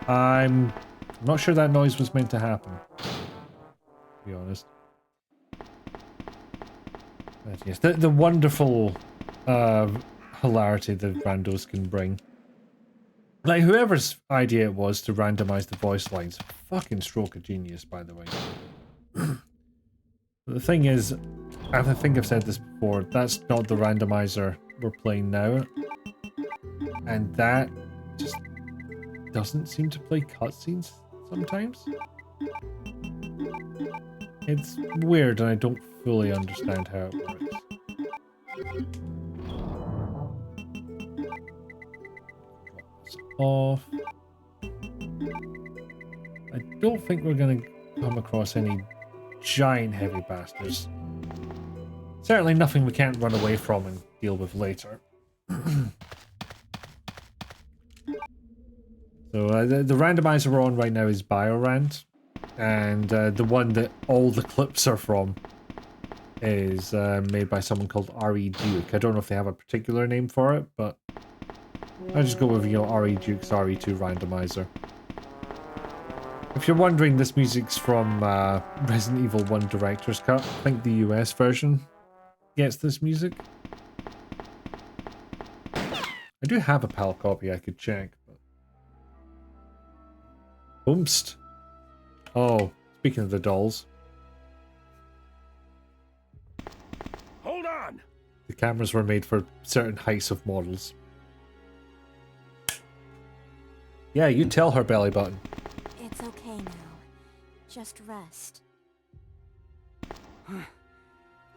I'm not sure that noise was meant to happen, to be honest. But yes, the wonderful hilarity that randos can bring. Like, whoever's idea it was to randomize the voice lines, fucking stroke of genius, by the way. The thing is, I think I've said this before, that's not the randomizer we're playing now. And that just doesn't seem to play cutscenes sometimes. It's weird and I don't fully understand how it works. Drop this off. I don't think we're going to come across any giant heavy bastards. Certainly nothing we can't run away from and deal with later. So the randomizer we're on right now is BioRand, and the one that all the clips are from is made by someone called R.E. Duke. I don't know if they have a particular name for it, but I just go with, you know, R.E. Duke's RE2 randomizer. If you're wondering, this music's from Resident Evil 1 Director's Cut. I think the US version gets this music. I do have a PAL copy I could check. But... Boomst. Oh, speaking of the dolls. Hold on! The cameras were made for certain heights of models. Yeah, you tell her, belly button. It's okay now. Just rest.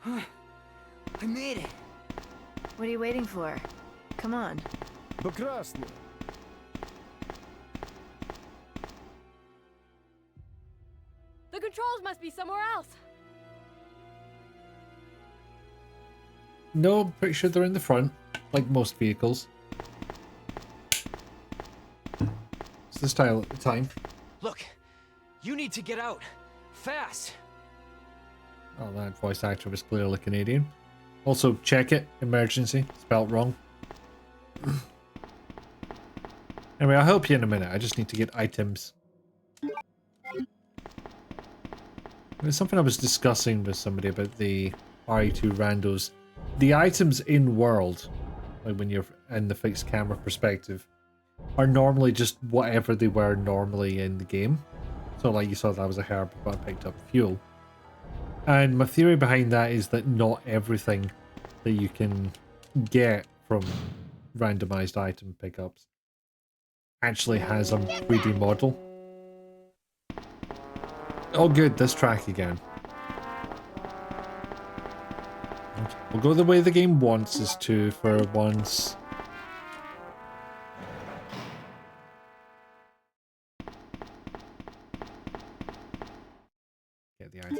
I made it! What are you waiting for? Come on. Прекрасно. The controls must be somewhere else. No, I'm pretty sure they're in the front, like most vehicles. It's the style at the time. Look, you need to get out. Fast. Oh, that voice actor was clearly Canadian. Also, check it. Emergency. Spelt wrong. Anyway, I'll help you in a minute. I just need to get items. There's something I was discussing with somebody about the RE2 randos. The items in world, like when you're in the fixed camera perspective, are normally just whatever they were normally in the game. So like you saw that was a herb, but I picked up fuel. And my theory behind that is that not everything that you can get from randomized item pickups actually has a 3D model. Oh good, this track again. Okay, we'll go the way the game wants us to for once.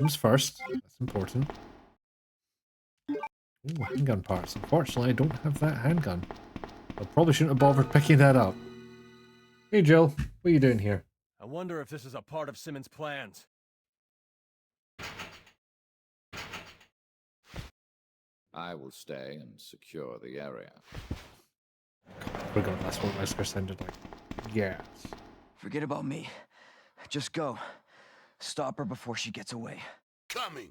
items first. That's important. Ooh, handgun parts. Unfortunately, I don't have that handgun. I probably shouldn't have bothered picking that up. Hey, Jill. What are you doing here? I wonder if this is a part of Simmons' plans. I will stay and secure the area. Forgot that's what Wesker sounded like. Yes. Forget about me. Just go. Stop her before she gets away. Coming!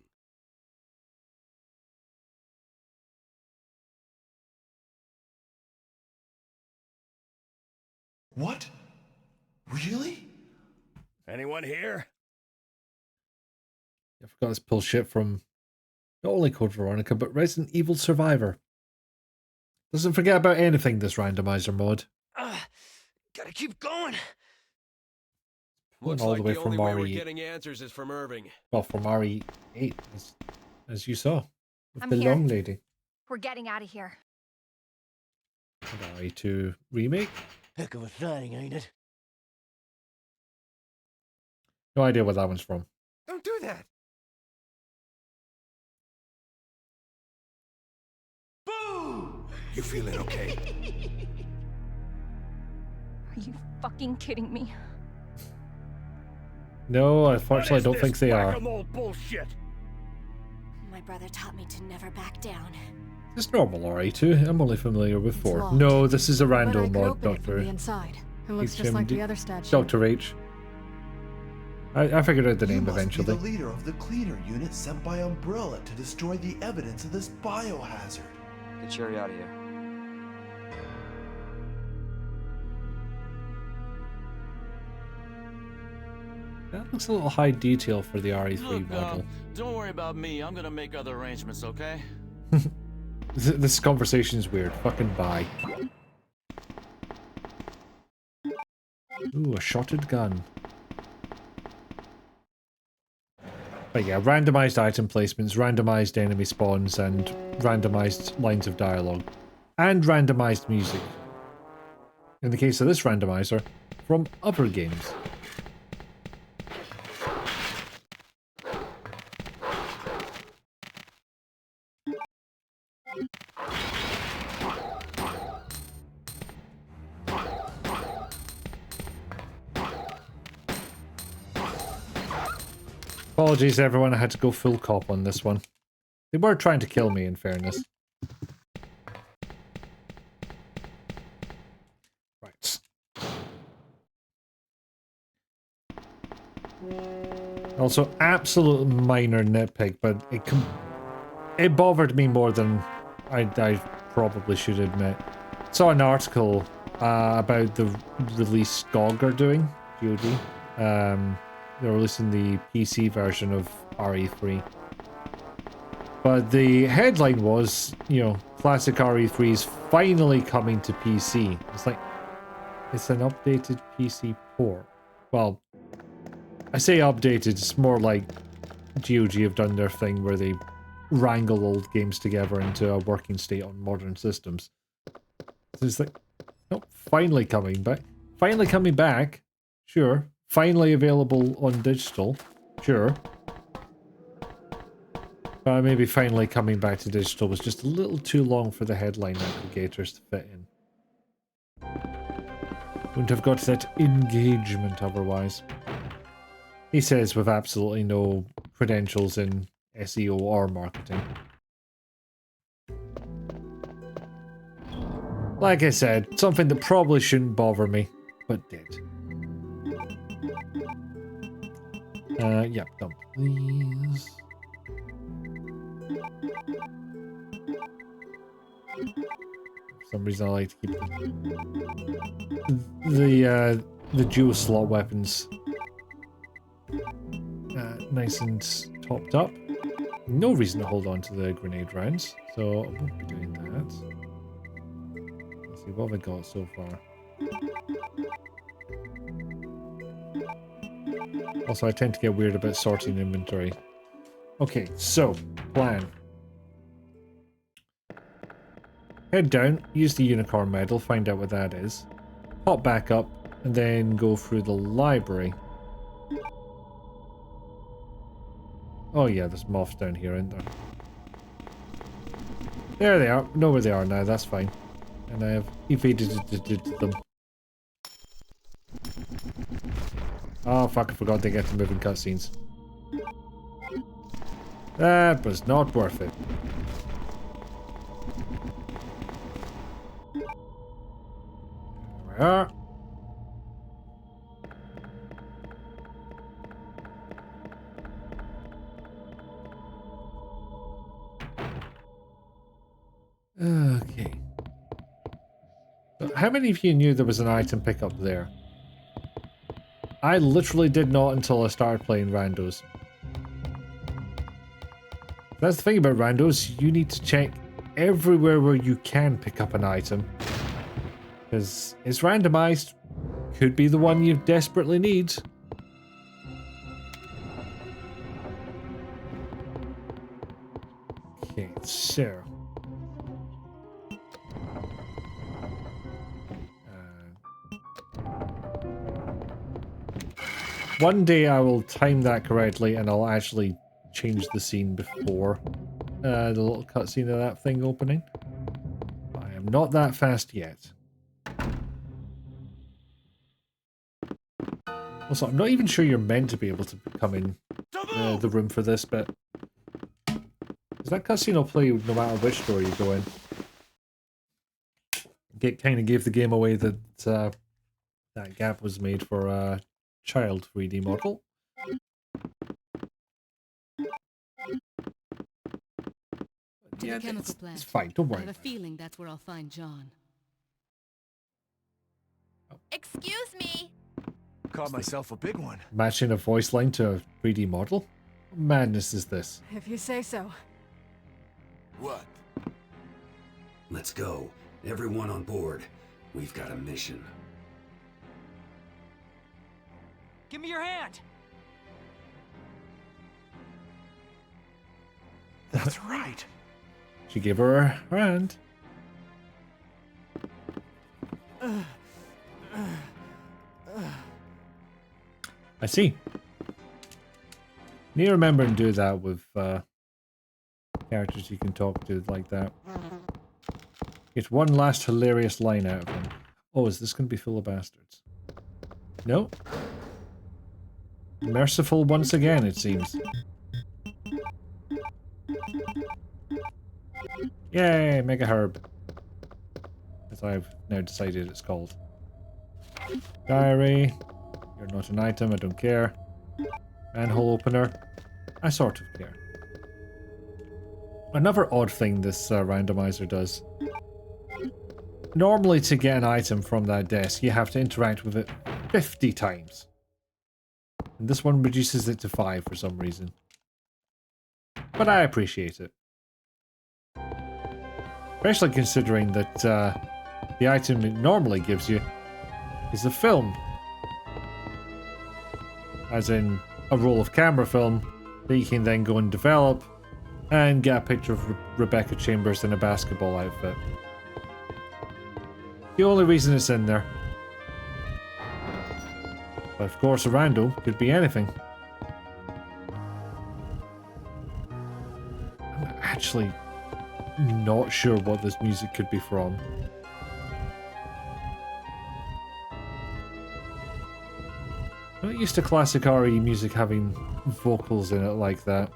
What? Really? Anyone here? I forgot this pull shit from not only Code Veronica, but Resident Evil Survivor. Doesn't forget about anything, this randomizer mod. Gotta keep going. Looks all like the way the from only way we're RE. getting answers is from Irving. Well, from RE8, as you saw. With I'm the here. long lady. We're getting out of here. And RE2 remake? Heck of a thing, ain't it? No idea where that one's from. Don't do that! Boo! You feeling okay? Are you fucking kidding me? No, unfortunately, I don't think they are. Bullshit? My brother taught me to never back down. It's normal RE2. I'm only familiar with 4. locked. No, this is a But I random could mod, open it from Doctor. the inside. It looks just like the other statue. Dr. H. I figured out the name You must eventually. be the leader of the cleaner unit sent by Umbrella to destroy the evidence of this biohazard. Get Sherry out of here. That looks a little high detail for the RE3 Look, model. don't worry about me. I'm gonna make other arrangements, okay? This conversation's weird. Fucking bye. Ooh, a shotted gun. But yeah, randomized item placements, randomized enemy spawns, and randomized lines of dialogue. And randomized music. In the case of this randomizer, from other games. Apologies everyone, I had to go full cop on this one. They were trying to kill me, in fairness. Right. Also, absolute minor nitpick, but it bothered me more than I probably should admit. Saw an article about the release GOG are doing, GOG. They're releasing the PC version of RE3. But the headline was, you know, classic RE3 is finally coming to PC. It's like, it's an updated PC port. Well, I say updated, it's more like GOG have done their thing where they wrangle old games together into a working state on modern systems. So it's like, no, finally coming back. Finally coming back, sure. Finally available on digital, sure. But maybe finally coming back to digital was just a little too long for the headline aggregators to fit in. Wouldn't have got that engagement otherwise. He says with absolutely no credentials in SEO or marketing. Like I said, something that probably shouldn't bother me, but did. Yep, dump, please. For some reason I like to keep the dual slot weapons nice and topped up. No reason to hold on to the grenade rounds, so I won't be doing that. Let's see, what have I got so far? Also, I tend to get weird about sorting inventory. Okay, so, plan. Head down, use the unicorn medal, find out what that is. Pop back up, and then go through the library. Oh yeah, there's moths down here, isn't there? There they are. Know where they are now, that's fine. And I have evaded them. Oh fuck, I forgot they get to moving cutscenes. That was not worth it. There we are. Okay. So how many of you knew there was an item pickup there? I literally did not until I started playing randos. That's the thing about randos, you need to check everywhere where you can pick up an item. Because it's randomized. Could be the one you desperately need. Okay, so... one day I will time that correctly and I'll actually change the scene before the little cutscene of that thing opening. I am not that fast yet. Also, I'm not even sure you're meant to be able to come in the room for this bit. Because that cutscene will play no matter which door you go in. It kind of gave the game away that that gap was made for a child 3D model. Yeah, it's fine, don't worry. I have a feeling that's where I'll find John. Excuse me. Caught myself a big one. Matching a voice line to a 3D model? What madness is this? If you say so. What? Let's go. Everyone on board. We've got a mission. Give me your hand! That's right. She gave her her hand. I see. Need to remember and do that with characters you can talk to like that. Get one last hilarious line out of them. Oh, is this going to be full of bastards? No? Merciful once again, it seems. Yay, Mega Herb. As I've now decided it's called. Diary. You're not an item, I don't care. Manhole opener. I sort of care. Another odd thing this randomizer does. Normally to get an item from that desk, you have to interact with it 50 times. And this one reduces it to 5 for some reason. But I appreciate it. Especially considering that the item it normally gives you is a film. As in a roll of camera film that you can then go and develop and get a picture of Rebecca Chambers in a basketball outfit. The only reason it's in there. But of course a rando could be anything. I'm actually not sure what this music could be from. I'm not used to classic RE music having vocals in it like that.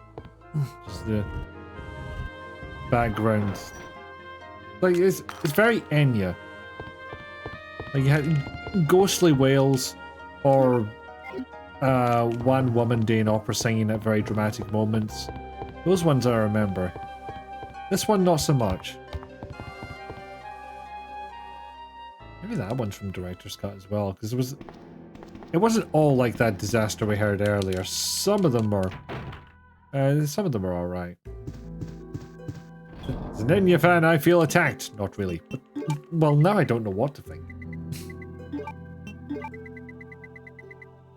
Just the background. Like, it's very Enya. Like, you had ghostly wails or one woman doing opera singing at very dramatic moments. Those ones I remember. This one, not so much. Maybe that one's from Director's Cut as well, because it wasn't all like that disaster we heard earlier. Some of them were alright. As an Enya fan, I feel attacked. Not really, but well, now I don't know what to think.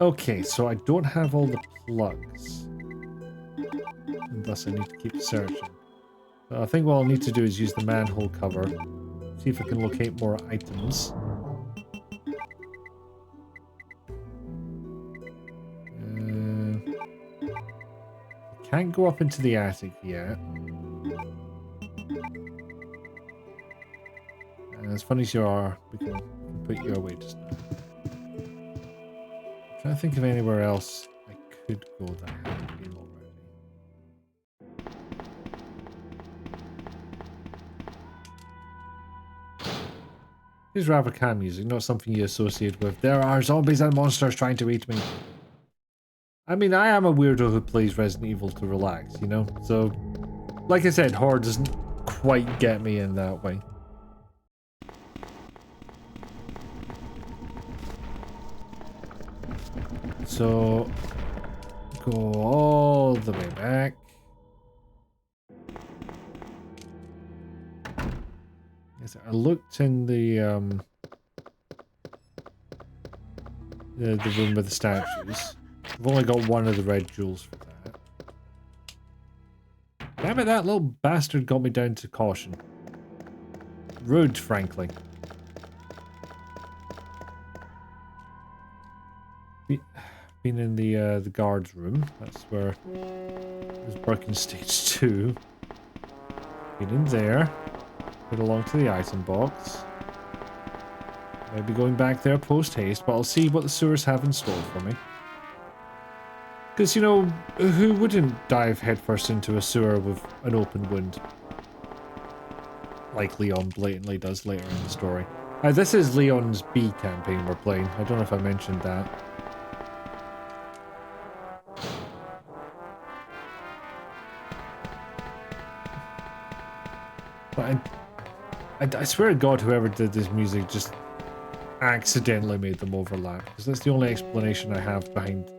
Okay, so I don't have all the plugs. And thus I need to keep searching. So I think what I'll need to do is use the manhole cover. See if I can locate more items. can't go up into the attic yet. And as funny as you are, we can put you away just now. I'm trying to think of anywhere else I could go that I haven't been already. Here's rather calm music, not something you associate with. There are zombies and monsters trying to eat me. I mean, I am a weirdo who plays Resident Evil to relax, you know? So, like I said, horror doesn't quite get me in that way. So, go all the way back. Yes, I looked in the room with the statues. I've only got one of the red jewels for that. Damn it, that little bastard got me down to caution. Rude, frankly. Been in the guards room. That's where there's Birkin stage 2. Been in there. Head along to the item box. Maybe going back there post haste, but I'll see what the sewers have in store for me. Because, you know, who wouldn't dive headfirst into a sewer with an open wound? Like Leon blatantly does later in the story. This is Leon's B campaign we're playing. I don't know if I mentioned that. But I swear to God, whoever did this music just accidentally made them overlap. Because that's the only explanation I have behind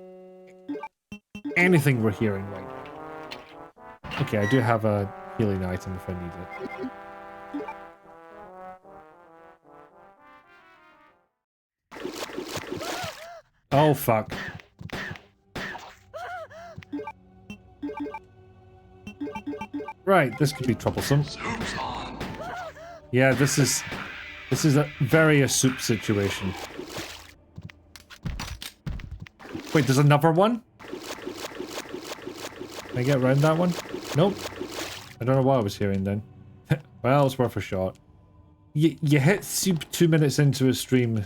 anything we're hearing right now. Okay, I do have a healing item if I need it. Oh, fuck. Right, this could be troublesome. Yeah, this is a very a soup situation. Wait, there's another one? Can I get around that one? Nope. I don't know what I was hearing then. Well, it's worth a shot. You hit soup 2 minutes into a stream.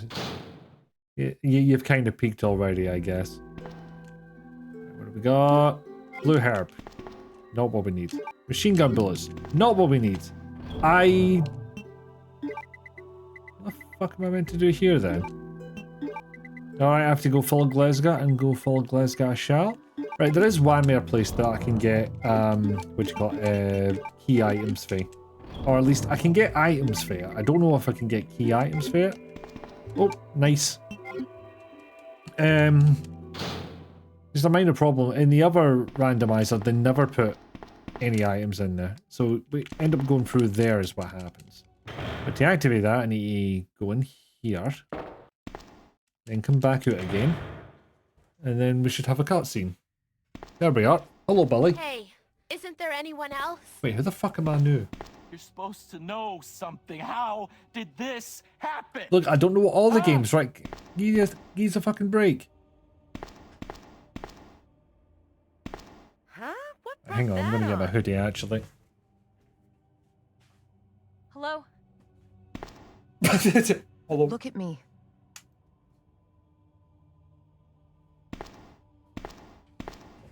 You've kind of peaked already, I guess. What have we got? Blue herb. Not what we need. Machine gun bullets. Not what we need. What the fuck am I meant to do here then? Alright, I have to go full Glesga and go full Glesga I shall. Right, there is one more place that I can get, what do you call it, key items for. Or at least I can get items for it. I don't know if I can get key items for it. Oh, nice. There's a minor problem. In the other randomizer, they never put any items in there. So we end up going through there is what happens. But to activate that, I need to go in here. Then come back out again. And then we should have a cutscene. There we are. Hello, Billy. Hey, isn't there anyone else? Wait, who the fuck am I new? You're supposed to know something. How did this happen? Look, I don't know all the games, right? Give us a fucking break. Huh? What? Hang on, I'm gonna get my hoodie actually. Hello? Hello. Look at me.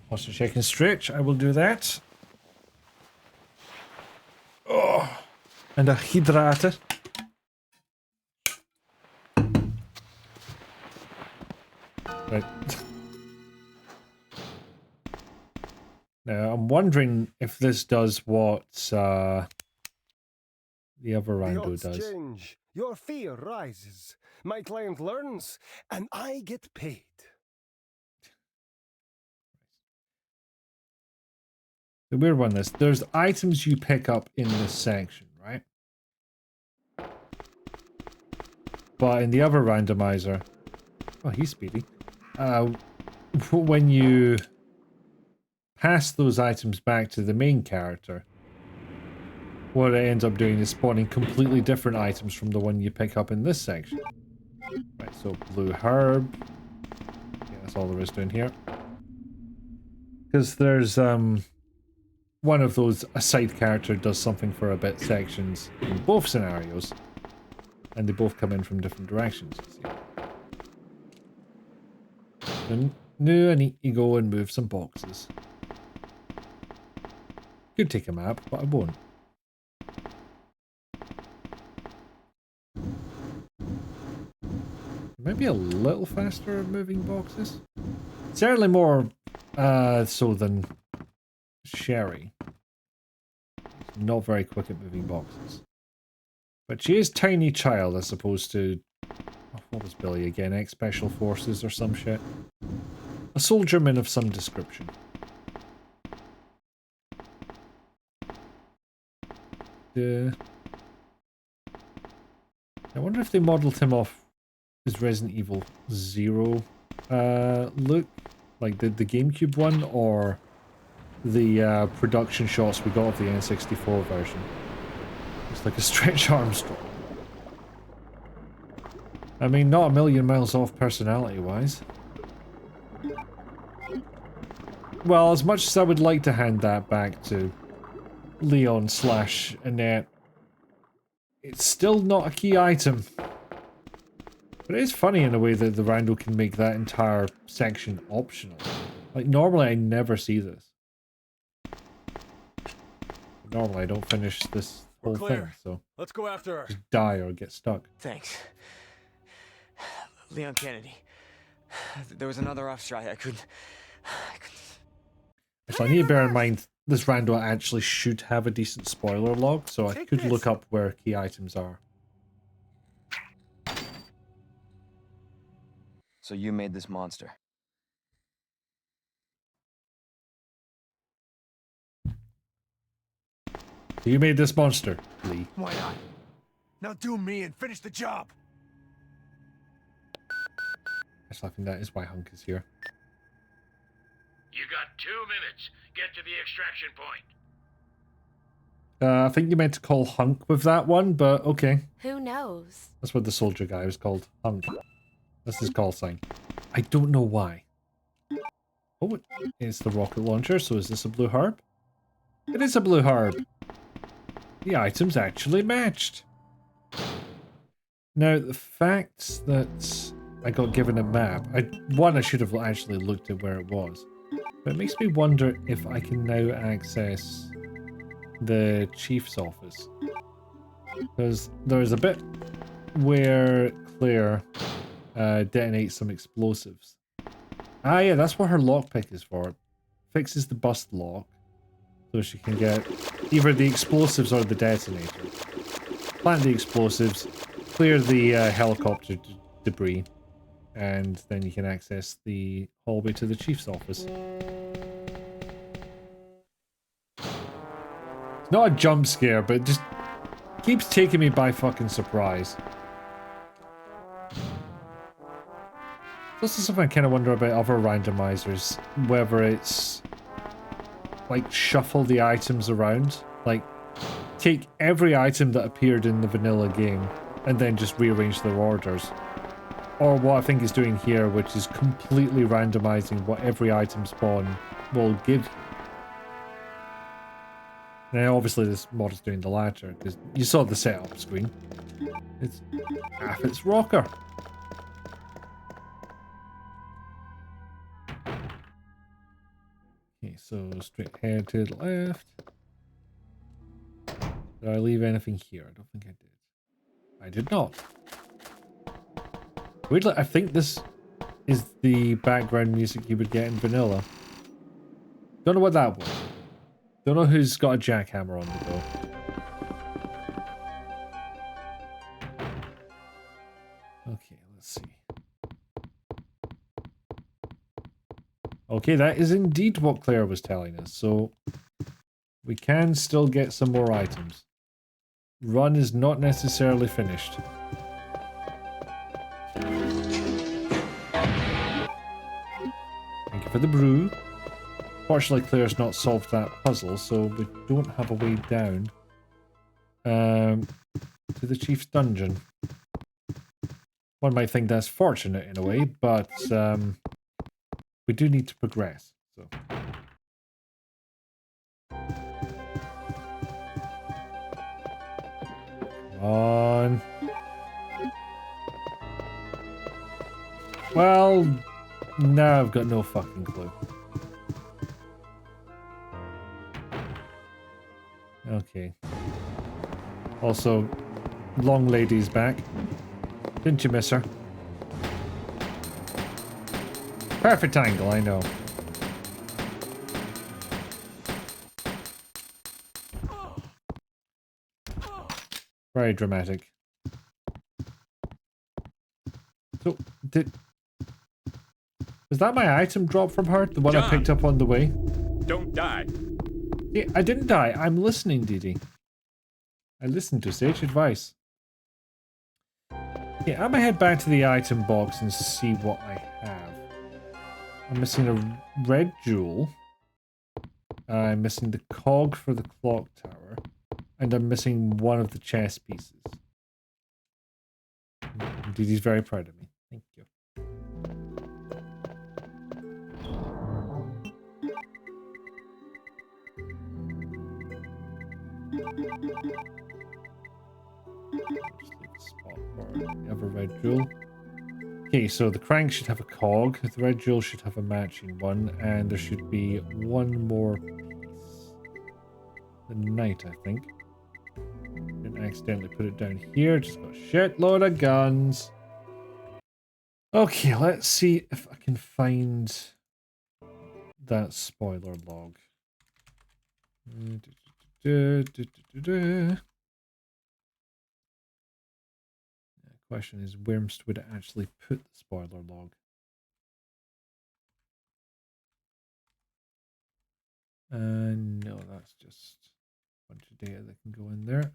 Posture check and stretch, I will do that. Oh, and a hydrator. Right. Now, I'm wondering if this does what the other rando does. Change. Your fear rises. My client learns, and I get paid. The weird one is, there's items you pick up in this section, right? But in the other randomizer... Oh, he's speedy. When you pass those items back to the main character, what it ends up doing is spawning completely different items from the one you pick up in this section. Right, so blue herb. Yeah, that's all there is doing here. Because there's one of those, a side character does something for a bit sections in both scenarios, and they both come in from different directions. So now I need to go and move some boxes. Could take a map, but I won't. Maybe a little faster at moving boxes. Certainly more so than Sherry. Not very quick at moving boxes. But she is Tiny Child as opposed to... what was Billy again? Ex-Special Forces or some shit? A soldierman of some description. I wonder if they modelled him off his Resident Evil 0 look, like the GameCube one, or the production shots we got of the N64 version. It's like a Stretch Armstrong. I mean, not a million miles off personality-wise. Well, as much as I would like to hand that back to Leon / Annette, it's still not a key item. But it is funny in a way that the Rando can make that entire section optional. Like, normally I never see this. Normally I don't finish this whole thing, so... Let's go after her. Just die or get stuck. Thanks. Leon Kennedy. There was another off strike. I couldn't... So I need to bear in mind, this Rando actually should have a decent spoiler log, so I could look up where key items are. So you made this monster. So you made this monster, Lee. Why not? Now do me and finish the job. Actually, I think that is why Hunk is here. You got 2 minutes. Get to the extraction point. I think you meant to call Hunk with that one, but okay. Who knows? That's what the soldier guy was called. Hunk. That's his call sign. I don't know why. Oh, it's the rocket launcher, so is this a blue herb? It is a blue herb. The items actually matched. Now, the fact that I got given a map, I should have actually looked at where it was. But it makes me wonder if I can now access the chief's office. Because there's a bit where Claire detonates some explosives. Ah yeah, that's what her lockpick is for. It fixes the bust lock so she can get either the explosives or the detonator. Plant the explosives, clear the helicopter debris, and then you can access the hallway to the chief's office. It's not a jump scare, but it just keeps taking me by fucking surprise. This is something I kind of wonder about other randomizers, whether it's like shuffle the items around, like take every item that appeared in the vanilla game and then just rearrange their orders. Or what I think it's doing here, which is completely randomizing what every item spawn will give you. Now obviously this mod is doing the latter, because you saw the setup screen. It's half its rocker. Okay, so straight ahead to the left. Did I leave anything here? I don't think I did. I did not. Weirdly, I think this is the background music you would get in vanilla. Don't know what that was. Don't know who's got a jackhammer on the go. Okay, let's see. Okay, that is indeed what Claire was telling us, so we can still get some more items. Run is not necessarily finished. Thank you for the brew. Fortunately, Claire's not solved that puzzle, so we don't have a way down to the chief's dungeon. One might think that's fortunate in a way, but we do need to progress. So on. Well, now I've got no fucking clue. Okay. Also, long lady's back. Didn't you miss her? Perfect angle, I know. Very dramatic. So, was that my item drop from her? The one I picked up on the way? Don't die. Yeah, I didn't die. I'm listening, Didi. I listened to sage advice. Yeah, I'm gonna head back to the item box and see what I have. I'm missing a red jewel. I'm missing the cog for the clock tower. And I'm missing one of the chess pieces. Didi's very proud of me. Thank you. Just leave a spot for the other red jewel. Okay, so the crank should have a cog, the red jewel should have a matching one, and there should be one more piece. The knight, I think. Didn't accidentally put it down here, just got a shitload of guns. Okay, let's see if I can find that spoiler log. Question is, Wyrmst would actually put the spoiler log? No, that's just a bunch of data that can go in there.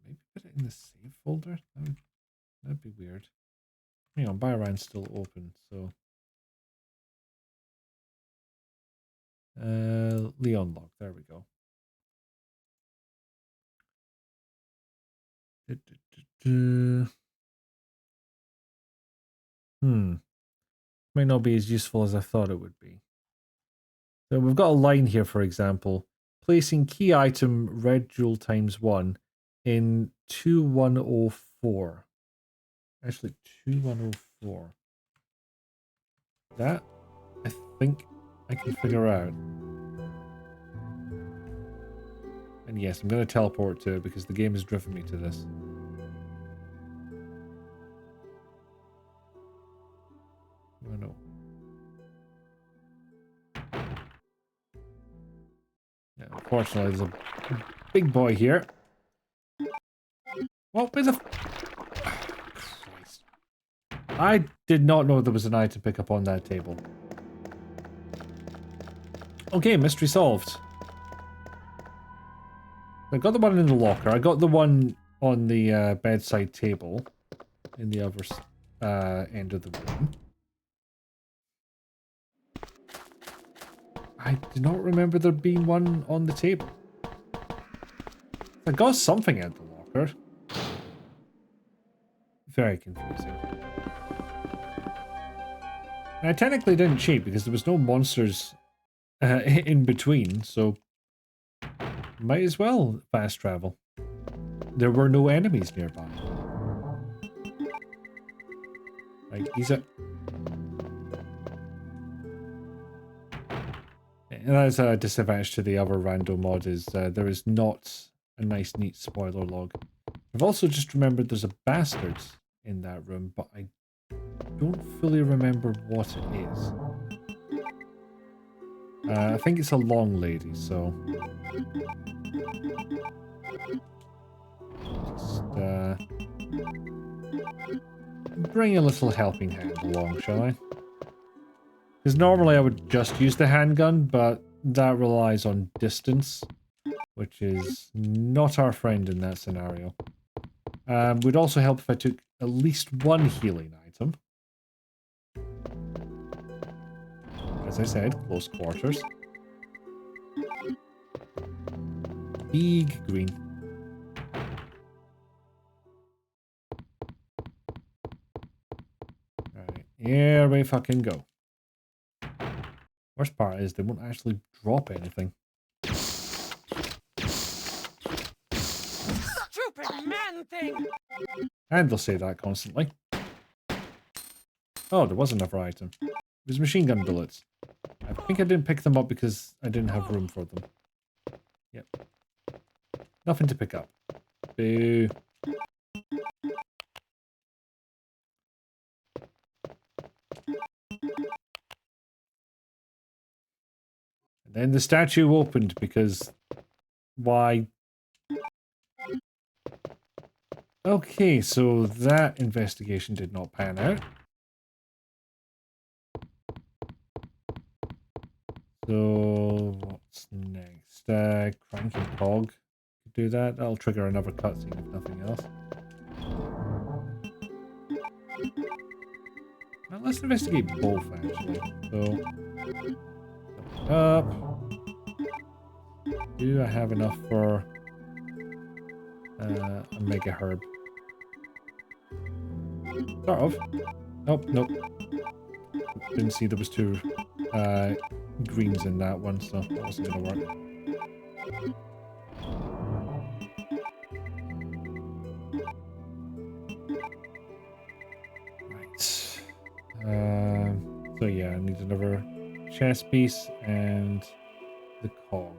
Maybe put it in the save folder? That'd be weird. Hang on, Byron's still open, so... Leon log, there we go. Might not be as useful as I thought it would be. So we've got a line here, for example. Placing key item red jewel ×1 in 2104. Actually, 2104. That, I think I can figure out. And yes, I'm going to teleport to it because the game has driven me to this. Oh no. Yeah, unfortunately, there's a big boy here. What with the... Christ. I did not know there was an item to pick up on that table. Okay, mystery solved. I got the one in the locker. I got the one on the bedside table in the other end of the room. I do not remember there being one on the table. I got something at the locker. Very confusing. And I technically didn't cheat because there was no monsters in between, so might as well fast travel. There were no enemies nearby. Like, these are... And that's a disadvantage to the other rando mod is there is not a nice neat spoiler log. I've also just remembered there's a bastard in that room, but I don't fully remember what it is. I think it's a long lady, so... Just bring a little helping hand along, shall I? Because normally I would just use the handgun, but that relies on distance, which is not our friend in that scenario. Would also help if I took at least one healing item. As I said, close quarters. Big green. Alright, here we fucking go. Worst part is they won't actually drop anything. stupid man thing! And they'll say that constantly. Oh, there was another item. It was machine gun bullets. I think I didn't pick them up because I didn't have room for them. Yep. Nothing to pick up. Boo. And then the statue opened because... Why? Okay, so that investigation did not pan out. So, what's next? Cranky Pog. Could do that. That'll trigger another cutscene if nothing else. Well, let's investigate both, actually. So, up. Do I have enough for a Mega Herb? Sort of. Nope, nope. Didn't see there was two greens in that one, so that wasn't going to work. Right. So yeah, I need another chess piece and the cog.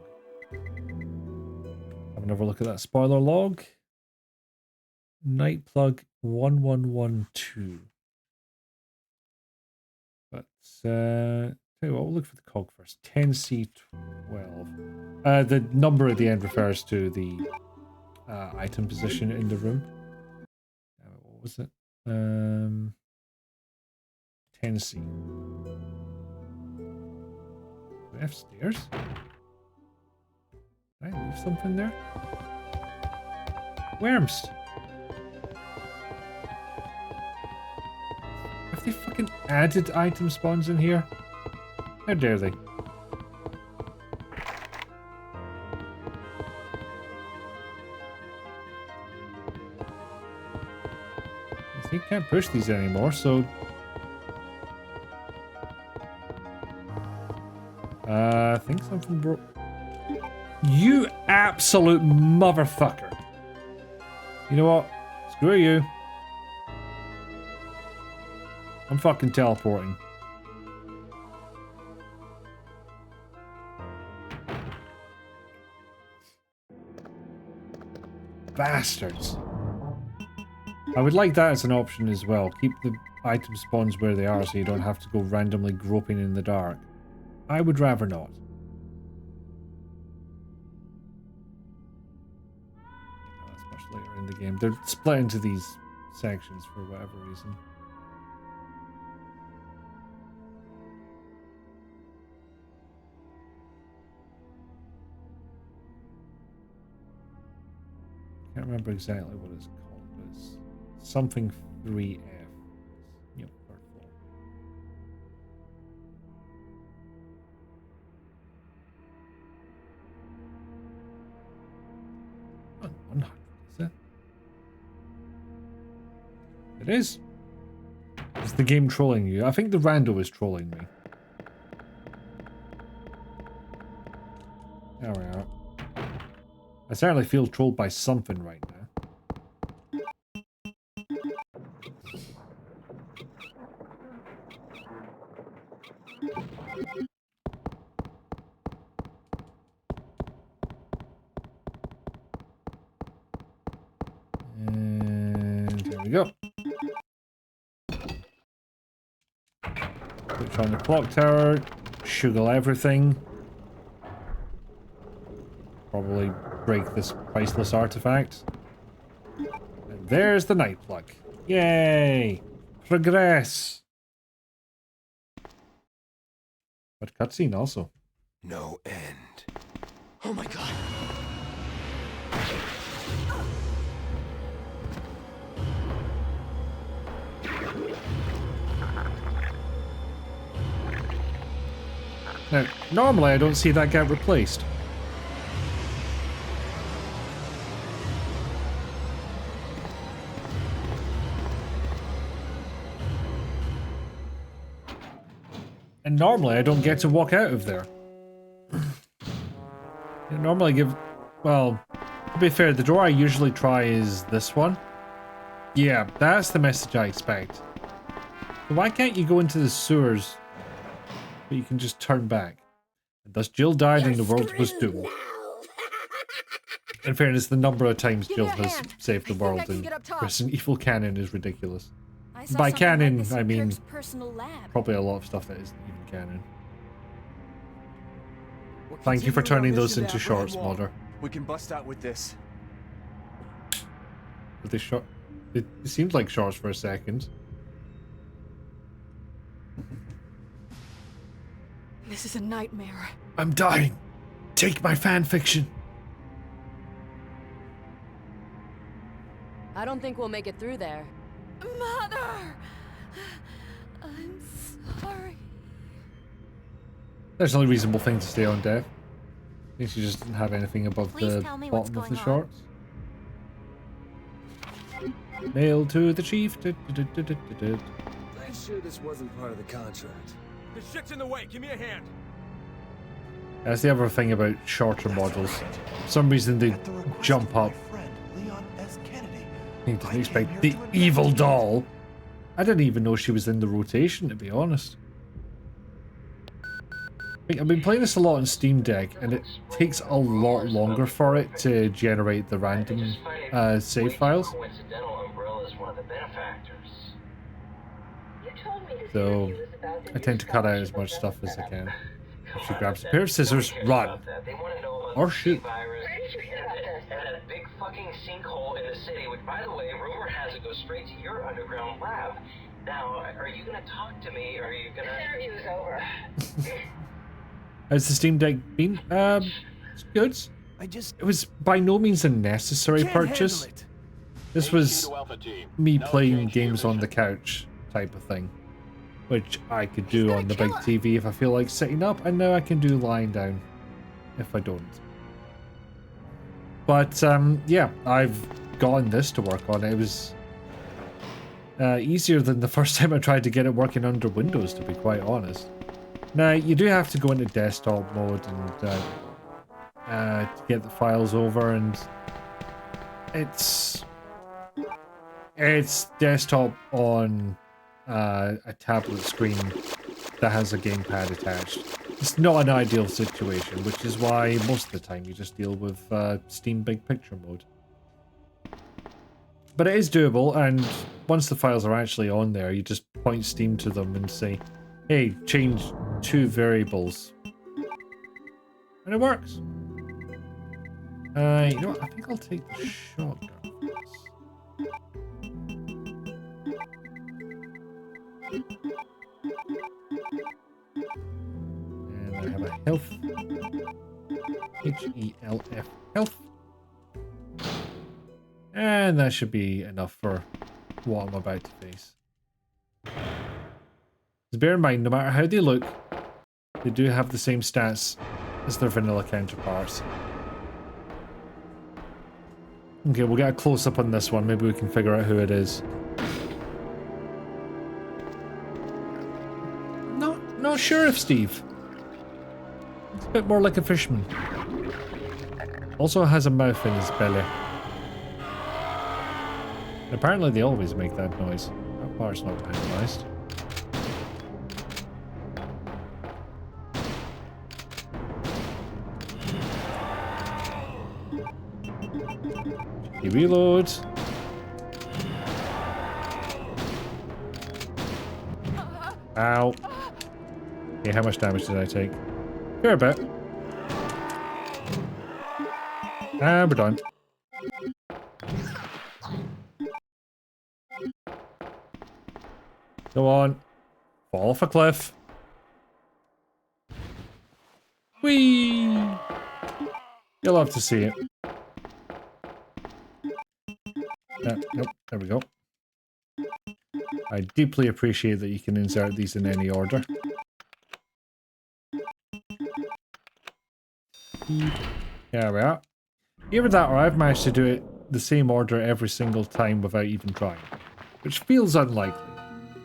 Have another look at that spoiler log. Night plug 1112. But tell you what, we'll look for the cog first. 10C12. The number at the end refers to the item position in the room. What was it? 10C. Do I have stairs? Did I leave something there? Worms! Have they fucking added item spawns in here? How dare they? You can't push these anymore, so... I think something broke... You absolute motherfucker! You know what? Screw you. I'm fucking teleporting. Bastards. I would like that as an option as well. Keep the item spawns where they are so you don't have to go randomly groping in the dark. I would rather not. That's much later in the game. They're split into these sections for whatever reason. Can't remember exactly what it's called, but it's something 3F. Yep, third floor. Oh, 100, is it? It is. Is the game trolling you? I think the rando is trolling me. There we are. I certainly feel trolled by something right now. And there we go. Switch on the clock tower, sugar everything. Probably break this priceless artifact. And there's the night plug. Yay! Progress! But cutscene also. No end. Oh my god. Now, normally I don't see that get replaced. And normally I don't get to walk out of there. You normally give... Well, To be fair, the door I usually try is this one. Yeah, that's the message I expect. So why can't you go into the sewers, but you can just turn back? And thus Jill died and the world was doomed. In fairness, the number of times Jill has saved the world in Resident Evil canon is ridiculous. By canon, I mean probably a lot of stuff that isn't even canon. Thank you for turning those into shorts, Modder. We can bust out with this. But they short. It seemed like shorts for a second. This is a nightmare. I'm dying. Take my fan fiction. I don't think we'll make it through there. Mother! I'm sorry. That's the only reasonable thing to stay on death. I think she just didn't have anything above the bottom of the shorts. Mail to the chief. I'm sure this wasn't part of the contract. The shit's in the way. Give me a hand. That's the other thing about shorter models. For some reason they jump up. You didn't expect the evil doll. I didn't even know she was in the rotation, to be honest. I've been playing this a lot on Steam Deck, and it takes a lot longer for it to generate the random save files. So I tend to cut out as much stuff as I can. If she grabs a pair of scissors, run. Or shoot. And a big fucking sinkhole in the city, which, by the way, rumor has it goes straight to your underground lab. Now, are you gonna talk to me, or are you gonna... This interview's over. How's the Steam Deck been? It's good. It was by no means a necessary purchase. This was me playing games on the couch type of thing, which I could do on the big TV if I feel like sitting up, and now I can do lying down if I don't. But yeah, I've gotten this to work on it. It was easier than the first time I tried to get it working under Windows, to be quite honest. Now, you do have to go into desktop mode and to get the files over, and it's desktop on a tablet screen that has a gamepad attached. It's not an ideal situation, which is why most of the time you just deal with Steam Big Picture mode. But it is doable, and once the files are actually on there, you just point Steam to them and say, hey, change 2 variables. And it works. You know what? I think I'll take the shotgun for this. And I have a health. H-E-L-F. Health. And that should be enough for what I'm about to face. Just bear in mind, no matter how they look, they do have the same stats as their vanilla counterparts. Okay, we'll get a close-up on this one. Maybe we can figure out who it is. Not sure if Steve. It's a bit more like a fishman. Also has a mouth in his belly. And apparently they always make that noise. That part's not randomized. He reloads. Ow. Okay, how much damage did I take? Fair bit. And we're done. Go on. Fall off a cliff. Whee! You'll love to see it. Nope, there we go. I deeply appreciate that you can insert these in any order. There we are. Either that or I've managed to do it the same order every single time without even trying. Which feels unlikely.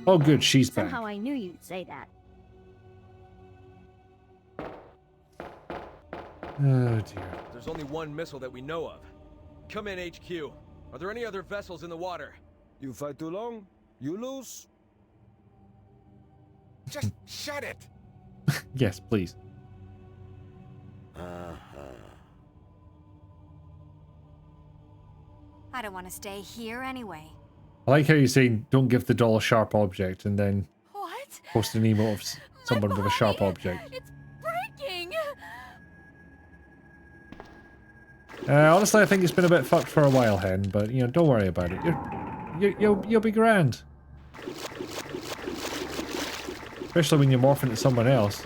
Oh good, she's back. Somehow I knew you'd say that. Oh dear. There's only one missile that we know of. Come in, HQ. Are there any other vessels in the water? You fight too long, you lose. Just shut it! Yes, please. I don't want to stay here anyway. I like how you're saying, don't give the doll a sharp object, and then What? post an emote of someone with a sharp object. It's breaking! Honestly, I think it's been a bit fucked for a while, Hen, but, you know, don't worry about it. You'll be grand. Especially when you morph into someone else.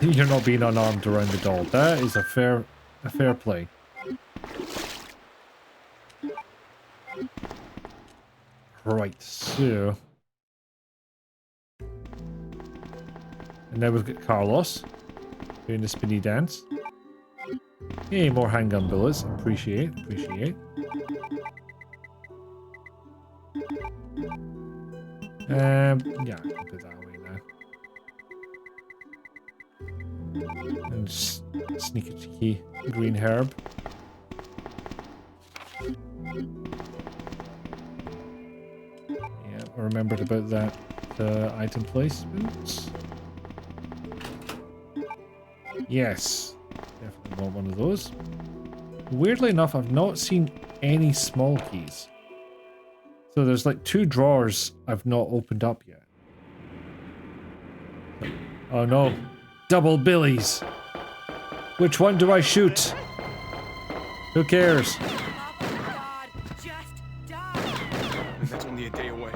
You're not being unarmed around the doll. That is a fair play. Right, so... And now we've got Carlos doing the spinny dance. Yay, more handgun bullets. Appreciate. Yeah, I can put that away now. And just sneak a cheeky green herb. Yeah, I remembered about that item placement. Yes, definitely want one of those. Weirdly enough, I've not seen any small keys. So there's like 2 drawers I've not opened up yet. Oh no. Double billies. Which one do I shoot? Who cares? That's only a day away.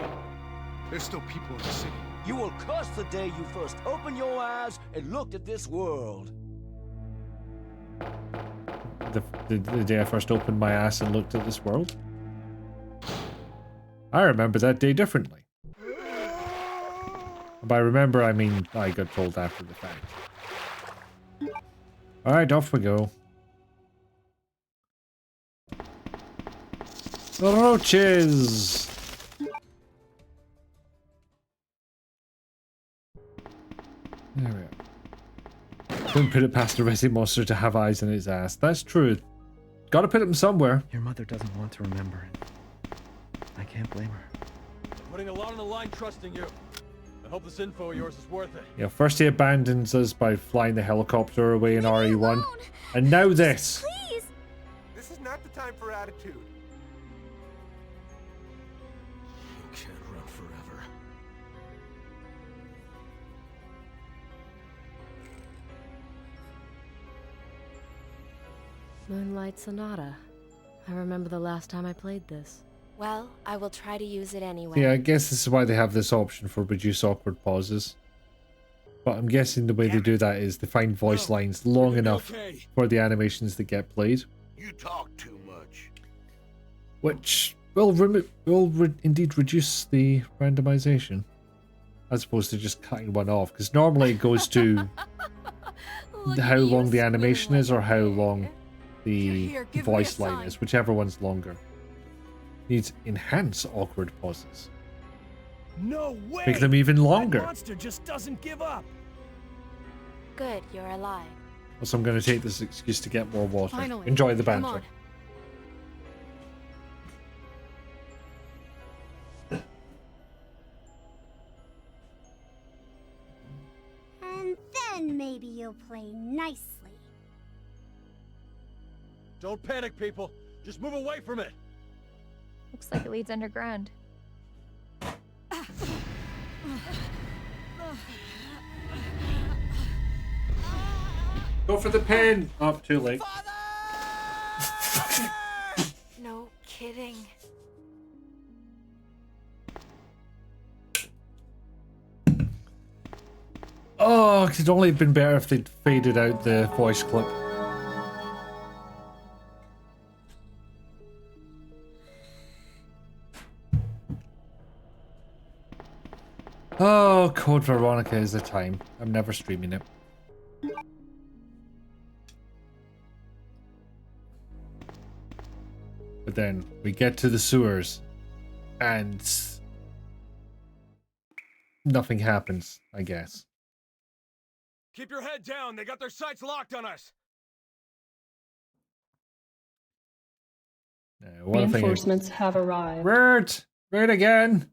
There's still people in the city. You will curse the day you first opened your eyes and looked at this world. The day I first opened my ass and looked at this world? I remember that day differently. By remember, I mean I got told after the fact. Alright, off we go. Roaches! There we are. Don't put it past a resi monster to have eyes in its ass. That's true. Gotta put him somewhere. Your mother doesn't want to remember it. I can't blame her. I'm putting a lot on the line trusting you. I hope this info of yours is worth it. Yeah, first he abandons us by flying the helicopter away in RE1. And now this. Please! This is not the time for attitude. You can't run forever. Moonlight Sonata. I remember the last time I played this. Well, I will try to use it anyway. Yeah, I guess this is why they have this option for reduce awkward pauses. But I'm guessing the way they do that is they find voice lines long enough for the animations that get played. You talk too much. Which will indeed reduce the randomization. As opposed to just cutting one off. Because normally it goes to how long the animation is or how long the voice line is. Whichever one's longer. Needs enhance awkward pauses. No way! Make them even longer. That monster just doesn't give up. Good, you're alive. Also, I'm going to take this excuse to get more water. Finally. Enjoy the Come banter. And then maybe you'll play nicely. Don't panic, people. Just move away from it. Looks like it leads underground. Go for the pen! Oh, too late. No kidding. Oh, it could only have been better if they'd faded out the voice clip. Oh, Code Veronica is the time. I'm never streaming it. But then we get to the sewers and nothing happens, I guess. Keep your head down. They got their sights locked on us. Reinforcements have arrived. Read again.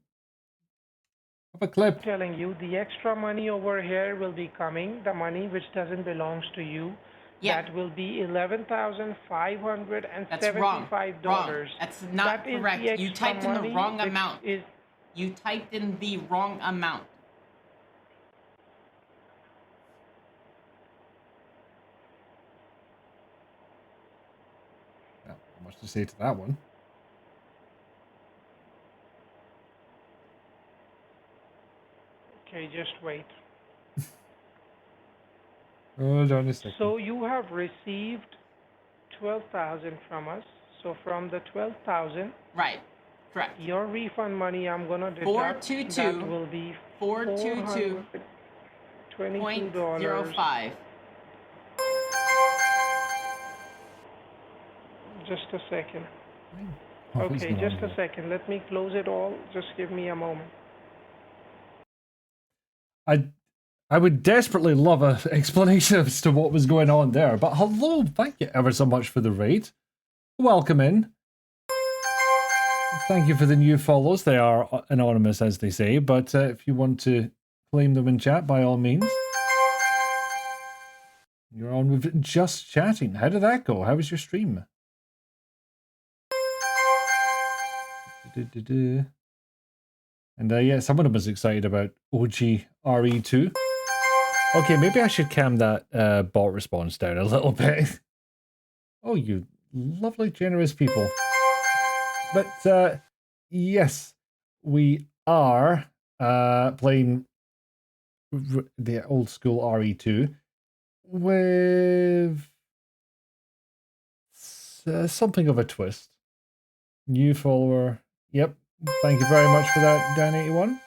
Have a clip. Telling you the extra money over here will be coming. The money which doesn't belong to you. Yeah. That will be $11,575. That's wrong. That's not correct. You typed in the wrong amount. You typed in the wrong amount. Not much to say to that one. Okay, just wait. Hold on a second. So you have received 12,000 from us. So from the 12,000, right, correct. Your refund money I'm gonna deduct. 422. That will be $422.05. Just a second. Okay, just a second. Let me close it all. Just give me a moment. I would desperately love an explanation as to what was going on there. But hello, thank you ever so much for the raid. Welcome in. Thank you for the new follows. They are anonymous, as they say. But if you want to claim them in chat, by all means. You're on with Just Chatting. How did that go? How was your stream? And yeah, someone was excited about OG RE2. Okay, maybe I should calm that bot response down a little bit. Oh, you lovely, generous people. But yes, we are playing the old school RE2 with something of a twist. New follower. Yep. Thank you very much for that, Dan81.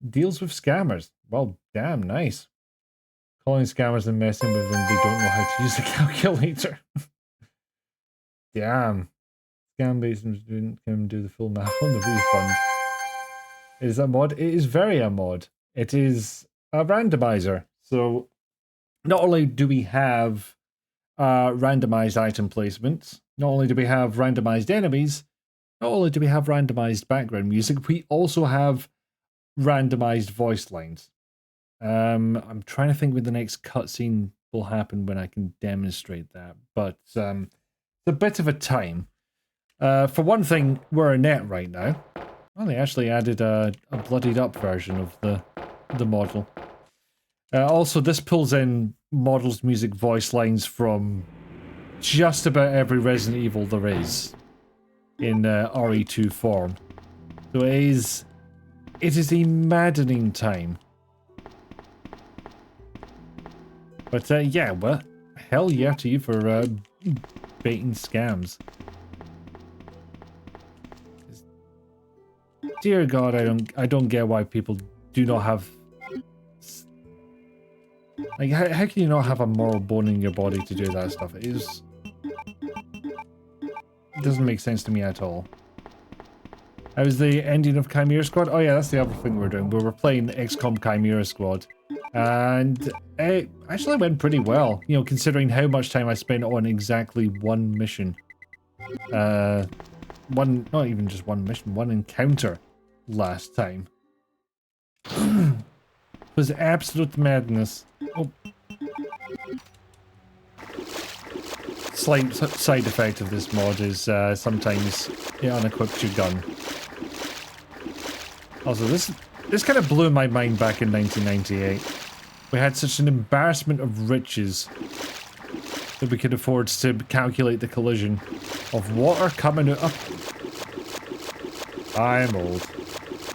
Deals with scammers. Well, damn, nice. Calling scammers and messing with them, they don't know how to use the calculator. Damn. Scam basins didn't come do the full math on the refund. Is that a mod? It is very a mod. It is a randomizer. So not only do we have randomized item placements, not only do we have randomized enemies, not only do we have randomized background music, we also have randomized voice lines. I'm trying to think when the next cutscene will happen when I can demonstrate that, but it's a bit of a time. For one thing, we're a net right now. Well, they actually added a bloodied up version of the model. Also, this pulls in models' music voice lines from just about every Resident Evil there is in RE2 form. So it is a maddening time. But yeah, well, hell yeah to you for baiting scams. Dear God, I don't get why people do not have, like, how can you not have a moral bone in your body to do that stuff? It doesn't make sense to me at all. How's the ending of Chimera Squad? Oh yeah, that's the other thing we're doing. We were playing XCOM Chimera Squad. And it actually went pretty well, you know, considering how much time I spent on exactly one mission. Not even just one mission, one encounter last time. It was absolute madness. Oh. Slight side effect of this mod is sometimes it unequips your gun. Also, this kind of blew my mind back in 1998. We had such an embarrassment of riches that we could afford to calculate the collision of water coming out. I'm old.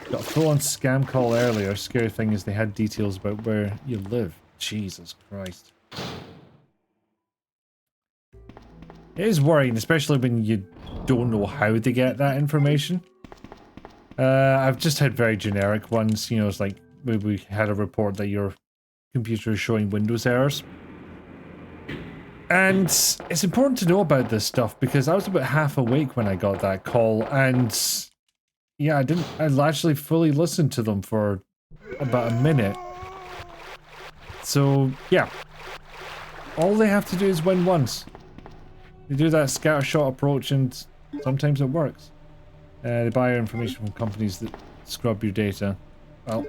Got a full-on scam call earlier. Scary thing is they had details about where you live. Jesus Christ. It is worrying, especially when you don't know how to get that information. I've just had very generic ones, you know, it's like we had a report that your computer is showing Windows errors. And it's important to know about this stuff because I was about half awake when I got that call, and yeah, I actually fully listened to them for about a minute. So yeah, all they have to do is win once. They do that scattershot approach and sometimes it works. They buy your information from companies that scrub your data. Well,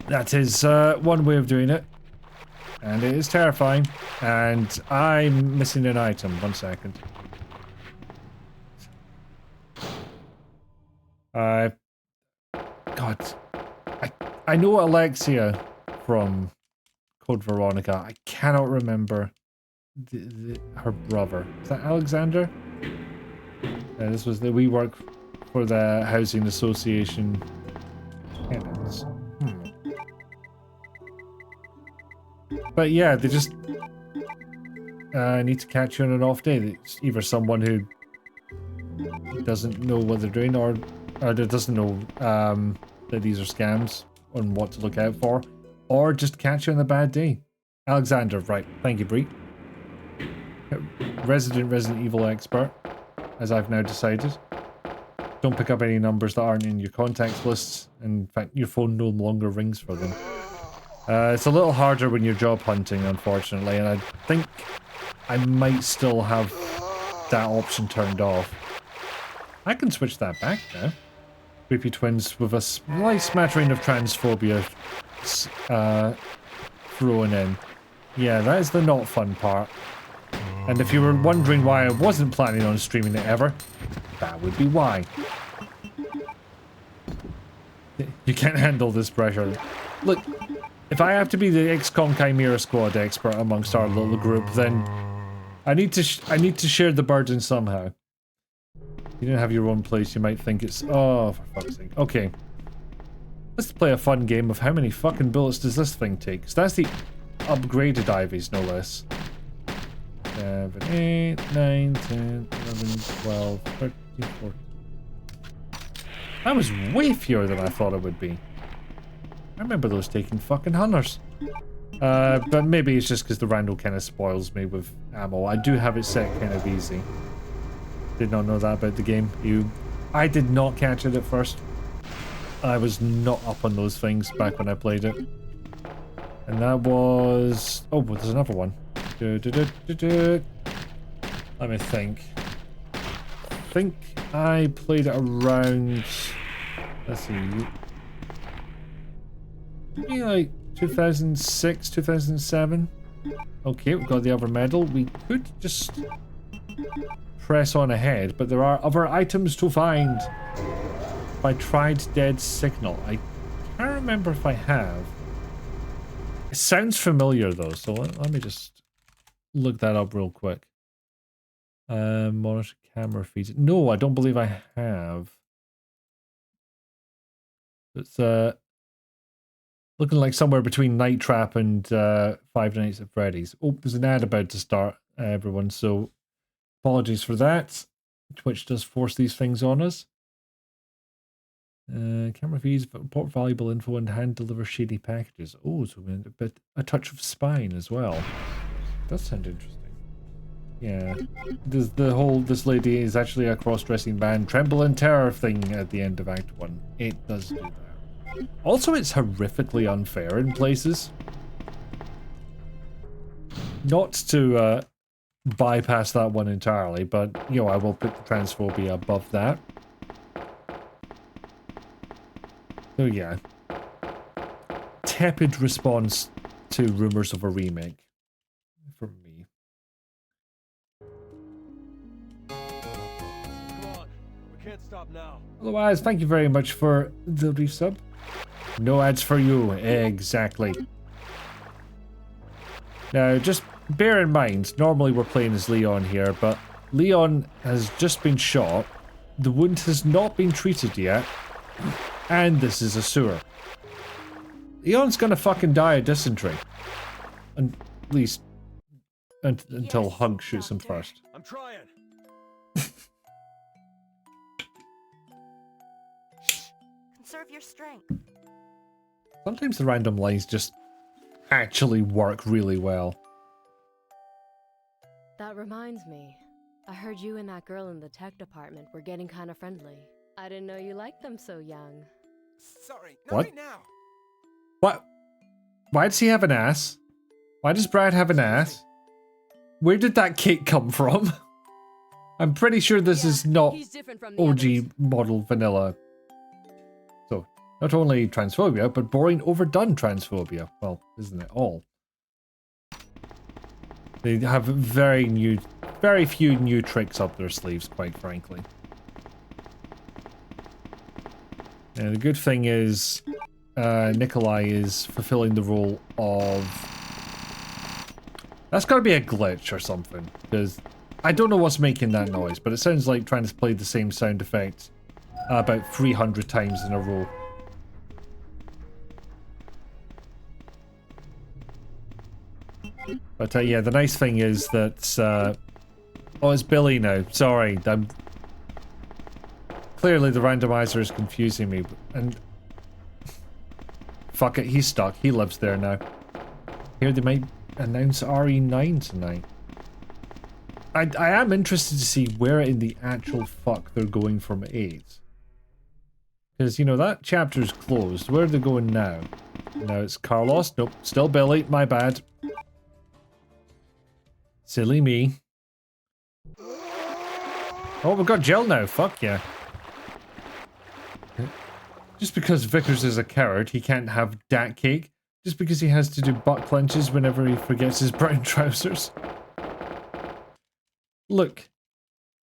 that is one way of doing it. And it is terrifying. And I'm missing an item. 1 second. God. I know Alexia from Code Veronica. I cannot remember her brother. Is that Alexander? This was we work for the housing association. Tenants. But yeah, they just need to catch you on an off day. It's either someone who doesn't know what they're doing, or doesn't know that these are scams and what to look out for, or just catch you on a bad day. Alexander, right? Thank you, Bree. Resident Evil expert, as I've now decided. Don't pick up any numbers that aren't in your contacts lists. In fact, your phone no longer rings for them. It's a little harder when you're job hunting, unfortunately, and I think I might still have that option turned off. I can switch that back now. Creepy twins with a slight smattering of transphobia thrown in. Yeah, that is the not fun part. And if you were wondering why I wasn't planning on streaming it ever, that would be why. You can't handle this pressure. Look, if I have to be the XCOM Chimera Squad expert amongst our little group, then I need to share the burden somehow. You don't have your own place, you might think it's... Oh, for fuck's sake. Okay. Let's play a fun game of how many fucking bullets does this thing take. So that's the upgraded Ivies, no less. 7, 8, 9, 10, 11, 12, 13, 14. That was way fewer than I thought it would be. I remember those taking fucking hunters. But maybe it's just because the Randall kind of spoils me with ammo. I do have it set kind of easy. Did not know that about the game. I did not catch it at first. I was not up on those things back when I played it. And that was... Oh, but there's another one. Let me think. I think I played it around... Let's see. Maybe like 2006, 2007. Okay, we've got the other medal. We could just press on ahead, but there are other items to find. I tried Dead Signal. I can't remember if I have. It sounds familiar though, so let me just look that up real quick. Monitor camera feeds. No, I don't believe I have. It's looking like somewhere between Night Trap and Five Nights at Freddy's. Oh, there's an ad about to start, everyone, so apologies for that. Twitch does force these things on us. Camera feeds, report valuable info, and hand deliver shady packages. Oh, so a touch of spine as well. Does sound interesting. Yeah. This lady is actually a cross-dressing band Tremble and Terror thing at the end of Act 1. It does do that. Also, it's horrifically unfair in places. Not to bypass that one entirely, but, you know, I will put the transphobia above that. So, yeah. Tepid response to rumors of a remake. From me. Come on. We can't stop now. Otherwise, thank you very much for the resub. No ads for you, exactly. Now, just bear in mind, normally we're playing as Leon here, but Leon has just been shot, the wound has not been treated yet, and this is a sewer. Leon's gonna fucking die of dysentery. At least, until Hunk shoots him first. I'm trying. Conserve your strength. Sometimes the random lines just actually work really well. That reminds me. I heard you and that girl in the tech department were getting kind of friendly. I didn't know you liked them so young. Sorry, not right now. What? Why does he have an ass? Why does Brad have an ass? Where did that cake come from? I'm pretty sure this is not he's different from the OG others. model vanilla. So, not only transphobia, but boring, overdone transphobia. Well, isn't it all? They have very few new tricks up their sleeves, quite frankly. And the good thing is, Nikolai is fulfilling the role of... That's gotta be a glitch or something, because I don't know what's making that noise, but it sounds like trying to play the same sound effect about 300 times in a row. But yeah, the nice thing is that... oh, it's Billy now. Sorry, clearly the randomizer is confusing me, and... Fuck it, he's stuck. He lives there now. Here they might announce RE9 tonight. I am interested to see where in the actual fuck they're going from 8. Because, you know, that chapter's closed. Where are they going now? Now it's Carlos. Nope, still Billy. My bad. Silly me. Oh, we've got Jill now. Fuck yeah. Just because Vickers is a coward, he can't have dat cake. Just because he has to do butt clenches whenever he forgets his brown trousers. Look,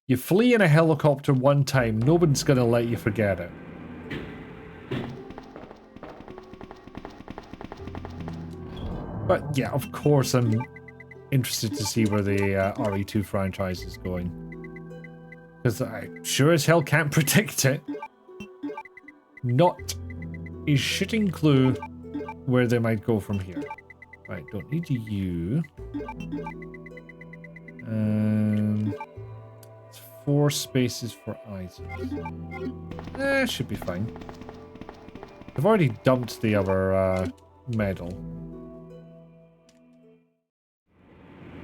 you flee in a helicopter one time, no one's gonna let you forget it. But yeah, of course I'm interested to see where the RE2 franchise is going. Because I sure as hell can't predict it. Not a shitting clue where they might go from here. Right, don't need you. It's 4 spaces for items. Should be fine. They've already dumped the other medal.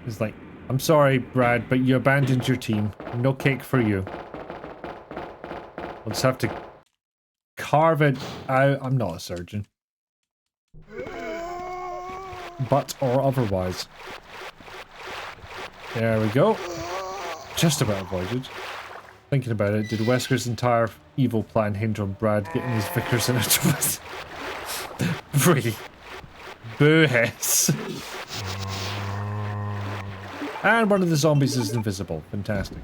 It's like, I'm sorry, Brad, but you abandoned your team. No cake for you. We'll just have to carve it out. I'm not a surgeon. But or otherwise. There we go. Just about avoided. Thinking about it, did Wesker's entire evil plan hinge on Brad getting his Vickers in a twist? Really? Boo-hiss. And one of the zombies is invisible. Fantastic.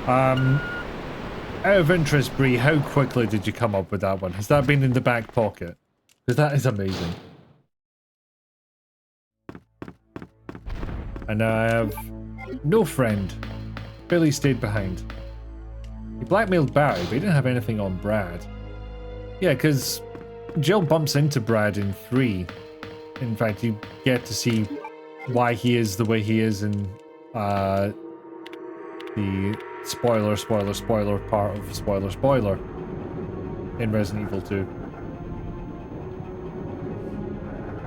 Out of interest, Bree, how quickly did you come up with that one? Has that been in the back pocket? Because that is amazing. And I have no friend. Billy stayed behind. He blackmailed Barry, but he didn't have anything on Brad. Yeah, because Jill bumps into Brad in 3. In fact, you get to see why he is the way he is in the spoiler part of spoiler in Resident Evil 2.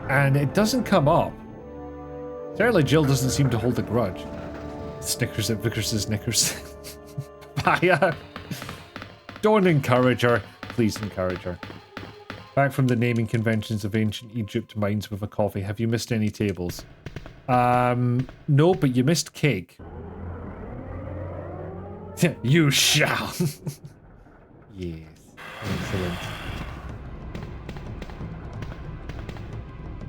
And it doesn't come up. Certainly Jill doesn't seem to hold a grudge. Snickers at Vickers' Knickers. Baya. Don't encourage her. Please encourage her. Back from the naming conventions of ancient Egypt mines with a coffee. Have you missed any tables? No, but you missed cake. You shall. Yes. Excellent.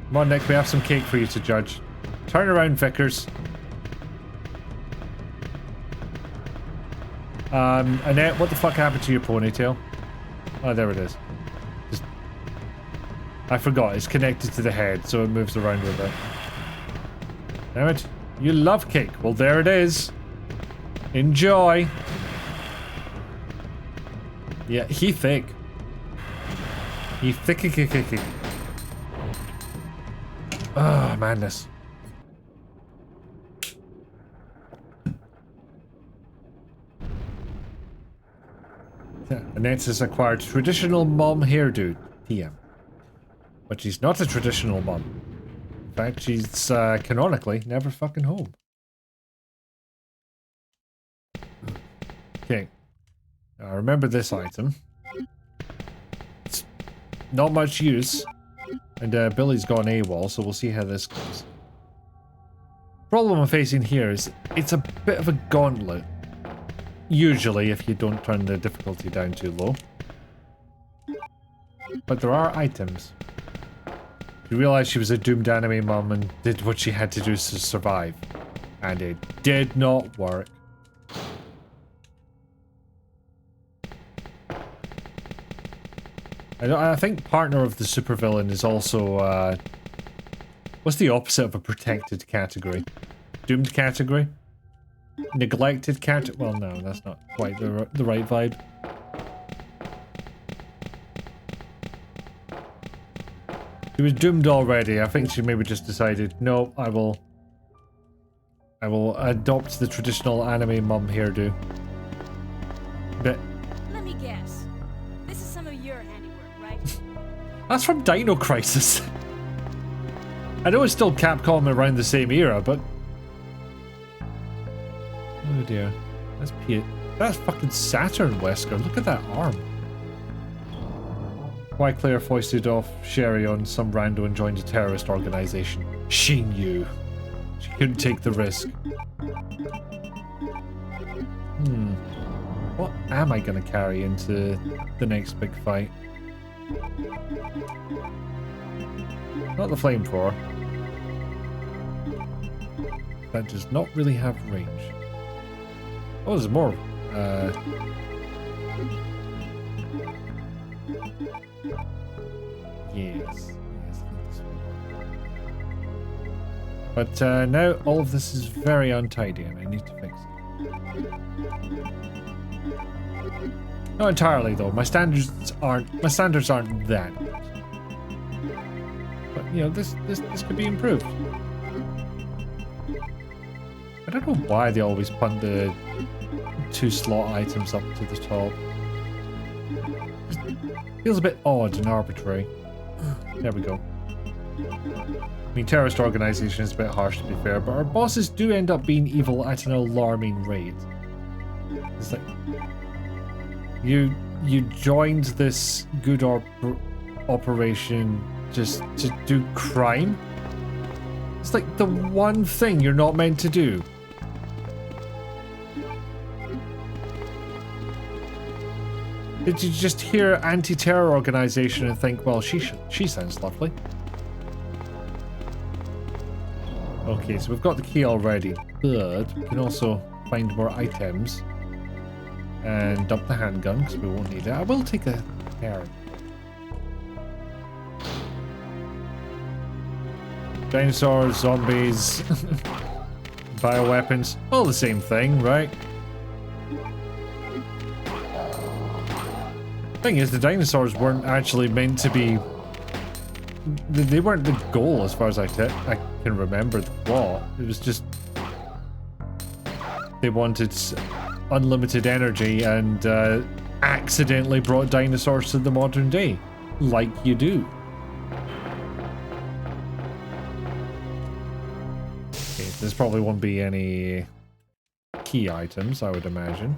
Come on, Nick, we have some cake for you to judge. Turn around, Vickers. Annette, what the fuck happened to your ponytail? Oh, there it is. I forgot, it's connected to the head, so it moves around with it. Damn it. You love cake. Well, there it is. Enjoy. Yeah, he thick. He thicky. Ah, madness. Annette has acquired traditional mom hairdo. TM. But she's not a traditional mom. In fact, she's canonically never fucking home. Okay. Now remember this item. It's not much use. And Billy's gone AWOL, so we'll see how this goes. problem I'm facing here is it's a bit of a gauntlet. Usually, if you don't turn the difficulty down too low. But there are items. You realize she was a doomed anime mom and did what she had to do to survive. And it did not work. I think partner of the supervillain is also, what's the opposite of a protected category? Doomed category? Neglected category? Well, no, that's not quite the right vibe. She was doomed already. I think she maybe just decided, no, I will adopt the traditional anime mum hairdo. But let me guess. This is some of your handiwork, right? That's from Dino Crisis. I know it's still Capcom around the same era, but oh dear, that's fucking Saturn Wesker. Look at that arm. Why Claire foisted off Sherry on some rando and joined a terrorist organization. She knew. She couldn't take the risk. What am I going to carry into the next big fight? Not the flamethrower. That does not really have range. Oh, there's more. Yes. But now all of this is very untidy and I need to fix it. Not entirely though. My standards aren't that good. But you know, this could be improved. I don't know why they always punt the 2 slot items up to the top. It feels a bit odd and arbitrary. There we go. I mean, terrorist organization is a bit harsh to be fair, but our bosses do end up being evil at an alarming rate. It's like you joined this good operation just to do crime. It's like the one thing you're not meant to do. Did you just hear anti-terror organization and think, well, she sounds lovely? Okay, so we've got the key already, but we can also find more items and dump the handgun because we won't need it. I will take a carrot. Dinosaurs, zombies, bioweapons, all the same thing, right? Thing is, the dinosaurs weren't actually meant to be. They weren't the goal, as far as I can remember the plot. It was just they wanted unlimited energy and accidentally brought dinosaurs to the modern day, like you do. Okay, so there probably won't be any key items, I would imagine.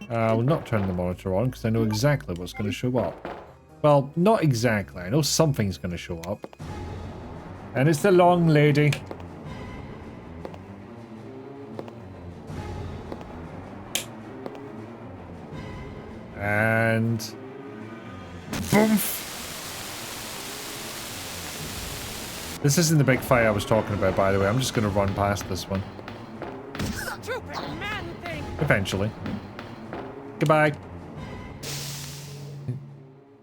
I will not turn the monitor on because I know exactly what's going to show up. Well, not exactly. I know something's going to show up. And it's the long lady. And boom. This isn't the big fight I was talking about, by the way. I'm just going to run past this one. Eventually. Goodbye.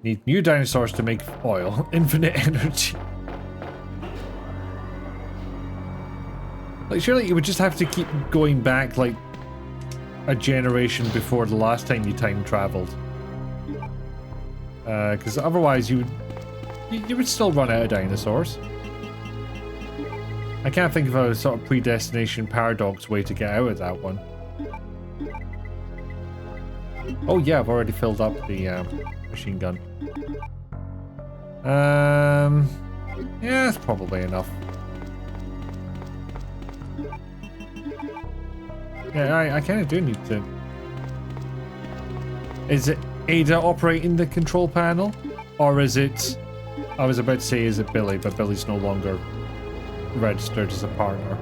Need new dinosaurs to make oil. Infinite energy. Like, surely you would just have to keep going back, like, a generation before the last time you time traveled. Because otherwise you would still run out of dinosaurs. I can't think of a sort of predestination paradox way to get out of that one. Oh yeah, I've already filled up the machine gun. Yeah, that's probably enough. Yeah, I kind of do need to. Is it Ada operating the control panel? Or is it I was about to say, is it Billy? But Billy's no longer registered as a partner.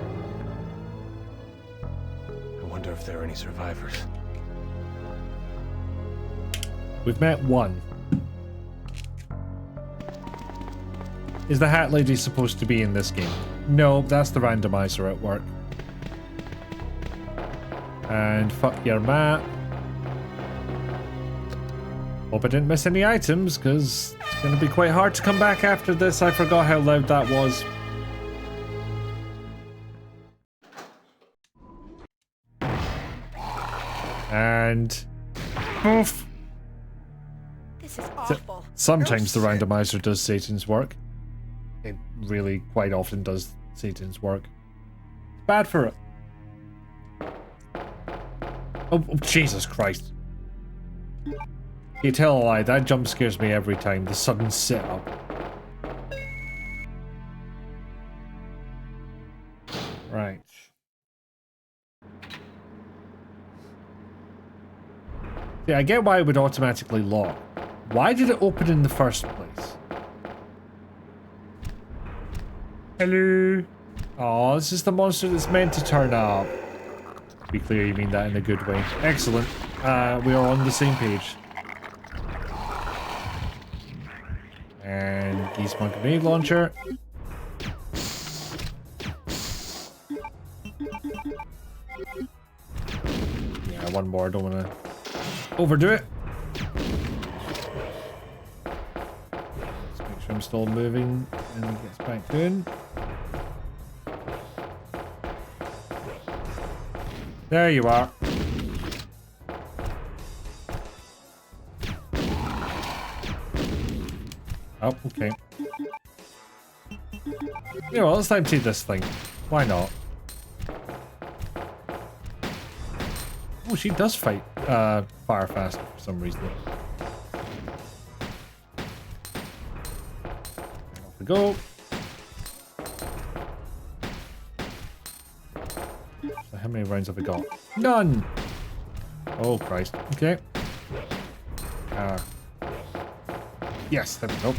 I wonder if there are any survivors. We've met one. Is the Hat Lady supposed to be in this game? No, that's the randomizer at work. And fuck your map. Hope I didn't miss any items, because it's going to be quite hard to come back after this. I forgot how loud that was. And... Oof. This is awful. Sometimes the randomizer does Satan's work. It really quite often does Satan's work. Bad for it. Oh, Jesus Christ. You tell a lie, that jump scares me every time. The sudden sit-up. Right. Yeah, I get why it would automatically lock. Why did it open in the first place? Hello? Oh, this is the monster that's meant to turn up. To be clear, you mean that in a good way. Excellent. We are on the same page. And Geese Monk grenade launcher. Yeah, one more. I don't want to overdo it. Let's make sure I'm still moving and he gets back down. There you are. Oh, okay. You know what, let's empty this thing. Why not? Oh, she does fight fire faster for some reason. Off we go. So how many rounds have we got? None! Oh, Christ. Okay. Yes, there we go.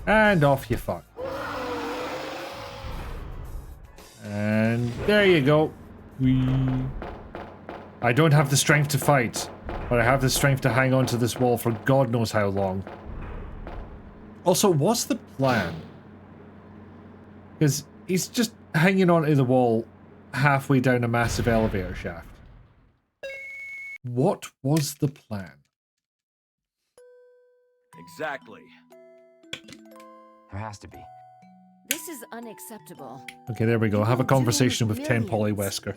And off you fuck. And there you go. I don't have the strength to fight, but I have the strength to hang on to this wall for God knows how long. Also, what's the plan? Because he's just hanging onto the wall halfway down a massive elevator shaft. What was the plan? Exactly. There has to be. This is unacceptable. Okay, there we go. Have a conversation with 10 Polly Wesker.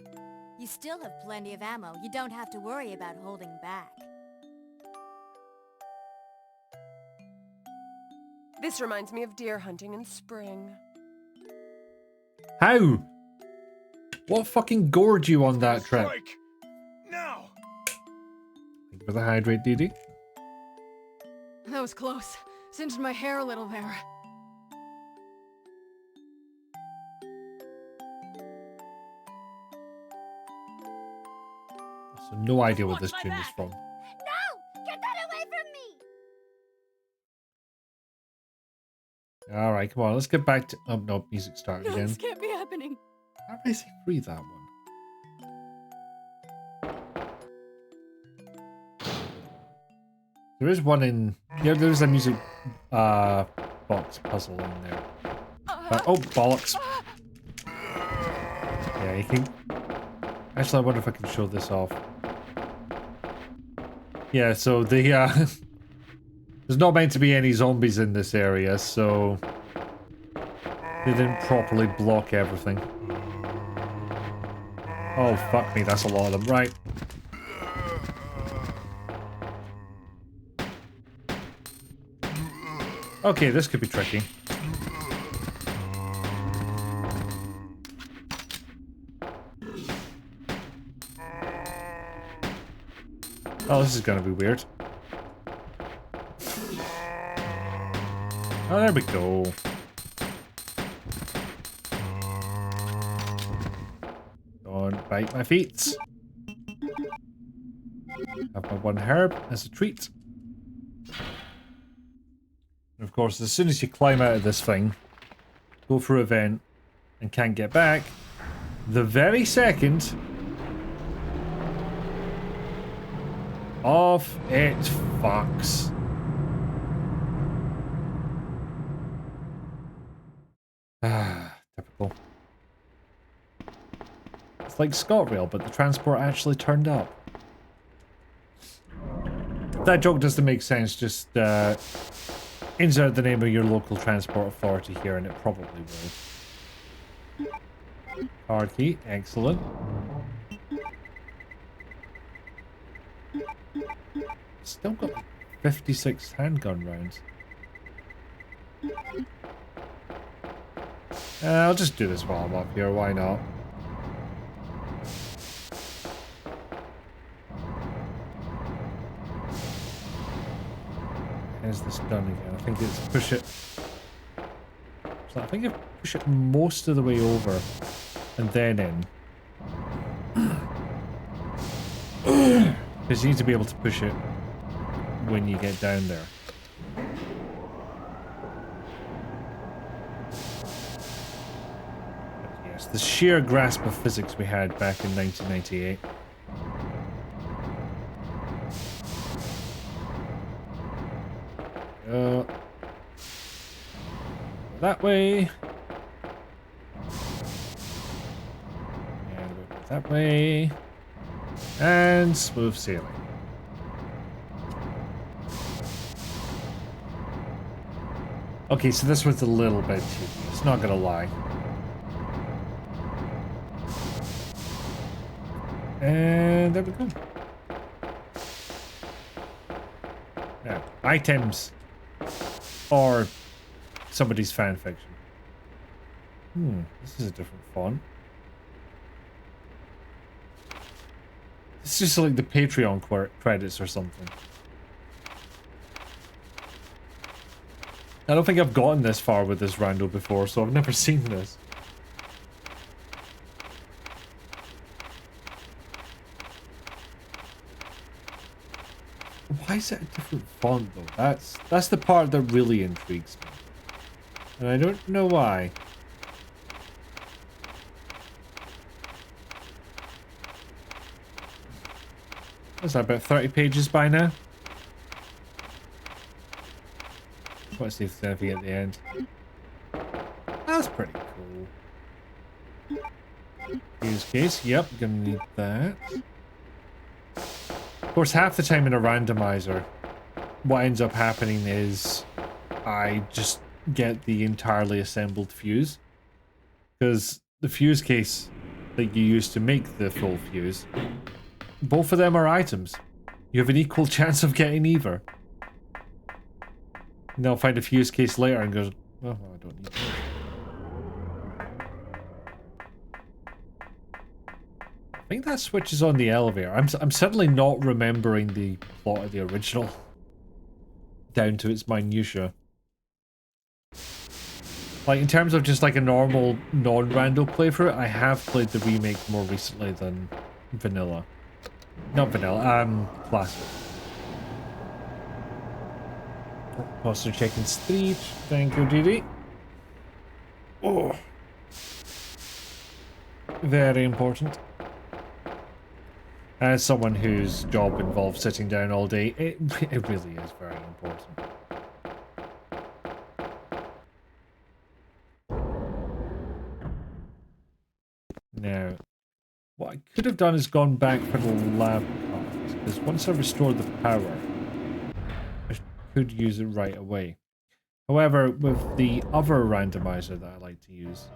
You still have plenty of ammo. You don't have to worry about holding back. This reminds me of deer hunting in spring. How? What fucking gored you on that trip? Now. Thank you for the hydrate, Dee Dee. That was close. Singed my hair a little there. So no idea what this tune is from. No! Get that away from me! Alright, come on, let's get back to... Oh, no, music started No, again. this can't be happening. How did I say free that one? There is one in... Yeah, there's a music box puzzle in there. Oh, bollocks. Yeah, you can... Actually, I wonder if I can show this off. Yeah, so the... There's not meant to be any zombies in this area, so... They didn't properly block everything. Oh, fuck me, that's a lot of them. Right. Okay, this could be tricky. Oh, this is gonna be weird. Oh, there we go. Don't bite my feet. Have my one herb as a treat. And of course, as soon as you climb out of this thing, go through a vent, and can't get back, the very second off it fucks. Typical. It's like ScotRail, but the transport actually turned up. That joke doesn't make sense, just insert the name of your local transport authority here and it probably will. Card key, excellent. Still got 56 handgun rounds. I'll just do this while I'm up here, why not? Here's this gun again. I think it's push it. So I think I push it most of the way over and then in. Because you need to be able to push it when you get down there. But yes, the sheer grasp of physics we had back in 1998. That way. And go that way. And smooth sailing. Okay, so this was a little bit tedious, not gonna lie. And there we go. Now, items. Or somebody's fanfiction. This is a different font. It's just like the Patreon credits or something. I don't think I've gotten this far with this rando before, so I've never seen this. Why is it a different font though? That's the part that really intrigues me. And I don't know why. What's that, about 30 pages by now? Let's see if there's anything at the end. That's pretty cool. Use case, yep, gonna need that. Of course, half the time in a randomizer, what ends up happening is I just get the entirely assembled fuse. Because the fuse case that you use to make the full fuse, both of them are items. You have an equal chance of getting either. And they'll find a fuse case later and goes, oh, I don't need that. I think that switch is on the elevator. I'm suddenly not remembering the plot of the original down to its minutiae. Like, in terms of just like a normal non-rando playthrough, I have played the remake more recently than vanilla. Not vanilla, classic. Posture checking street. Thank you, Didi. Oh. Very important. As someone whose job involves sitting down all day, it really is very important. Now, what I could have done is gone back for the lab cards, because once I restore the power, I could use it right away. However, with the other randomizer that I like to use,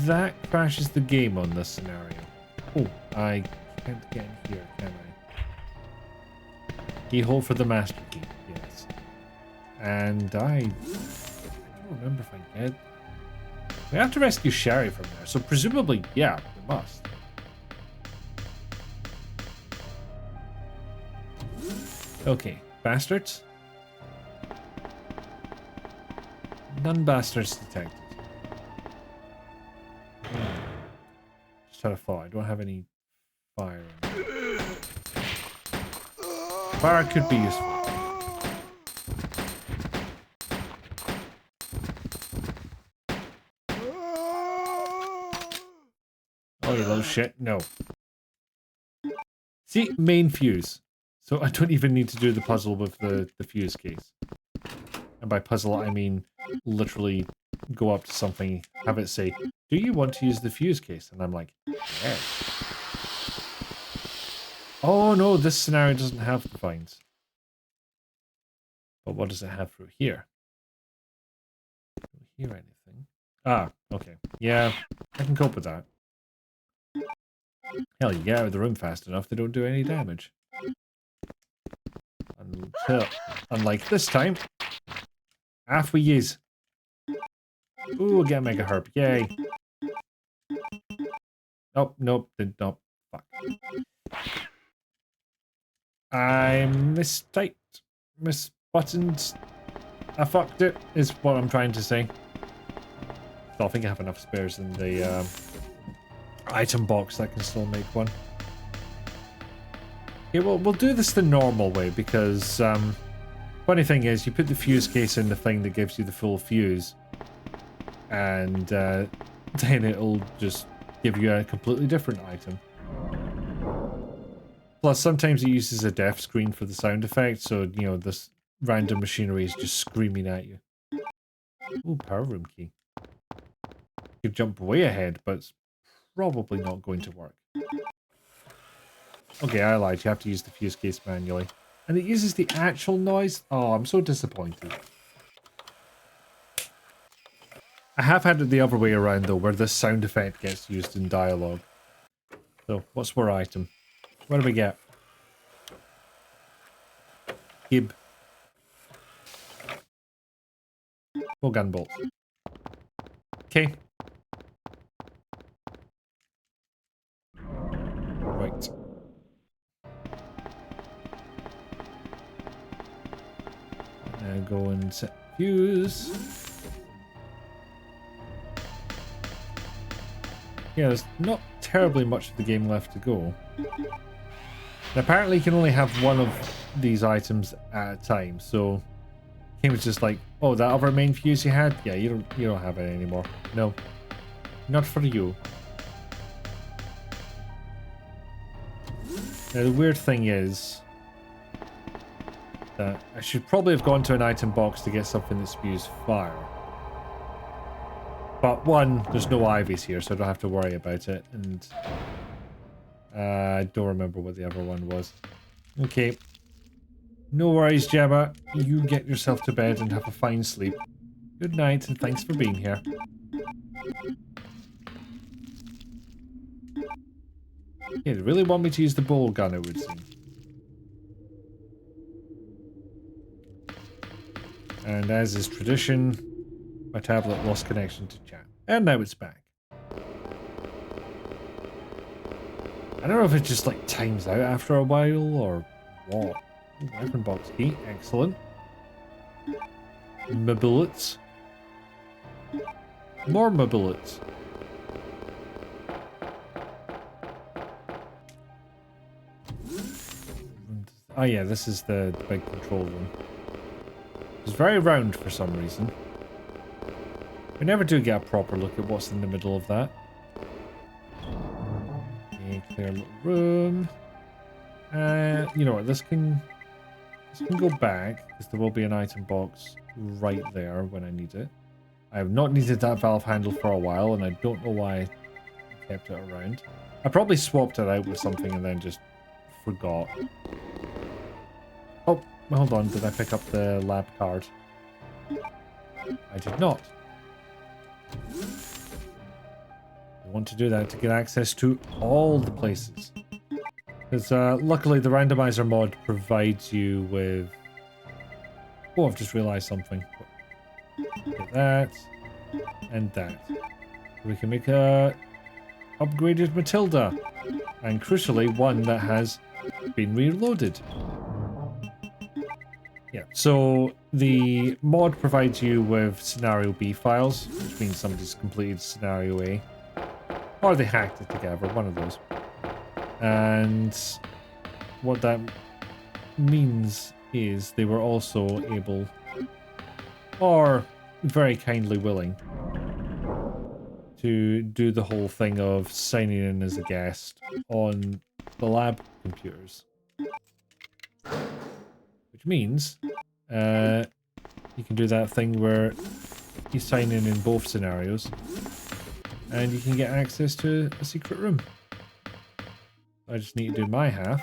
that crashes the game on this scenario. Oh, I can't get in here, can I? Keyhole for the master key, yes. And I don't remember if I did. We have to rescue Sherry from there, so presumably, yeah, we must. Okay, bastards. None bastards detected. Just had a thought, I don't have any fire. Fire could be useful. Oh shit, no. See, main fuse. So I don't even need to do the puzzle with the fuse case. And by puzzle, I mean literally go up to something, have it say, do you want to use the fuse case? And I'm like, yes. Oh no, this scenario doesn't have the vines. But what does it have through here? Don't hear anything. Ah, okay. Yeah, I can cope with that. Hell, you get out of the room fast enough, they don't do any damage. Unlike this time. Off we use. Ooh, get a mega herb. Yay. Oh, nope. Nope. Fuck. I mistyped. Misbuttoned. I fucked it, is what I'm trying to say. So I think I have enough spares in the item box that can still make one. Okay, well, we'll do this the normal way because funny thing is you put the fuse case in the thing that gives you the full fuse and then it'll just give you a completely different item. Plus sometimes it uses a death screen for the sound effect, so you know this random machinery is just screaming at you. Ooh, power room key. You could jump way ahead, but it's probably not going to work. Okay, I lied. You have to use the fuse case manually. And it uses the actual noise? Oh, I'm so disappointed. I have had it the other way around, though, where this sound effect gets used in dialogue. So, what's our item? What do we get? Gib. 4 gun bolts. Okay. Right. Go and set fuse. Yeah, there's not terribly much of the game left to go. And apparently you can only have one of these items at a time, so the game was just like, oh, that other main fuse you had? Yeah, you don't have it anymore. No. Not for you. Now the weird thing is that I should probably have gone to an item box to get something that spews fire. But one, there's no ivies here, so I don't have to worry about it. And I don't remember what the other one was. Okay. No worries, Gemma. You get yourself to bed and have a fine sleep. Good night, and thanks for being here. Yeah, they really want me to use the bowl gun, it would seem. And as is tradition, my tablet lost connection to chat. And now it's back. I don't know if it just like times out after a while or what. Weapon box key, excellent. My bullets. More my bullets. Oh yeah, this is the big control room. It's very round for some reason. We never do get a proper look at what's in the middle of that. Okay, clear little room. You know what, this can go back, because there will be an item box right there when I need it. I have not needed that valve handle for a while, and I don't know why I kept it around. I probably swapped it out with something and then just forgot. Oh, hold on, did I pick up the lab card? I did not. I want to do that to get access to all the places. Because luckily the randomizer mod provides you with... Oh, I've just realized something. Get that. And that. We can make a upgraded Matilda. And crucially, one that has been reloaded. Yeah, so the mod provides you with scenario B files, which means somebody's completed scenario A. Or they hacked it together, one of those. And what that means is they were also able, or very kindly willing, to do the whole thing of signing in as a guest on the lab computers. Which means you can do that thing where you sign in both scenarios and you can get access to a secret room. I just need to do my half.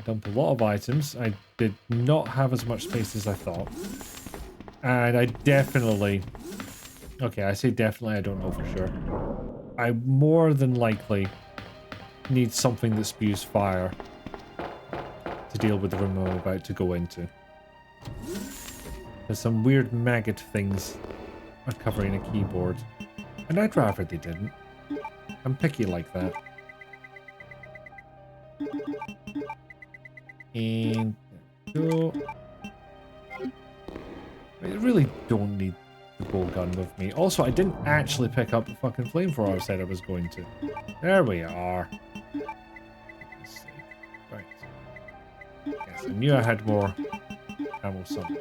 Dump a lot of items. I did not have as much space as I thought. And I definitely... Okay, I say definitely, I don't know for sure. I more than likely need something that spews fire to deal with the room I'm about to go into. There's some weird maggot things are covering a keyboard. And I'd rather they didn't. I'm picky like that. And so I really don't need the bow gun with me. Also, I didn't actually pick up the fucking flamethrower I said I was going to. There we are. Let's see. Right. Yes, I knew I had more ammo somewhere.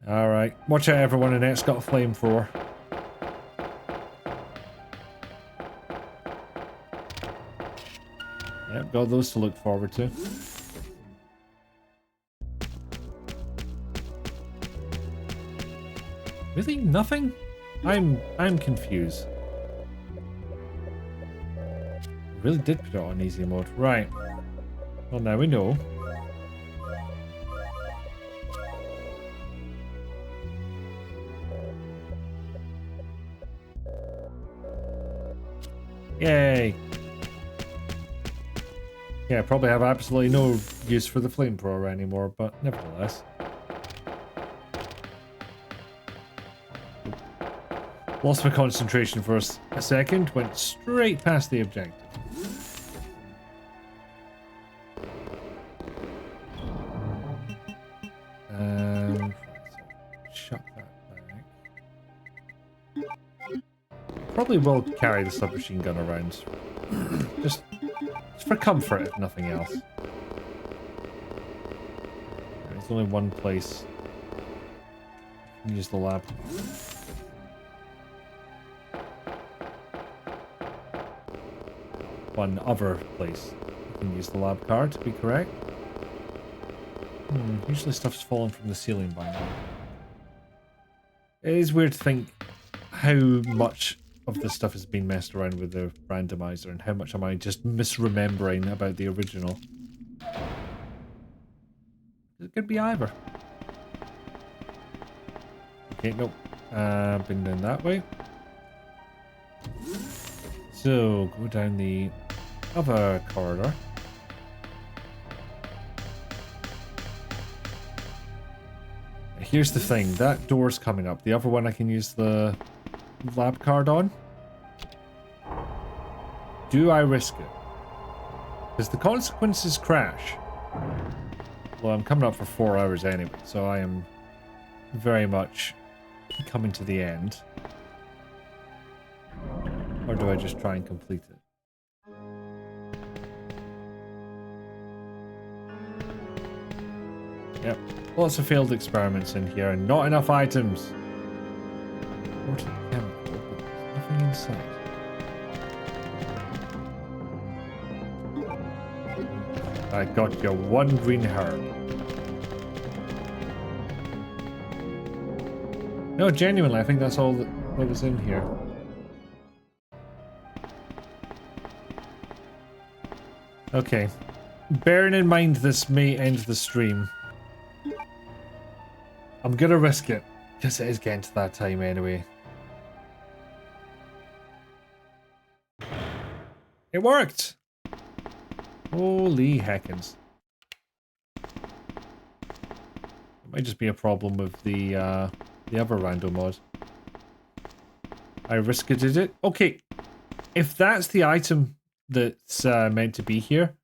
Alright. Watch out everyone, and it's got a flamethrower. Yep, got those to look forward to. Really? Nothing? I'm confused. Really did put it on easy mode. Right. Well, now we know. Yay! Yeah, probably have absolutely no use for the flamethrower anymore, but nevertheless. Lost my concentration for a second, went straight past the objective. Shut that back. Probably will carry the submachine gun around. Just for comfort, if nothing else. There's only one place. You can use the lab. One other place. You can use the lab card, to be correct. Usually stuff's fallen from the ceiling by now. It is weird to think how much of this stuff has been messed around with the randomizer and how much am I just misremembering about the original. It could be either. Okay, nope. Been down that way. So, go down the other corridor. Here's the thing, that door's coming up. The other one I can use the lab card on. Do I risk it? Because the consequences crash. Well, I'm coming up for 4 hours anyway, so I am very much coming to the end. Or do I just try and complete it? Yep. Lots of failed experiments in here and not enough items. Water chemical, but there's nothing inside. I got your one green herb. No, genuinely, I think that's all that was in here. Okay. Bearing in mind this may end the stream, I'm gonna risk it, because it is getting to that time anyway. It worked! Holy heckins. It might just be a problem with the other rando mod. I risked it. Okay, if that's the item that's meant to be here,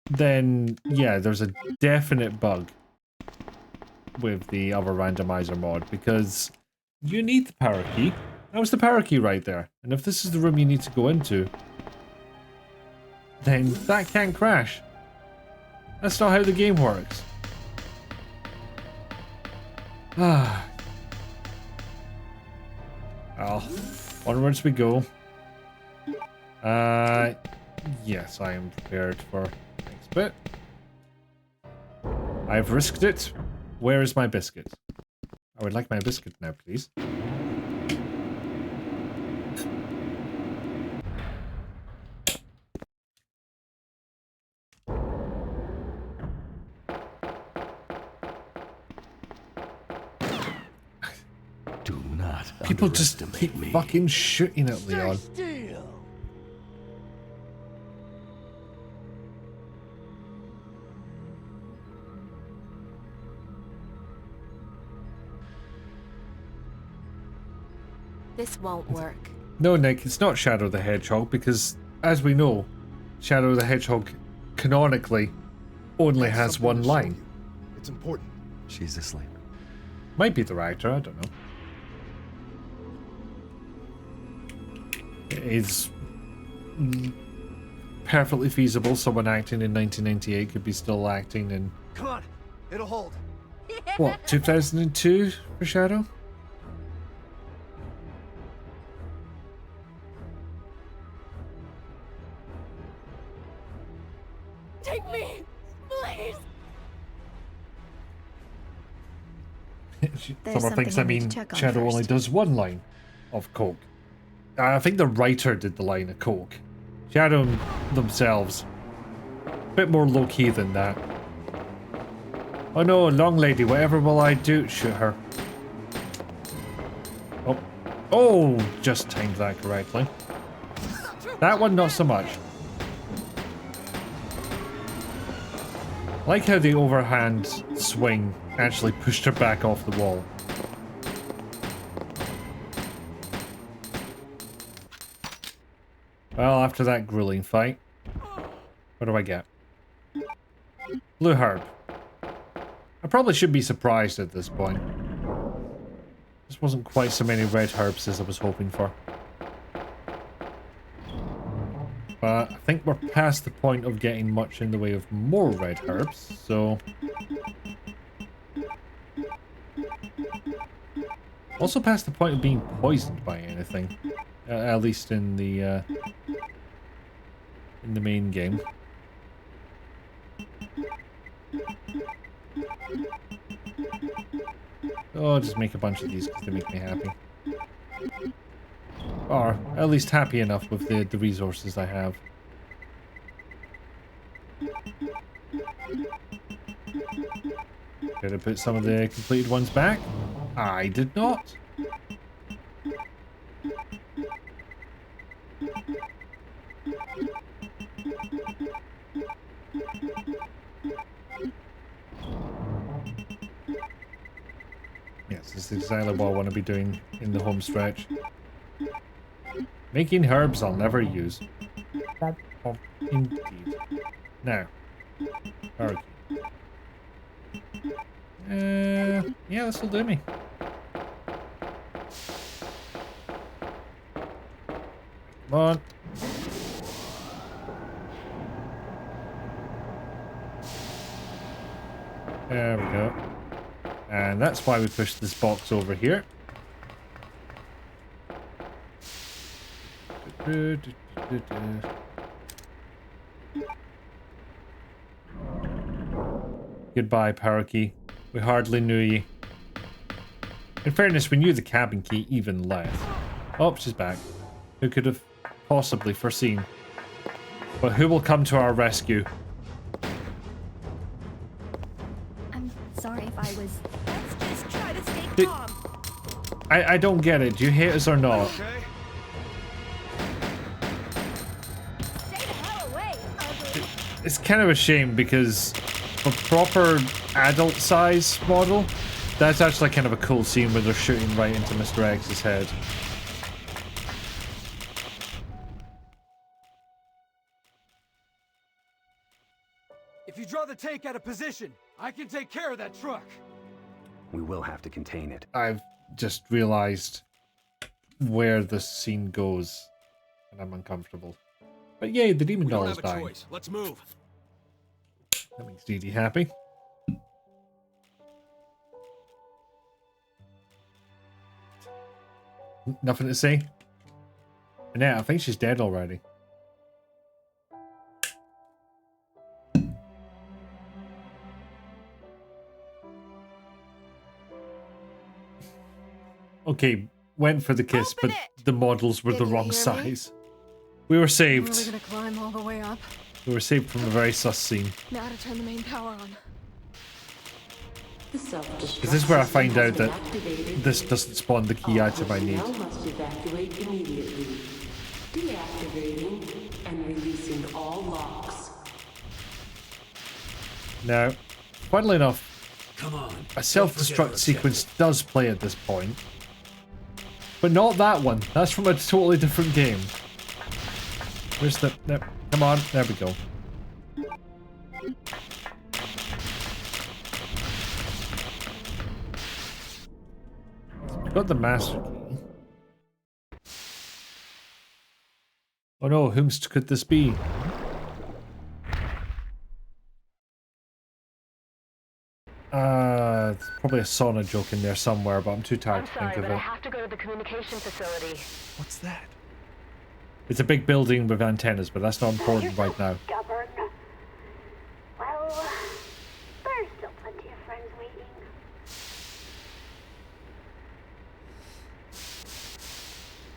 then yeah, there's a definite bug with the other randomizer mod, because you need the power key. That was the power key right there. And if this is the room you need to go into, then that can't crash. That's not how the game works. Well, onwards we go. Yes, I am prepared for the next bit. I've risked it. Where is my biscuit? I would like my biscuit now, please. Do not People just keep fucking shooting at Leon. This won't work. No, Nick, it's not Shadow the Hedgehog because, as we know, Shadow the Hedgehog canonically only has one line. It's important. She's asleep. Might be the writer, I don't know. It is perfectly feasible someone acting in 1998 could be still acting in... Come on, it'll hold. What, 2002 for Shadow? Take me, please. Someone thinks I mean Shadow only does one line of coke. I think the writer did the line of coke. Shadow themselves, a bit more low-key than that. Oh no, long lady, whatever will I do? Shoot her. Oh, oh, just timed that correctly. That one, not so much. I like how the overhand swing actually pushed her back off the wall. Well, after that grueling fight, what do I get? Blue herb. I probably should be surprised at this point. This wasn't quite so many red herbs as I was hoping for. But I think we're past the point of getting much in the way of more red herbs, so... Also past the point of being poisoned by anything. At least in the main game. Oh, I'll just make a bunch of these because they make me happy. Or at least happy enough with the resources I have. Did I put some of the completed ones back? I did not. Yes, this is exactly what I want to be doing in the home stretch. Making herbs I'll never use. Indeed. Now. Okay. Yeah, this will do me. Come on. There we go. And that's why we pushed this box over here. Goodbye, parakeet. We hardly knew ye. In fairness, we knew the cabin key even less. Oh, she's back. Who could have possibly foreseen? But who will come to our rescue? I'm sorry if I was... Let's just try to stay calm. I don't get it. Do you hate us or not? Stay the hell away, ugly. It's kind of a shame because a proper adult size model, that's actually kind of a cool scene where they're shooting right into Mr. X's head. If you draw the tank out of position, I can take care of that truck. We will have to contain it. I've just realized where this scene goes, and I'm uncomfortable. But yay, the demon doll is dying. Let's move. That makes Dee Dee happy. Nothing to say? Annette, I think she's dead already. Okay, went for the kiss, but the models were the wrong size. We were saved. I'm really gonna climb all the way up. We were saved from a very sus scene. Now to turn the main power on. This is where I find out that this doesn't spawn the key item I need. Must evacuate immediately. Deactivating and releasing all locks. Now, funnily enough, Come on. a self-destruct sequence does play at this point. But not that one. That's from a totally different game. Where's the... No, come on. There we go. We've got the master key. Oh no, whomst could this be? There's probably a sauna joke in there somewhere, but I'm too tired to think of it. I have to go to the communication facility. What's that? It's a big building with antennas, but that's not important right now. Stubborn. Well, there's still plenty of friends waiting.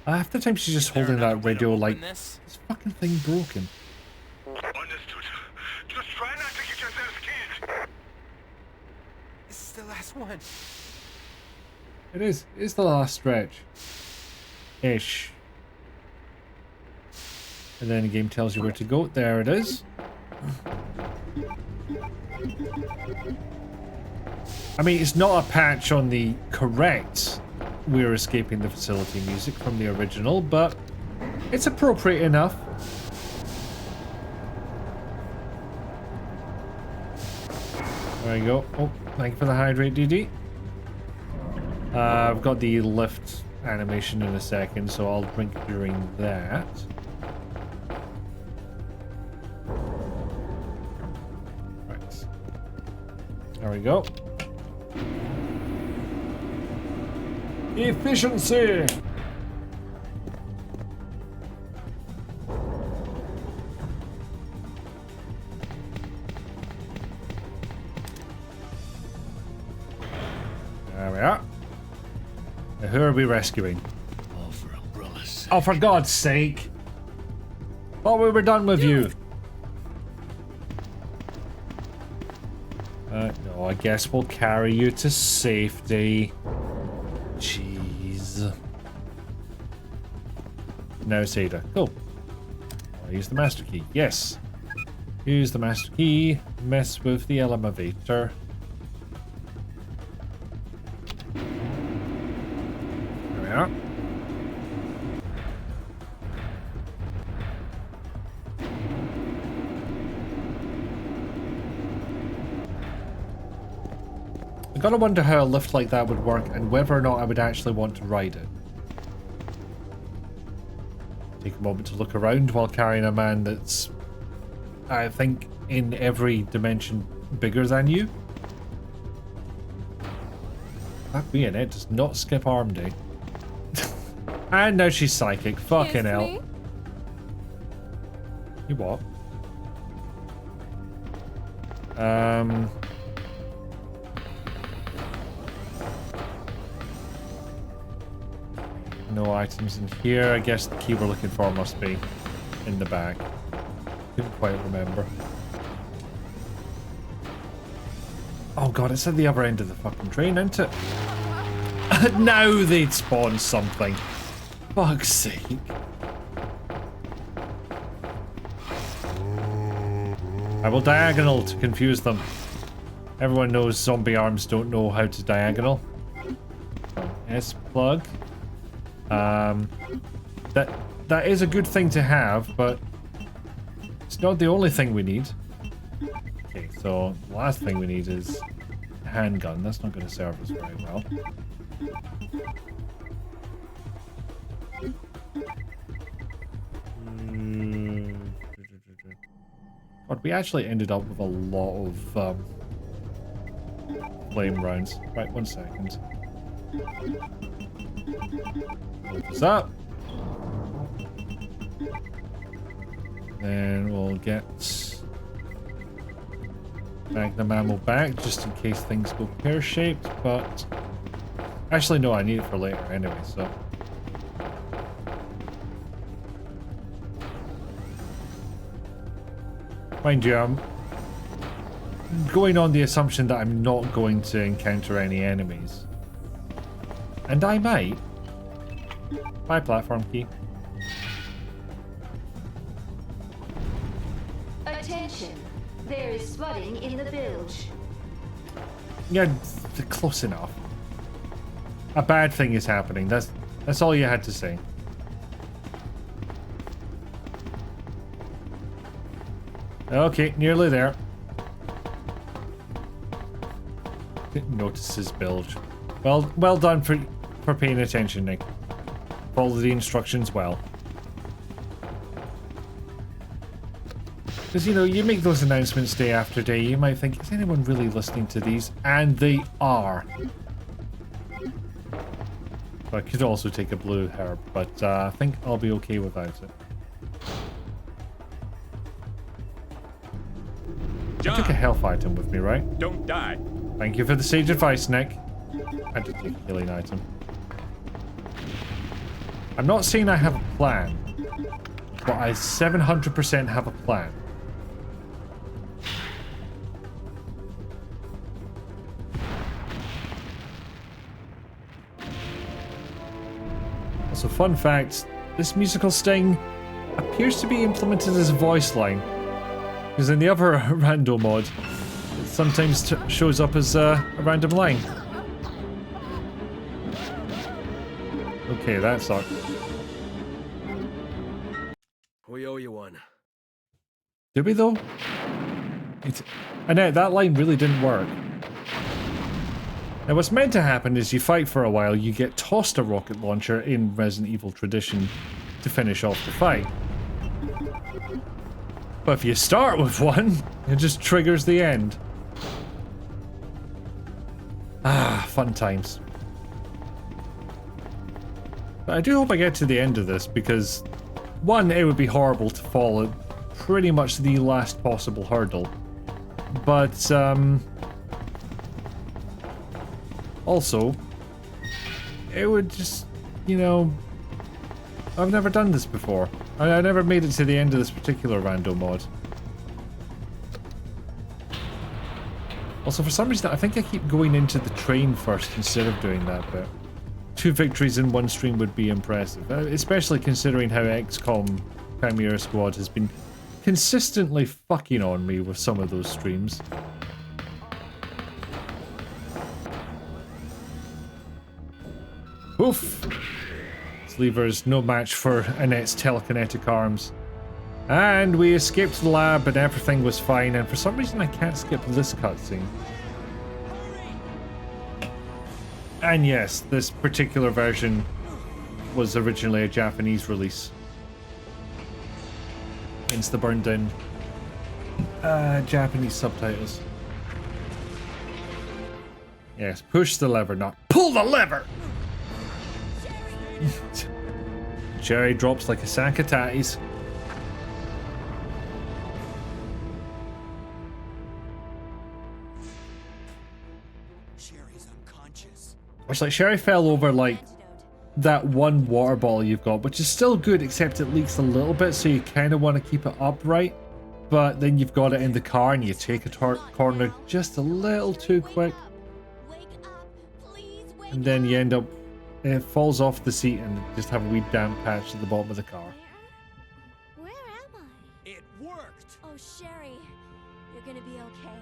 Half the time she's just holding that radio like, this fucking thing broken. Understood. Just try not to get yourselves killed. This is the last one. It is. It's the last stretch. Ish. And then the game tells you where to go. There it is. I mean, it's not a patch on the correct We're Escaping the Facility music from the original, but it's appropriate enough. There you go. Oh, thank you for the hydrate, DD. I've got the lift animation in a second, so I'll drink during that. Right. There we go. Efficiency! There we are. Now, who are we rescuing? All for Umbrella's sake. Oh, for God's sake! Thought we were done with you. No, I guess we'll carry you to safety. Jeez. Now, Seda. Go. I'll use the master key. Yes. Use the master key. Mess with the elevator. There we are. I gotta wonder how a lift like that would work and whether or not I would actually want to ride it. Take a moment to look around while carrying a man that's, I think, in every dimension bigger than you. That being it, does not skip arm day. And now she's psychic. Fucking hell. Me? You what? No items in here. I guess the key we're looking for must be in the back. Couldn't quite remember. Oh god, it's at the other end of the fucking train, isn't it? Now they'd spawn something. Fuck's sake. I will diagonal to confuse them. Everyone knows zombie arms don't know how to diagonal. S plug. That is a good thing to have, but it's not the only thing we need. Okay, so the last thing we need is a handgun. That's not going to serve us very well. But we actually ended up with a lot of flame rounds. Right, 1 second. What's up? And we'll get magnum ammo back just in case things go pear-shaped, but actually no, I need it for later anyway, so. Mind you, I'm going on the assumption that I'm not going to encounter any enemies. And I might. My platform key. Attention. There is flooding in the bilge. Yeah, close enough. A bad thing is happening. That's all you had to say. Okay, nearly there. Didn't notice his bilge. Well done for paying attention, Nick. Follow the instructions well. Because, you know, you make those announcements day after day, you might think, is anyone really listening to these? And they are. I could also take a blue herb, but I think I'll be okay without it. John, I took a health item with me, right? Don't die. Thank you for the sage advice, Nick. I did take a healing item. I'm not saying I have a plan, but I 700% have a plan. Also, fun fact, this musical sting appears to be implemented as a voice line. Because in the other rando mod, it sometimes shows up as a random line. Okay, that sucked. We owe you one. Did we though? Annette, that line really didn't work. Now what's meant to happen is you fight for a while, you get tossed a rocket launcher in Resident Evil tradition to finish off the fight. But if you start with one, it just triggers the end. Ah, fun times. But I do hope I get to the end of this because, one, it would be horrible to fall at pretty much the last possible hurdle. But, also, it would just, you know, I've never done this before. I never made it to the end of this particular rando mod. Also, for some reason, I think I keep going into the train first instead of doing that bit. 2 victories in one stream would be impressive, especially considering how XCOM Chimera Squad has been consistently fucking on me with some of those streams. Oof! This lever's no match for Annette's telekinetic arms. And we escaped the lab and everything was fine, and for some reason I can't skip this cutscene. And yes, this particular version was originally a Japanese release. Hence the burned in Japanese subtitles. Yes, push the lever, not pull the lever! Cherry drops like a sack of tatties. Sherry's unconscious. It's like Sherry fell over like that one water bottle you've got, which is still good, except it leaks a little bit, so you kind of want to keep it upright. But then you've got it in the car and you take a corner just a little too quick. And then you end up, it falls off the seat and just have a wee damp patch at the bottom of the car. Where am I? It worked. Oh, Sherry, you're gonna be okay.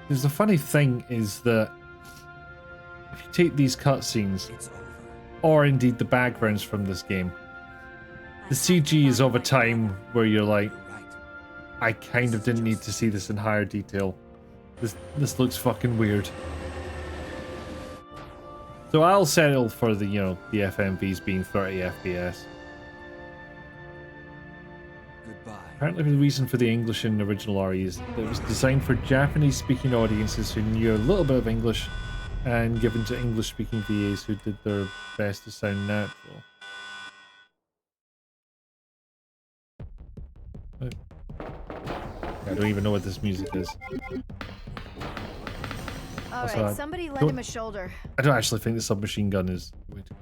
Because the funny thing is that if you take these cutscenes, or indeed the backgrounds from this game, the CG is of a time where you're like, I kind of didn't need to see this in higher detail. This looks fucking weird. So I'll settle for the, you know, the FMVs being 30 FPS. Goodbye. Apparently the reason for the English in original RE is that it was designed for Japanese speaking audiences who knew a little bit of English and given to English-speaking VAs who did their best to sound natural. I don't even know what this music is. Alright, somebody lend him a shoulder. I don't actually think the submachine gun is the way to go.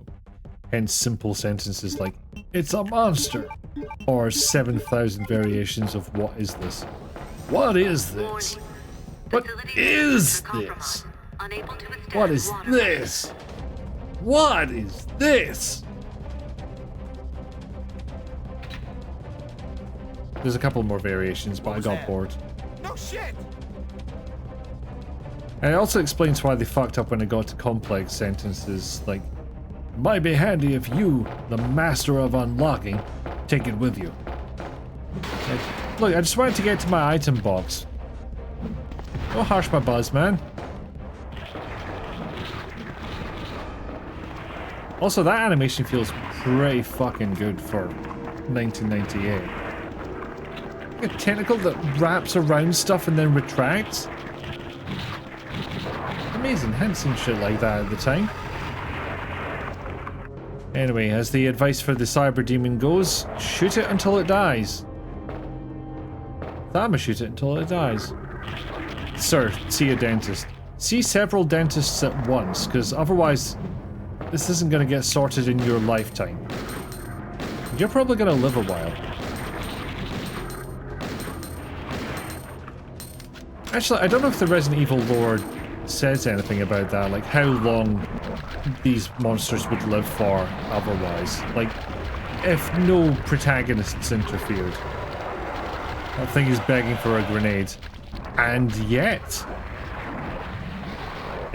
Hence simple sentences like, "It's a monster!" Or 7,000 variations of "What is this?" What is this? What is this? What is this? What is this? There's a couple more variations, but I got bored. No shit! And it also explains why they fucked up when it got to complex sentences like, "It might be handy if you, the master of unlocking, take it with you." Like, look, I just wanted to get to my item box. Don't harsh my buzz, man. Also, that animation feels pretty fucking good for 1998. A tentacle that wraps around stuff and then retracts. Amazing, hadn't seen shit like that at the time. Anyway, as the advice for the cyber demon goes, shoot it until it dies. I'ma shoot it until it dies. Sir, see a dentist. See several dentists at once, because otherwise this isn't going to get sorted in your lifetime. You're probably going to live a while. Actually, I don't know if the Resident Evil lore says anything about that, like how long these monsters would live for otherwise. Like, if no protagonists interfered. That thing is begging for a grenade. And yet...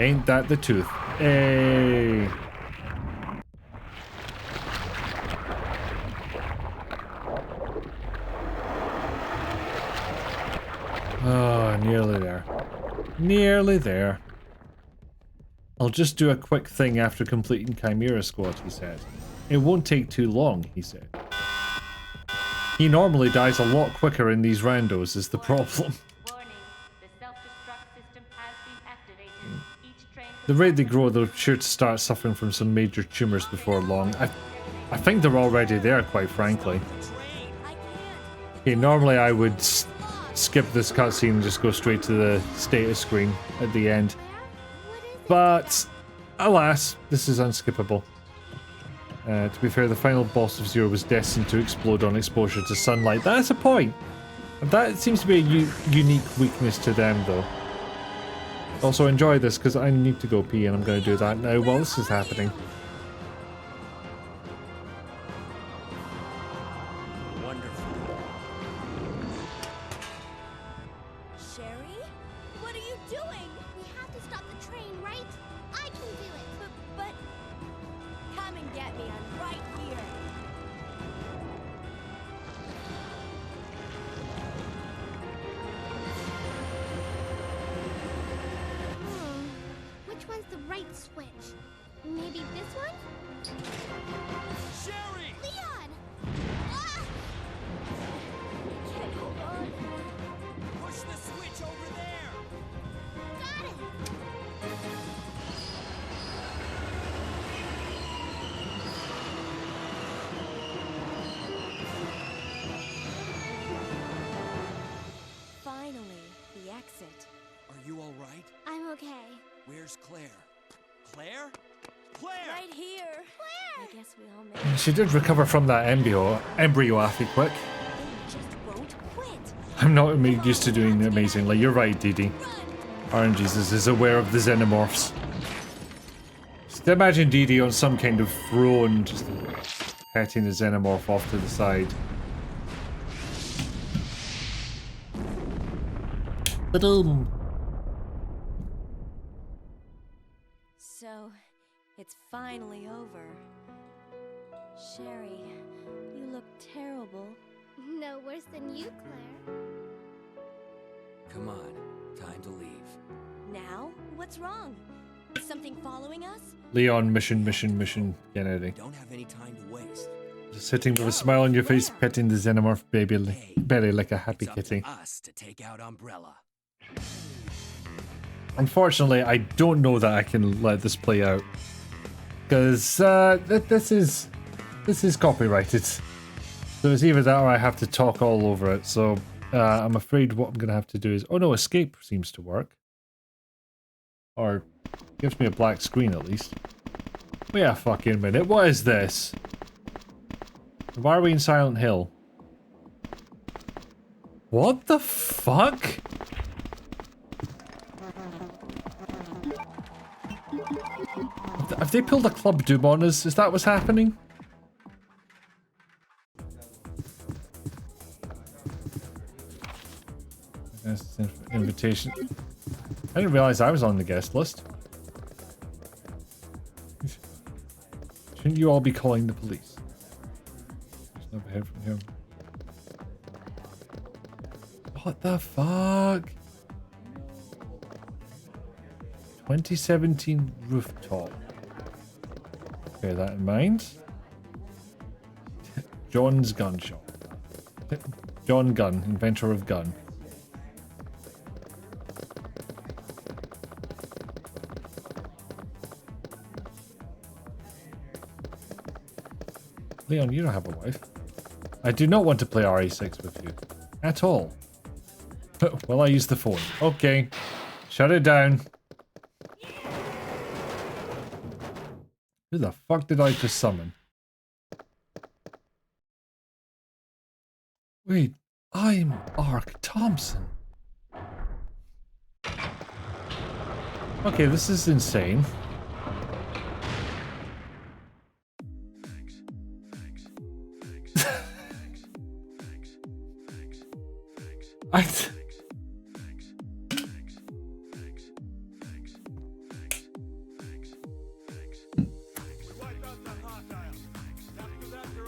Ain't that the tooth? Hey. Oh, nearly there. Nearly there. I'll just do a quick thing after completing Chimera Squad, he said. It won't take too long, he said. He normally dies a lot quicker in these randos, is the problem. The rate they grow, they're sure to start suffering from some major tumors before long. I think they're already there, quite frankly. Okay, normally I would skip this cutscene and just go straight to the status screen at the end. But, alas, this is unskippable. To be fair, the final boss of Zero was destined to explode on exposure to sunlight. That's a point. That seems to be a unique weakness to them, though. Also, enjoy this, because I need to go pee, and I'm going to do that now while this is happening. Wonderful. Sherry? What are you doing? We have to stop the train, right? I can do it. But come and get me. I'm right here. Which one's the right switch? Maybe this one? Sherry! Leon! Ah! I can't hold on. Push the switch over there. Got it! Finally, the exit. Are you all right? I'm okay. Where's Claire? Claire? Claire! Right here. Claire! I guess we all made it. She did recover from that embryo awfully quick. They just won't quit. I'm not used to doing amazingly. You're right, Dee Dee. RNGesus is aware of the xenomorphs. Just imagine Dee Dee on some kind of throne, just petting the xenomorph off to the side. Ba-doom. So, it's finally over. Sherry, you look terrible. No worse than you, Claire. Come on, time to leave. Now? What's wrong? Is something following us? Leon, mission, Kennedy. Don't have any time to waste. Sitting with a smile on your face, petting the xenomorph belly like a happy kitty. It's up to us to take out Umbrella. Unfortunately, I don't know that I can let this play out. Because this is copyrighted. So it's either that or I have to talk all over it. So I'm afraid what I'm going to have to do is... Oh no, escape seems to work. Or gives me a black screen at least. Wait a fucking minute, what is this? Why are we in Silent Hill? What the fuck? Have they pulled a Club Doom on us? Is that what's happening? That's an invitation. I didn't realize I was on the guest list. Shouldn't you all be calling the police? There's no head from here. What the fuck? 2017 rooftop. Bear that in mind. John's gun shop. John Gunn, inventor of gun. Leon, you don't have a wife. I do not want to play RE6 with you. At all. Well, I use the phone. Okay. Shut it down. Who the fuck did I just summon? Wait, I'm Ark Thompson. Okay, this is insane.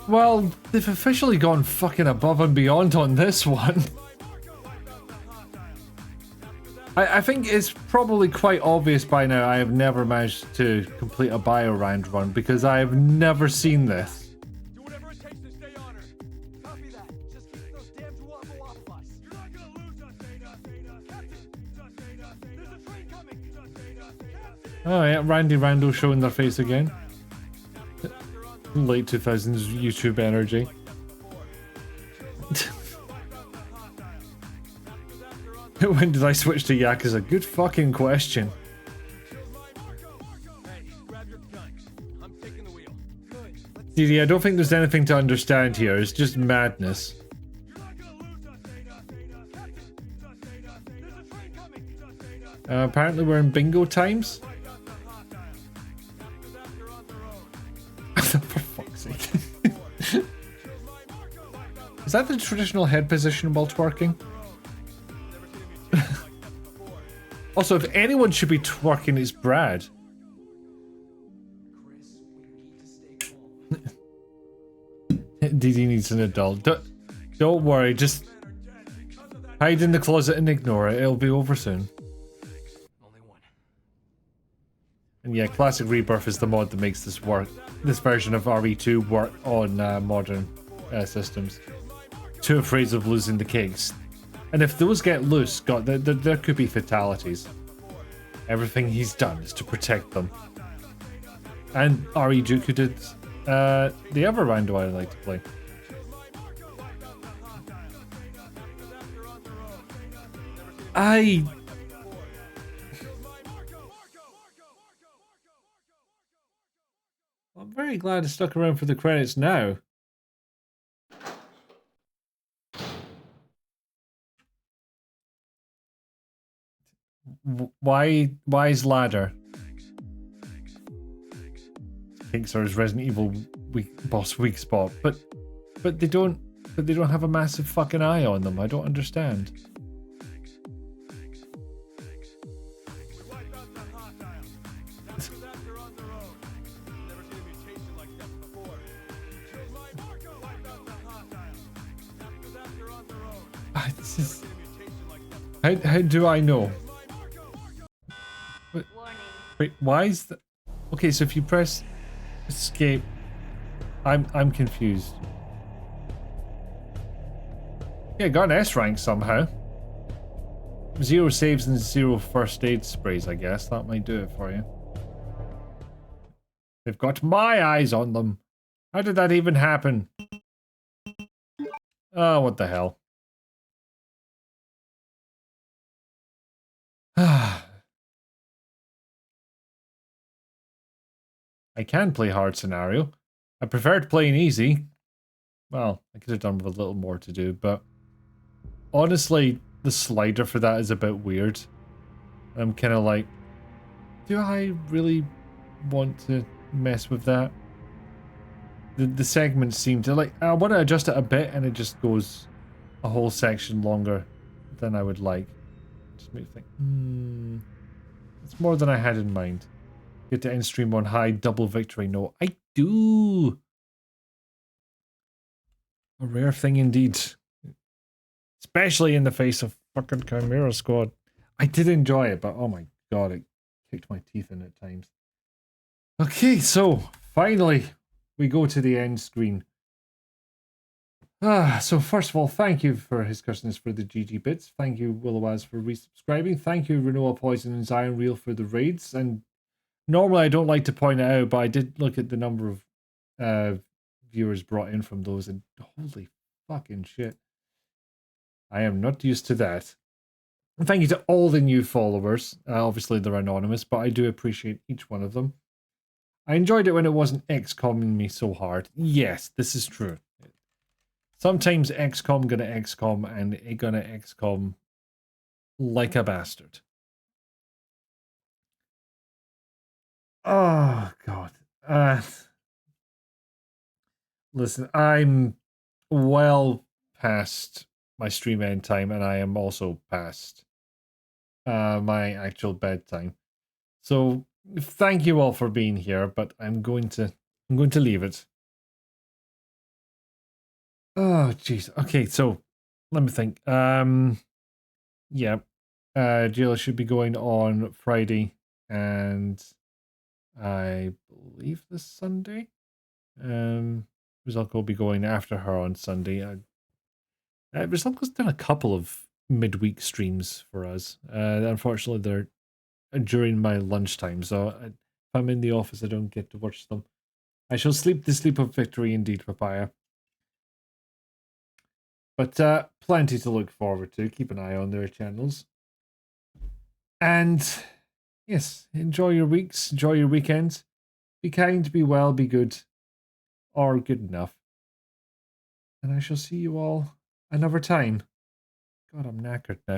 Well, they've officially gone fucking above and beyond on this one. I think it's probably quite obvious by now I have never managed to complete a Biorand run because I have never seen this. Oh yeah, Randy Randall showing their face again. Late 2000s YouTube energy. When did I switch to Yakuza? Good fucking question. Didi, I don't think there's anything to understand here. It's just madness. Apparently we're in bingo times. For fuck's sake. Is that the traditional head position while twerking? Also, if anyone should be twerking, it's Brad. DD needs an adult. Don't worry, just hide in the closet and ignore it. It'll be over soon. And yeah, Classic Rebirth is the mod that makes this work. This version of RE2 work on modern systems. Too afraid of losing the cakes. And if those get loose, God, there could be fatalities. Everything he's done is to protect them. And RE Juku did the other round I like to play. I'm very glad I stuck around for the credits now. Why's ladder? Kickstarter's Resident Evil boss weak spot, but they don't have a massive fucking eye on them. I don't understand. How do I know? Wait, why is that? Okay, so if you press escape, I'm confused. Yeah, got an S rank somehow. 0 saves and 0 first aid sprays, I guess. That might do it for you. They've got my eyes on them. How did that even happen? Oh, what the hell. I can play hard scenario. I preferred playing easy. Well, I could have done with a little more to do, but honestly, the slider for that is a bit weird. I'm kind of like, do I really want to mess with that? The segments seem to, like, I want to adjust it a bit and it just goes a whole section longer than I would like. Just make me think, it's more than I had in mind. Get to end stream on high, double victory. No, I do. A rare thing indeed. Especially in the face of fucking Chimera Squad. I did enjoy it, but oh my god, it kicked my teeth in at times. Okay, so finally we go to the end screen. So first of all, thank you for his questions for the GG bits. Thank you, Willowaz, for resubscribing. Thank you, Renoa Poison and Zion Real for the raids. And normally I don't like to point it out, but I did look at the number of viewers brought in from those, and holy fucking shit. I am not used to that. And thank you to all the new followers. Obviously they're anonymous, but I do appreciate each one of them. I enjoyed it when it wasn't XCOMing me so hard. Yes, this is true. Sometimes XCOM gonna XCOM and it gonna XCOM like a bastard. Oh god. Listen, I'm well past my stream end time, and I am also past my actual bedtime. So thank you all for being here, but I'm going to leave it. Oh jeez. Okay, so let me think. Yeah. Jayla should be going on Friday and I believe this Sunday. Rizalco will be going after her on Sunday. Rizalco's done a couple of midweek streams for us. Unfortunately, they're during my lunchtime, so if I'm in the office, I don't get to watch them. I shall sleep the sleep of victory indeed, Papaya. But plenty to look forward to. Keep an eye on their channels. And yes, enjoy your weeks, enjoy your weekends. Be kind, be well, be good, or good enough. And I shall see you all another time. God, I'm knackered now.